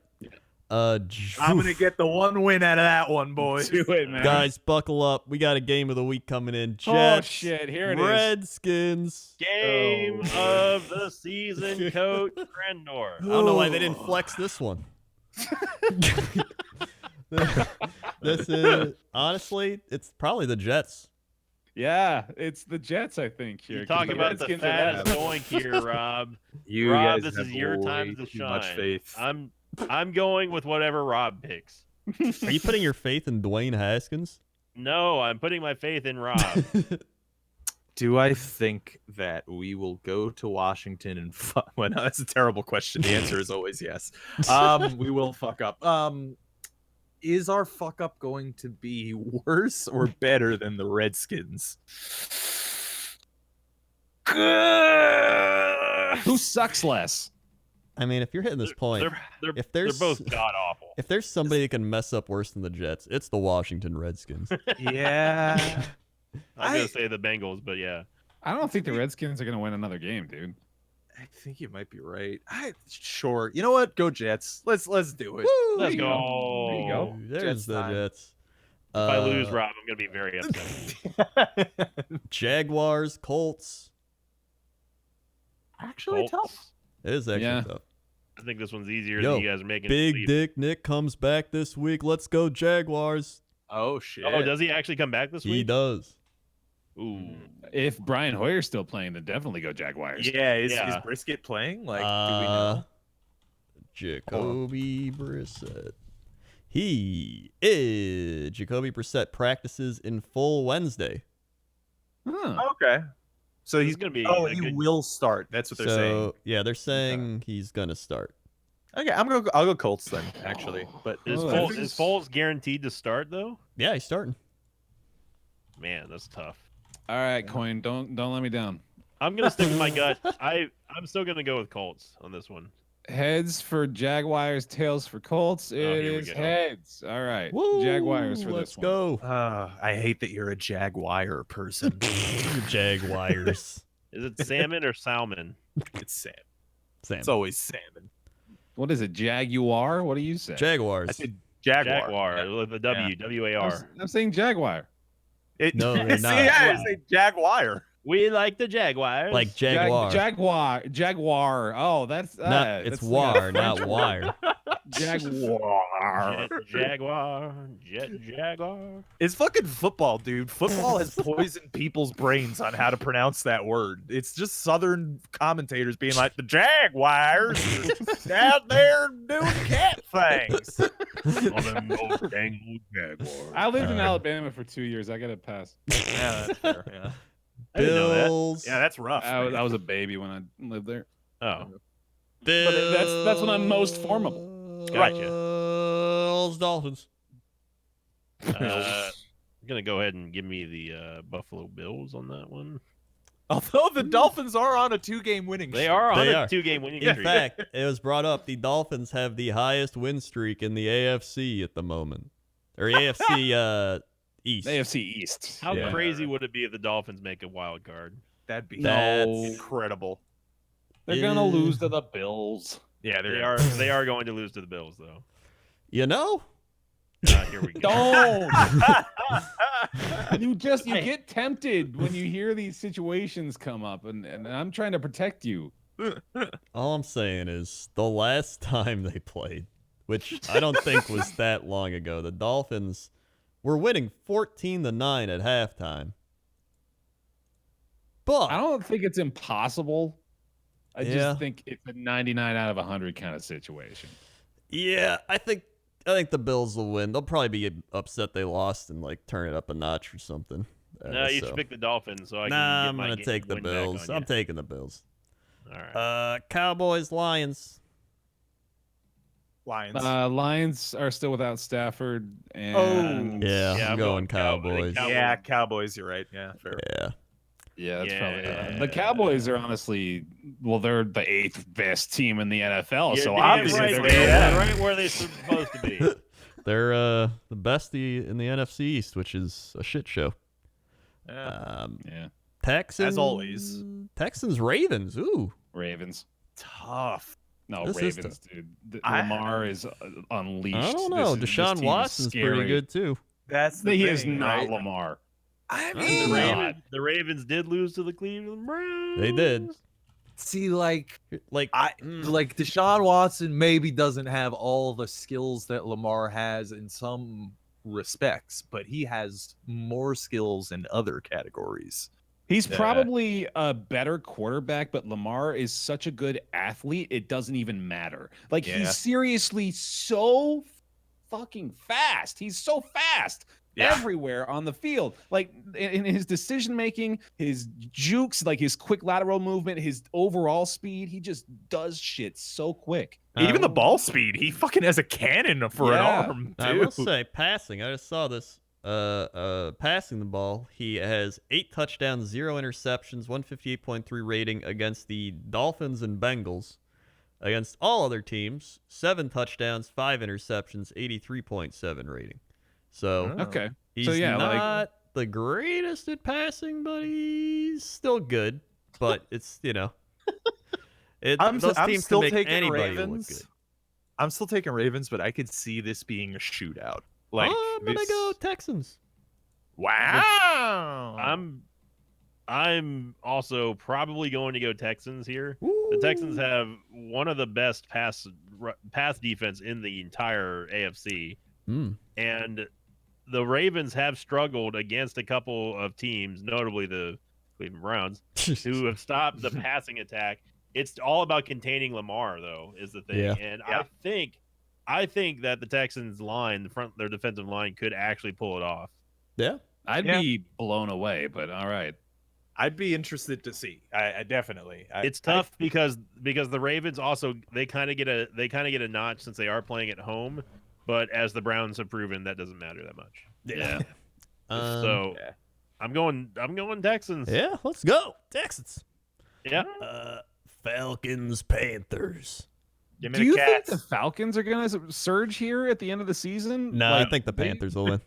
I'm gonna get the one win out of that one, boys. Do it, man. Guys, buckle up. We got a game of the week coming in. Oh Jets, shit! Here it is. Redskins. Game of the season, Coach Grandor. I don't know why they didn't flex this one. This is honestly, it's probably the Jets. Yeah, it's the Jets. I think here. You're 'cause talking about the Redskins are fattest bad. going here, Rob. You Rob, guys this is have your way time to too shine. much faith. I'm going with whatever Rob picks. Are you putting your faith in Dwayne Haskins? No, I'm putting my faith in Rob. Do I think that we will go to Washington and fuck? Well, no, that's a terrible question. The answer is always yes. We will fuck up. Is our fuck up going to be worse or better than the Redskins? Who sucks less? I mean, if you're hitting this point, They're if there's both god awful. if there's somebody that can mess up worse than the Jets, it's the Washington Redskins. Yeah. I'm gonna say the Bengals, but yeah. I don't think the Redskins are gonna win another game, dude. I think you might be right. Sure. You know what? Go Jets. Let's do it. Let's you go. There you go. There's Jets the time. Jets. If I lose, Rob, I'm gonna be very upset. Jaguars, Colts. Actually, tough. Colts. It is actually Yeah. tough. I think this one's easier Yo, than you guys are making it Big believe. Dick Nick comes back this week. Let's go Jaguars. Oh shit. Oh, does he actually come back this He week? does. Ooh. If Brian Hoyer's still playing, then definitely go Jaguars. Yeah, is Yeah. Brisket playing? Like, do we know? Jacoby Brissett. Jacoby Brissett practices in full Wednesday. Huh. Okay. So He's he's gonna be. Oh, a he good- will start. That's what they're saying. Yeah, they're saying he's gonna start. Okay, I'll go Colts then, actually. But Is Oh, Foles, I think is Foles guaranteed to start though? Yeah, he's starting. Man, that's tough. All right, Coin. Don't let me down. I'm gonna stick with my gut. I'm still gonna go with Colts on this one. Heads for Jaguars, tails for Colts. It here we is go. heads. All right, Woo, Jaguars for let's this one. go. I hate that you're a Jaguar person. Jaguars. Is it salmon or salmon? It's Sam. Sam. It's always salmon. What is it? Jaguar? What do you say? Jaguars. I said Jaguar. Jaguar with a W, W-A-R. I'm saying Jaguar. No, they're See, not. yeah, I say Jaguar. We like the Jaguars. Like Jaguar. Jaguar. Oh, that's It's that's war, like a not French wire. Jaguar. Jaguar. It's fucking football, dude. Football has poisoned people's brains on how to pronounce that word. It's just Southern commentators being like, the Jaguars are out there doing cat things. I lived in Alabama for 2 years. I got to pass. Yeah, that's fair. Yeah, I didn't know that. Bills. yeah that's rough. I was a baby when I lived there. Oh, Bills. that's when I'm most formable. Gotcha. Bills, Dolphins. I'm gonna go ahead and give me the Buffalo Bills on that one. Although the Dolphins are on a 2-game winning They streak. are on They a are. 2-game winning In streak. fact, it was brought up the Dolphins have the highest win streak in the AFC at the moment. Or AFC East. AFC East. How Yeah. crazy would it be if the Dolphins make a wild card? That'd be That's- incredible. They're gonna lose to the Bills. Yeah, They are going to lose to the Bills though. You know? Here we go. Don't. you get tempted when you hear these situations come up, and I'm trying to protect you. All I'm saying is the last time they played, which I don't think was that long ago, the Dolphins were winning 14-9 at halftime. But I don't think it's impossible. I Yeah. just think it's a 99 out of 100 kind of situation. yeah, I think the Bills will win. They'll probably be upset they lost and like turn it up a notch or something. No, you so- should pick the Dolphins so I can Nah, get I'm my gonna take the win back Bills. on I'm you. taking the Bills. All right. Cowboys, Lions. Lions. Lions are still without Stafford. And Yeah, Yeah, I'm I'm going going Cowboys. Cowboys. Cowboys. Yeah, Cowboys. You're right. Yeah, fair. Yeah. Yeah, that's probably Yeah. the Cowboys are honestly, well, they're the 8th best team in the NFL. You're so damn obviously right, they're they're gonna right where they're supposed to be. They're the bestie in the NFC East, which is a shit show. Yeah. Yeah, Texans, As always. Texans, Ravens. Ooh, Ravens. Tough. No, This is Ravens, dude. I- Lamar is unleashed. I don't know. This Deshaun team is Watson's pretty scary. good too. That's the He thing, is not right? Lamar. I The He's mean, not. Ravens did lose to the Cleveland Browns. They did. See, like Like like Deshaun Watson maybe doesn't have all the skills that Lamar has in some respects, but he has more skills in other categories. He's Yeah. probably a better quarterback, but Lamar is such a good athlete, it doesn't even matter. Like, Yeah. he's seriously so fucking fast. He's so fast Yeah. everywhere on the field. Like, in his decision making, his jukes, like his quick lateral movement, his overall speed, he just does shit so quick. even the ball speed, he fucking has a cannon for Yeah. an arm, I will too. say, passing. I just saw this. Passing the ball, he has 8 touchdowns, 0 interceptions, 158.3 rating against the Dolphins and Bengals. Against all other teams, 7 touchdowns, 5 interceptions, 83.7 rating. So Oh. Okay. he's So, yeah, like- not the greatest at passing, but he's still good. But it's those teams still can make taking anybody Ravens. look good. I'm still taking Ravens, but I could see this being a shootout. Like, I'm gonna go Texans. Wow. I'm also probably going to go Texans here. The Texans have one of the best pass defense in the entire AFC, Mm. and the Ravens have struggled against a couple of teams, notably the Cleveland Browns, who have stopped the passing attack. It's all about containing Lamar, though, is the thing. Yeah. And Yeah. I think that the Texans line, their defensive line, could actually pull it off. Yeah. I'd Yeah. be blown away, but all right. I'd be interested to see. I definitely. It's tough because the Ravens also they kind of get a notch since they are playing at home, but as the Browns have proven, that doesn't matter that much. Yeah. So yeah. I'm going Texans. Yeah, let's go Texans. Yeah. Falcons, Panthers. Give me Do the you think Cats. the Falcons are going to surge here at the end of the season? No, Like, I think the they- Panthers will win.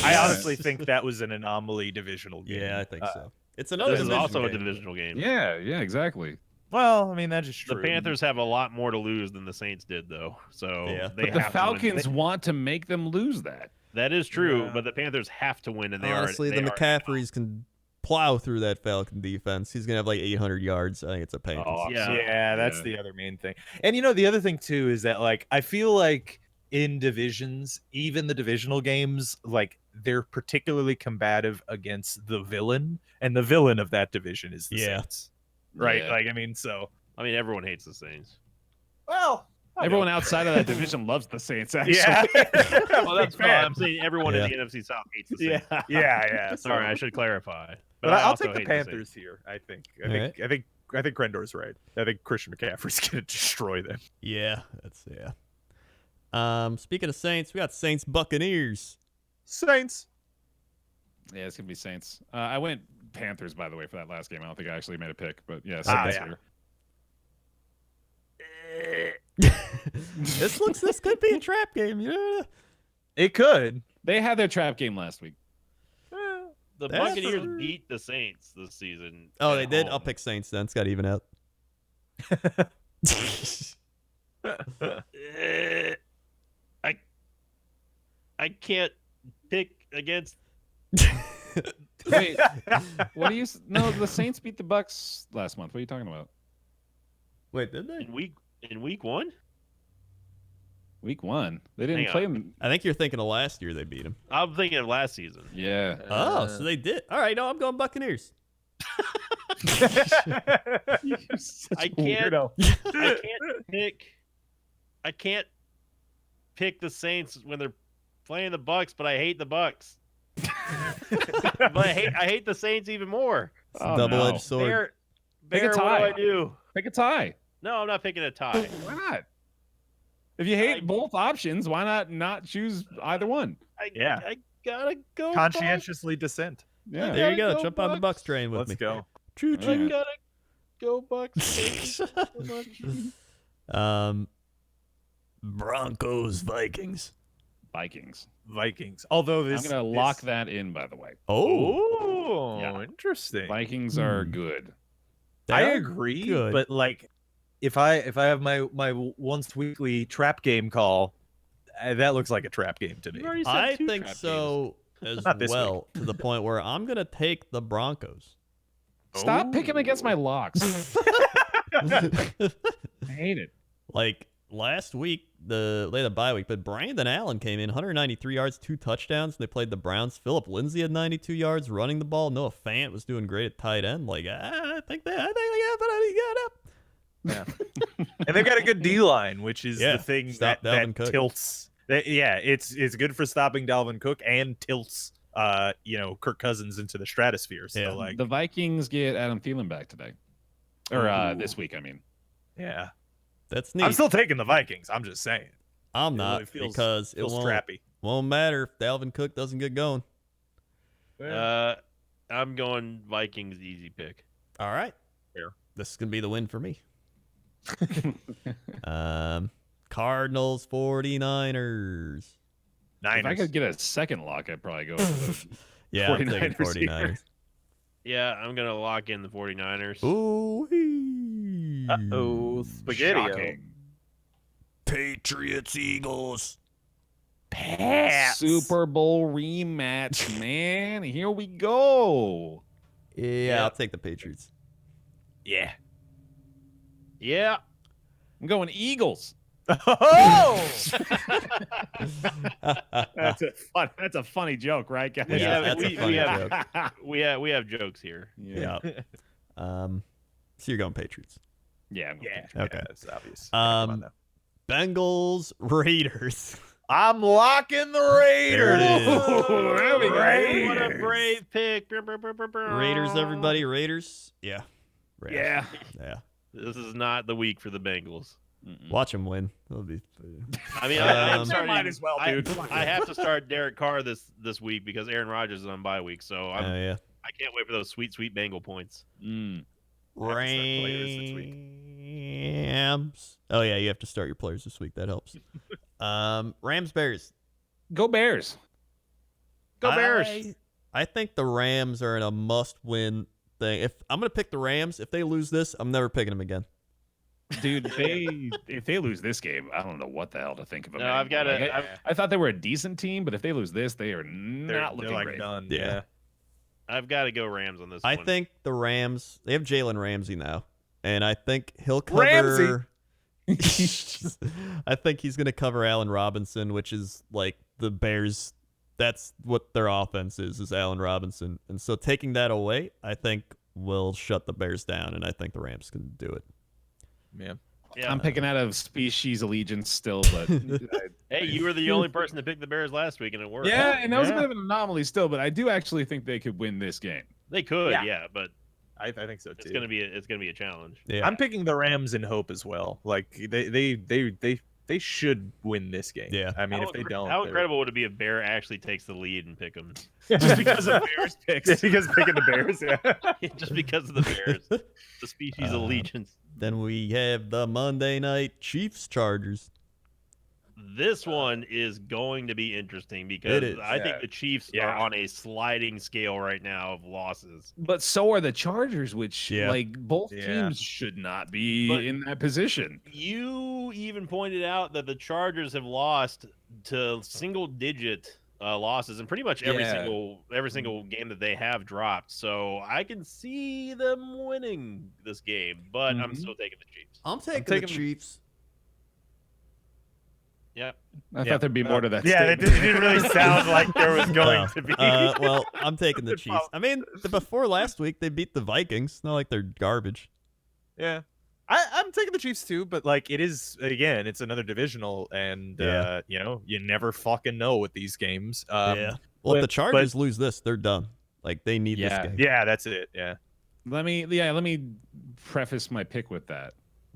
I honestly think that was an anomaly divisional game. Yeah, I think so. It's another This is division also a game. divisional game. Yeah, exactly. Well, I mean, that's just The true. Panthers have a lot more to lose than the Saints did, though. So Yeah. they But the have to win. Falcons want to make them lose that. That is true, Yeah. but the Panthers have to win, and they Honestly, are. the they are McCaffreys can plow through that Falcon defense. He's gonna have like 800 yards. I think it's a Panthers. Oh, Yeah. Yeah, that's Yeah. the other main thing. And the other thing too is that like I feel like in divisions, even the divisional games, like they're particularly combative against the villain, and the villain of that division is the Yeah. Saints. Right? Yeah. Like I mean, so I mean, everyone hates the Saints. well, Everyone outside of that division loves the Saints, actually. yeah. Well, that's fine. I'm saying everyone Yeah. in the NFC South hates the yeah, Saints. yeah. Sorry, I should clarify. But I I'll also take the hate Saints. Panthers here. I think. All right. I think Grendor's right. I think Christian McCaffrey's gonna destroy them. Yeah, that's Speaking of Saints, we got Saints Buccaneers. Saints. Yeah, it's going to be Saints. I went Panthers, by the way, for that last game. I don't think I actually made a pick, but yeah, Saints yeah. here. This could be a trap game. Yeah. It could. They had their trap game last week. The That's Buccaneers a- beat the Saints this season. Oh, at they did. home. I'll pick Saints then. It's got to even out. I can't pick against. Wait, what do you? No, the Saints beat the Bucks last month. What are you talking about? Wait, did they? In week one. Week 1. They didn't Hang play on. them. I think you're thinking of last year they beat him. I'm thinking of last season. Yeah. Oh, so they did. All right, no, I'm going Buccaneers. I can't. Weirdo. I can't pick the Saints when they're playing the Bucks, but I hate the Bucks. But I hate the Saints even more. Oh, Double-edged no. sword. Pick a Bear, what do tie. I do? Pick a tie. No, I'm not picking a tie. Why not? If you hate both options, why not choose either one? Yeah. I gotta go. Conscientiously dissent. Yeah. There you gotta go. go, Jump on the Bucks. Bucks train with Let's me. go. Choo Bucks. I choo. gotta go Bucks. Thank you so much. Broncos Vikings. Vikings. Although I'm this gonna lock that in, by the way. Oh, Yeah. interesting. Vikings are good. I They're agree, good. but like, if I have my once weekly trap game call, that looks like a trap game to me. You already said I two think trap so as Not this week. well, to the point where I'm gonna take the Broncos. Stop picking against my locks. I hate it. Like last week, they had a bye week, but Brandon Allen came in 193 yards, 2 touchdowns. They played the Browns. Phillip Lindsay had 92 yards running the ball. Noah Fant was doing great at tight end. Like I think they have it up. Yeah. And they've got a good D line, which is Yeah, the thing stop that Dalvin Cook. tilts. Yeah, it's good for stopping Dalvin Cook and tilts Kirk Cousins into the stratosphere. So Yeah. like, The Vikings get Adam Thielen back today, or Ooh. this week. I mean, yeah, That's neat. I'm still taking the Vikings. I'm just saying. I'm It not really feels- because it Feels won't, trappy. won't matter if Dalvin Cook doesn't get going. I'm going Vikings easy pick. All right. Fair. This is gonna be the win for me. Cardinals 49ers. if I Niners. could get a second lock, I'd probably go. With Yeah, I'm taking 49ers here. 49ers. Yeah, I'm gonna lock in the 49ers. Ooh. Uh-oh, spaghetti. Shocking. Patriots Eagles. Super Bowl rematch, man. Here we go. Yeah, I'll take the Patriots. Yeah. Yeah. I'm going Eagles. Oh! That's a funny joke, right, guys? Yeah, that's a funny joke. We have jokes here. Yeah. So you're going Patriots. Yeah. I'm going Yeah. Patriots. Okay. It's obvious. Come on Um, now. Bengals Raiders. I'm locking the Raiders. There it is. Ooh, there we go. What a brave pick. Raiders, everybody. Raiders. Yeah. Raiders. Yeah. Yeah. This is not the week for the Bengals. Watch them win. That'll be. I mean, Um, I'm starting, might as well, dude. I have to start Derek Carr this week because Aaron Rodgers is on bye week. So Yeah. I can't wait for those sweet Bengal points. Mm. I have to start players this week. Rams. Oh yeah, you have to start your players this week. That helps. Rams Bears. Go Bears. Go Bears. I think the Rams are in a must-win thing. If I'm gonna pick the Rams, if they lose this, I'm never picking them again. Dude, if they lose this game, I don't know what the hell to think of them. No, I've got anymore. to. Like, I thought they were a decent team, but if they lose this, they are They're, not looking they're like great. done. Yeah. I've got to go Rams on this I one. think the Rams. They have Jalen Ramsey now, and I think he'll cover. Ramsey! I think he's gonna cover Allen Robinson, which is like the Bears. That's what their offense is Allen Robinson, and so taking that away, I think will shut the Bears down, and I think the Rams can do it. Yeah. Yeah. I'm picking out of species allegiance still, but Hey, you were the only person to pick the Bears last week, and it worked. yeah, and that was a Yeah. bit of an anomaly still. But I do actually think they could win this game. They could, Yeah. yeah, but I think so too. it's gonna be a challenge. Yeah, I'm picking the Rams in hope as well. Like they should win this game. Yeah. I mean, if they don't, how they're- incredible would it be if Bear actually takes the lead and pick them? Just because of Bears picks. Just because picking the Bears. Yeah. Just because of the Bears, the species allegiance. Then we have the Monday night Chiefs Chargers. This one is going to be interesting because It is. I think the Chiefs Yeah. are on a sliding scale right now of losses. But so are the Chargers, which Yeah. like both Yeah. teams should not be But- in that position. You even pointed out that the Chargers have lost to single-digit losses in pretty much every single game that they have dropped. So I can see them winning this game, but I'm Mhm. still taking the Chiefs. I'm taking taking- the Chiefs. Yeah. I Yeah. thought there'd be more to that. Yeah, it statement. didn't really sound like there was going No. to be. Well, I'm taking the Chiefs. I mean, before last week they beat the Vikings. Not like they're garbage. Yeah. I'm taking the Chiefs too, but like it is again, it's another divisional, and Yeah. you never fucking know with these games. Well, if but- the Chargers lose this, they're done. Like they need Yeah. this game. Yeah, that's it. Yeah. Let me preface my pick with that.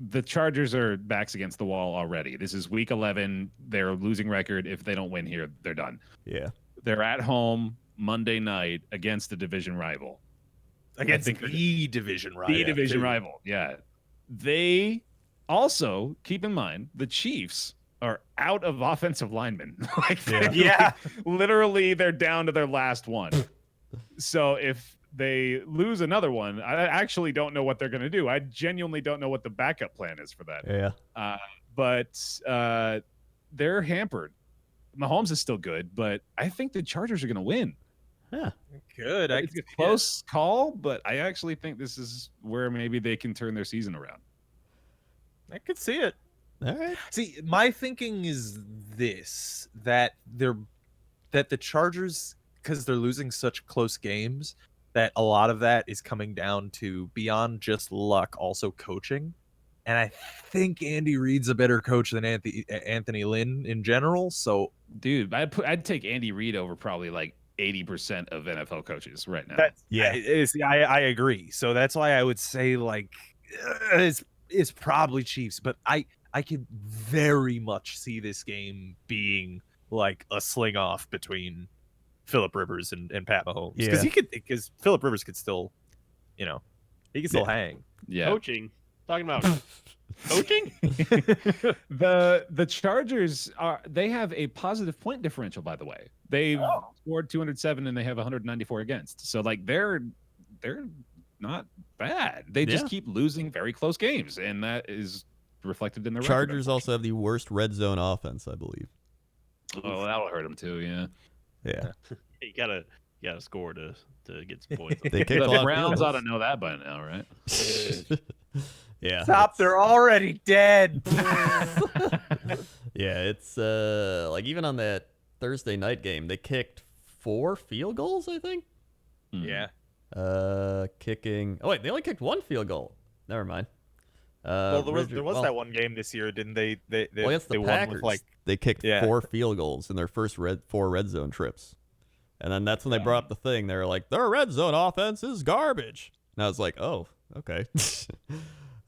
the Chargers are backs against the wall already. This is week 11. They're losing record. If they don't win here, they're done. Yeah. They're at home Monday night against a division rival. Against think the division rival. The division rival. Yeah. They also, keep in mind, the Chiefs are out of offensive linemen. Yeah. Literally, they're down to their last one. So if they lose another one, I actually don't know what they're going to do. I genuinely don't know what the backup plan is for that. Yeah. But they're hampered. Mahomes is still good, but I think the Chargers are going to win. Yeah. Good. It's a close call, but I actually think this is where maybe they can turn their season around. I could see it. All right. See, my thinking is this: that the Chargers, because they're losing such close games, that a lot of that is coming down to, beyond just luck, also coaching. And I think Andy Reid's a better coach than Anthony Lynn in general. So, Dude, I'd take Andy Reid over probably like 80% of NFL coaches right now. I agree. So that's why I would say like it's probably Chiefs, but I could very much see this game being like a sling off between Phillip Rivers and Pat Mahomes, because Phillip Rivers could still, he can still hang. Yeah. Coaching. Talking about coaching? The Chargers they have a positive point differential, by the way. They've scored 207 and they have 194 against. So like they're not bad. They just keep losing very close games, and that is reflected in the Chargers also have the worst red zone offense, I believe. Oh, that'll hurt them too. Yeah. Yeah. You gotta score to get some points. They kicked a lot The of Browns field ought goals. to know that by now, right? Yeah. Stop! They're already dead. Yeah, it's like even on that Thursday night game, they kicked 4 field goals, I think. Yeah. Kicking. Oh wait, they only kicked 1 field goal. Never mind. Well, there was that one game this year, didn't they? They against the won Packers, with they kicked Yeah. 4 field goals in their first 4 red zone trips, and then that's when they brought up the thing. They were like, their red zone offense is garbage. And I was like, oh, okay.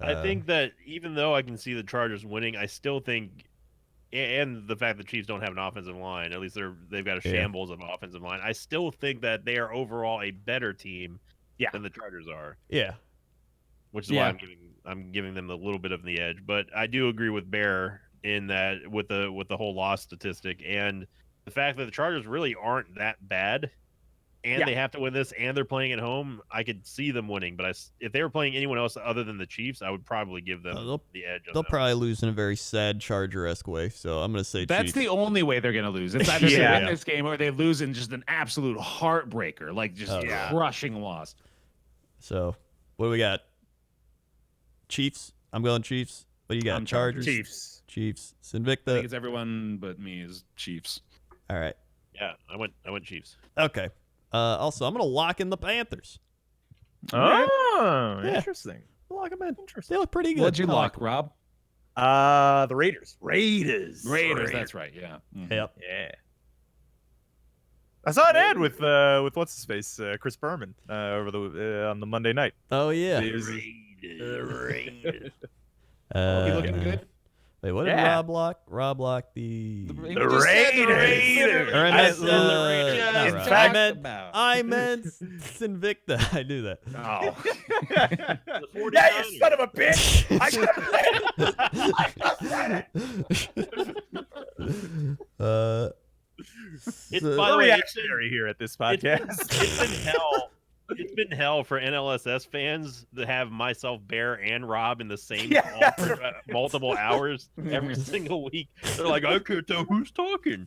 I think that even though I can see the Chargers winning, I still think, and the fact that Chiefs don't have an offensive line, at least they've got a shambles of offensive line. I still think that they are overall a better team than the Chargers are. Yeah. Which is why I'm giving them a little bit of the edge. But I do agree with Bear in that with the whole loss statistic and the fact that the Chargers really aren't that bad, and they have to win this, and they're playing at home. I could see them winning, but if they were playing anyone else other than the Chiefs, I would probably give them the edge. They'll probably lose in a very sad Charger-esque way. So I'm gonna say that's Chiefs. the only way they're going to lose. It's either they win this game or they lose in just an absolute heartbreaker, like just crushing loss. So what do we got? Chiefs. I'm going Chiefs. What do you got? I'm Chargers. Chiefs. Chiefs. I think Invicta. it's everyone but me is Chiefs. All right. Yeah, I went Chiefs. Okay. Also, I'm gonna lock in the Panthers. Oh, Yeah. interesting. Lock them in. They look pretty good. What'd you I like lock, Rob? The Raiders. Raiders. That's right. Yeah. Mhm. them. Yep. Yeah. I saw an ad with what's his face, Chris Berman, over on the Monday night. Oh yeah. Raiders. You looking good? Wait, what did Yeah. Rob lock? Rob locked the. The Raiders. Or I meant, In right. fact, I meant Invicta. I do that. Oh. Yeah, you son of a bitch! It's so- by the We're way, reactionary here at this podcast. it's been hell. It's been hell for NLSS fans to have myself, Bear, and Rob in the same call for multiple hours every single week. They're like, I can't tell who's talking.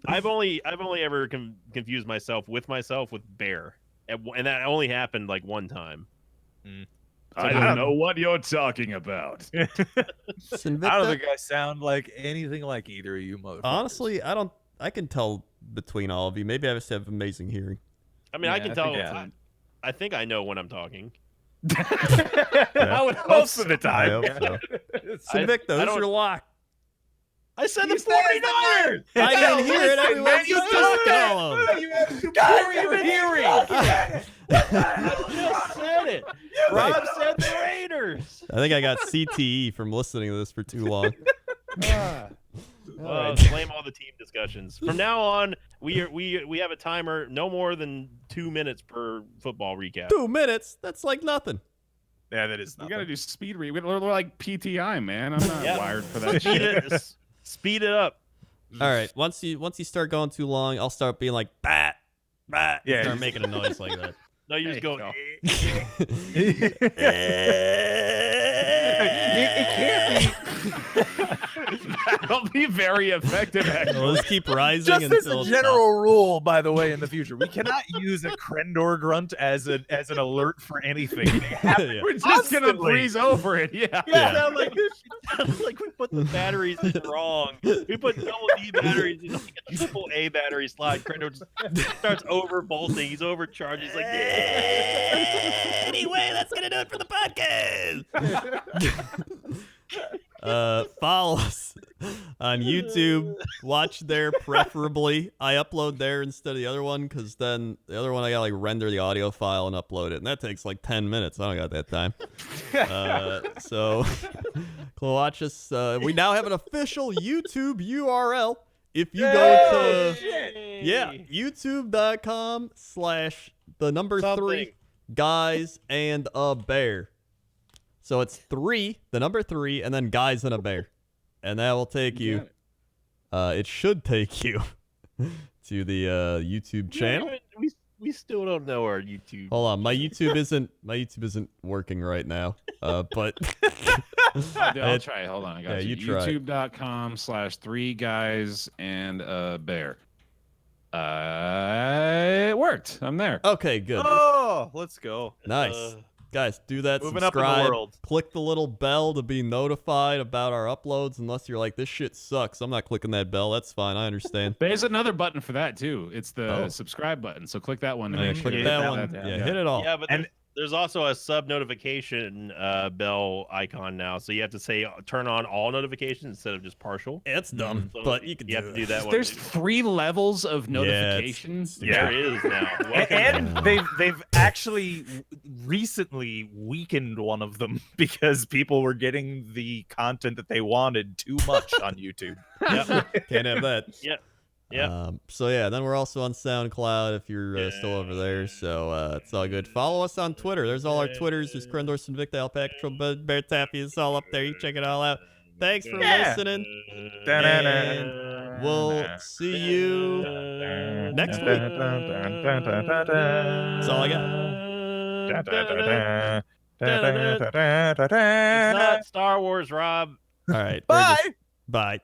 I've only ever confused myself with Bear, and that only happened like one time. I don't know what you're talking about. It's Invicta. I don't think I sound like anything like either of you motherfuckers. Honestly, I don't. I can tell between all of you. Maybe I just have amazing hearing. I mean, I can tell. think I think I know when I'm talking. I would most of the I time. hope so. It's I Invicta. Who's don't- your lock? I said the said it, 49ers. I didn't hear it. Everyone's you just tell them. You have superior hearing. I just said it. Rob said the Raiders. I think I got CTE from listening to this for too long. Blame all the team discussions. From now on, we have a timer, no more than 2 minutes per football recap. 2 minutes? That's like nothing. Yeah, that is We nothing. gotta do speed read. We're like PTI, man. I'm not Yeah. wired for that Speed shit. speed it up. All right. Once you start going too long, I'll start being like bat, bat. Yeah, Start just- making a noise like that. No, you just go. go. It can't be. That'll be very effective. Actually. We'll just keep rising Just as until a it's general rule, by the way, in the future, we cannot use a Krendor grunt as an alert for anything. They have stopped. Yeah. We're just gonna Constantly. breeze over it. Yeah. Yeah. Sound like we put the batteries in wrong. We put double D batteries in like a triple A battery slot. Crendo just starts over bolting. He's overcharged. He's like, Anyway, that's gonna do it for the podcast. Follow us on YouTube. Watch there, preferably. I upload there instead of the other one because then the other one I gotta like render the audio file and upload it, and that takes like 10 minutes. I don't got that time. So watch us. We now have an official YouTube URL. If you go to youtube.com/3 guys and a bear. So it's 3, the number 3, and then guys and a bear. And that will take you, it should take you to the YouTube channel. we still don't know our YouTube. Hold on, my YouTube isn't working right now. But I'll try it. Hold on. I got Yeah, you. you try it. YouTube.com/3 guys and a bear. It worked. I'm there. okay, good. Oh, let's go. Nice. Guys, do that. Moving up in the Subscribe. world. Click the little bell to be notified about our uploads. Unless you're like, this shit sucks. I'm not clicking that bell. That's fine. I understand. There's another button for that too. It's the Oh. subscribe button. So click that one. Yeah, make click sure that you one. hit Yeah, hit it all. Yeah, but And- there's also a sub notification bell icon now, so you have to say turn on all notifications instead of just partial. It's dumb, So but you can have to do that one. There's 3 levels of notifications. There is now. And they've actually recently weakened one of them because people were getting the content that they wanted too much on YouTube. Can't have that. Yeah. So yeah, then we're also on SoundCloud if you're still over there. So it's all good. Follow us on Twitter. There's all our Twitters. There's Krendorf and Vic, the Alpaca Patrol, Bear Taffy. It's all up there. You check it all out. Thanks for listening. And we'll see you next week. That's all I got. It's not Star Wars, Rob. All right. Bye. Bye.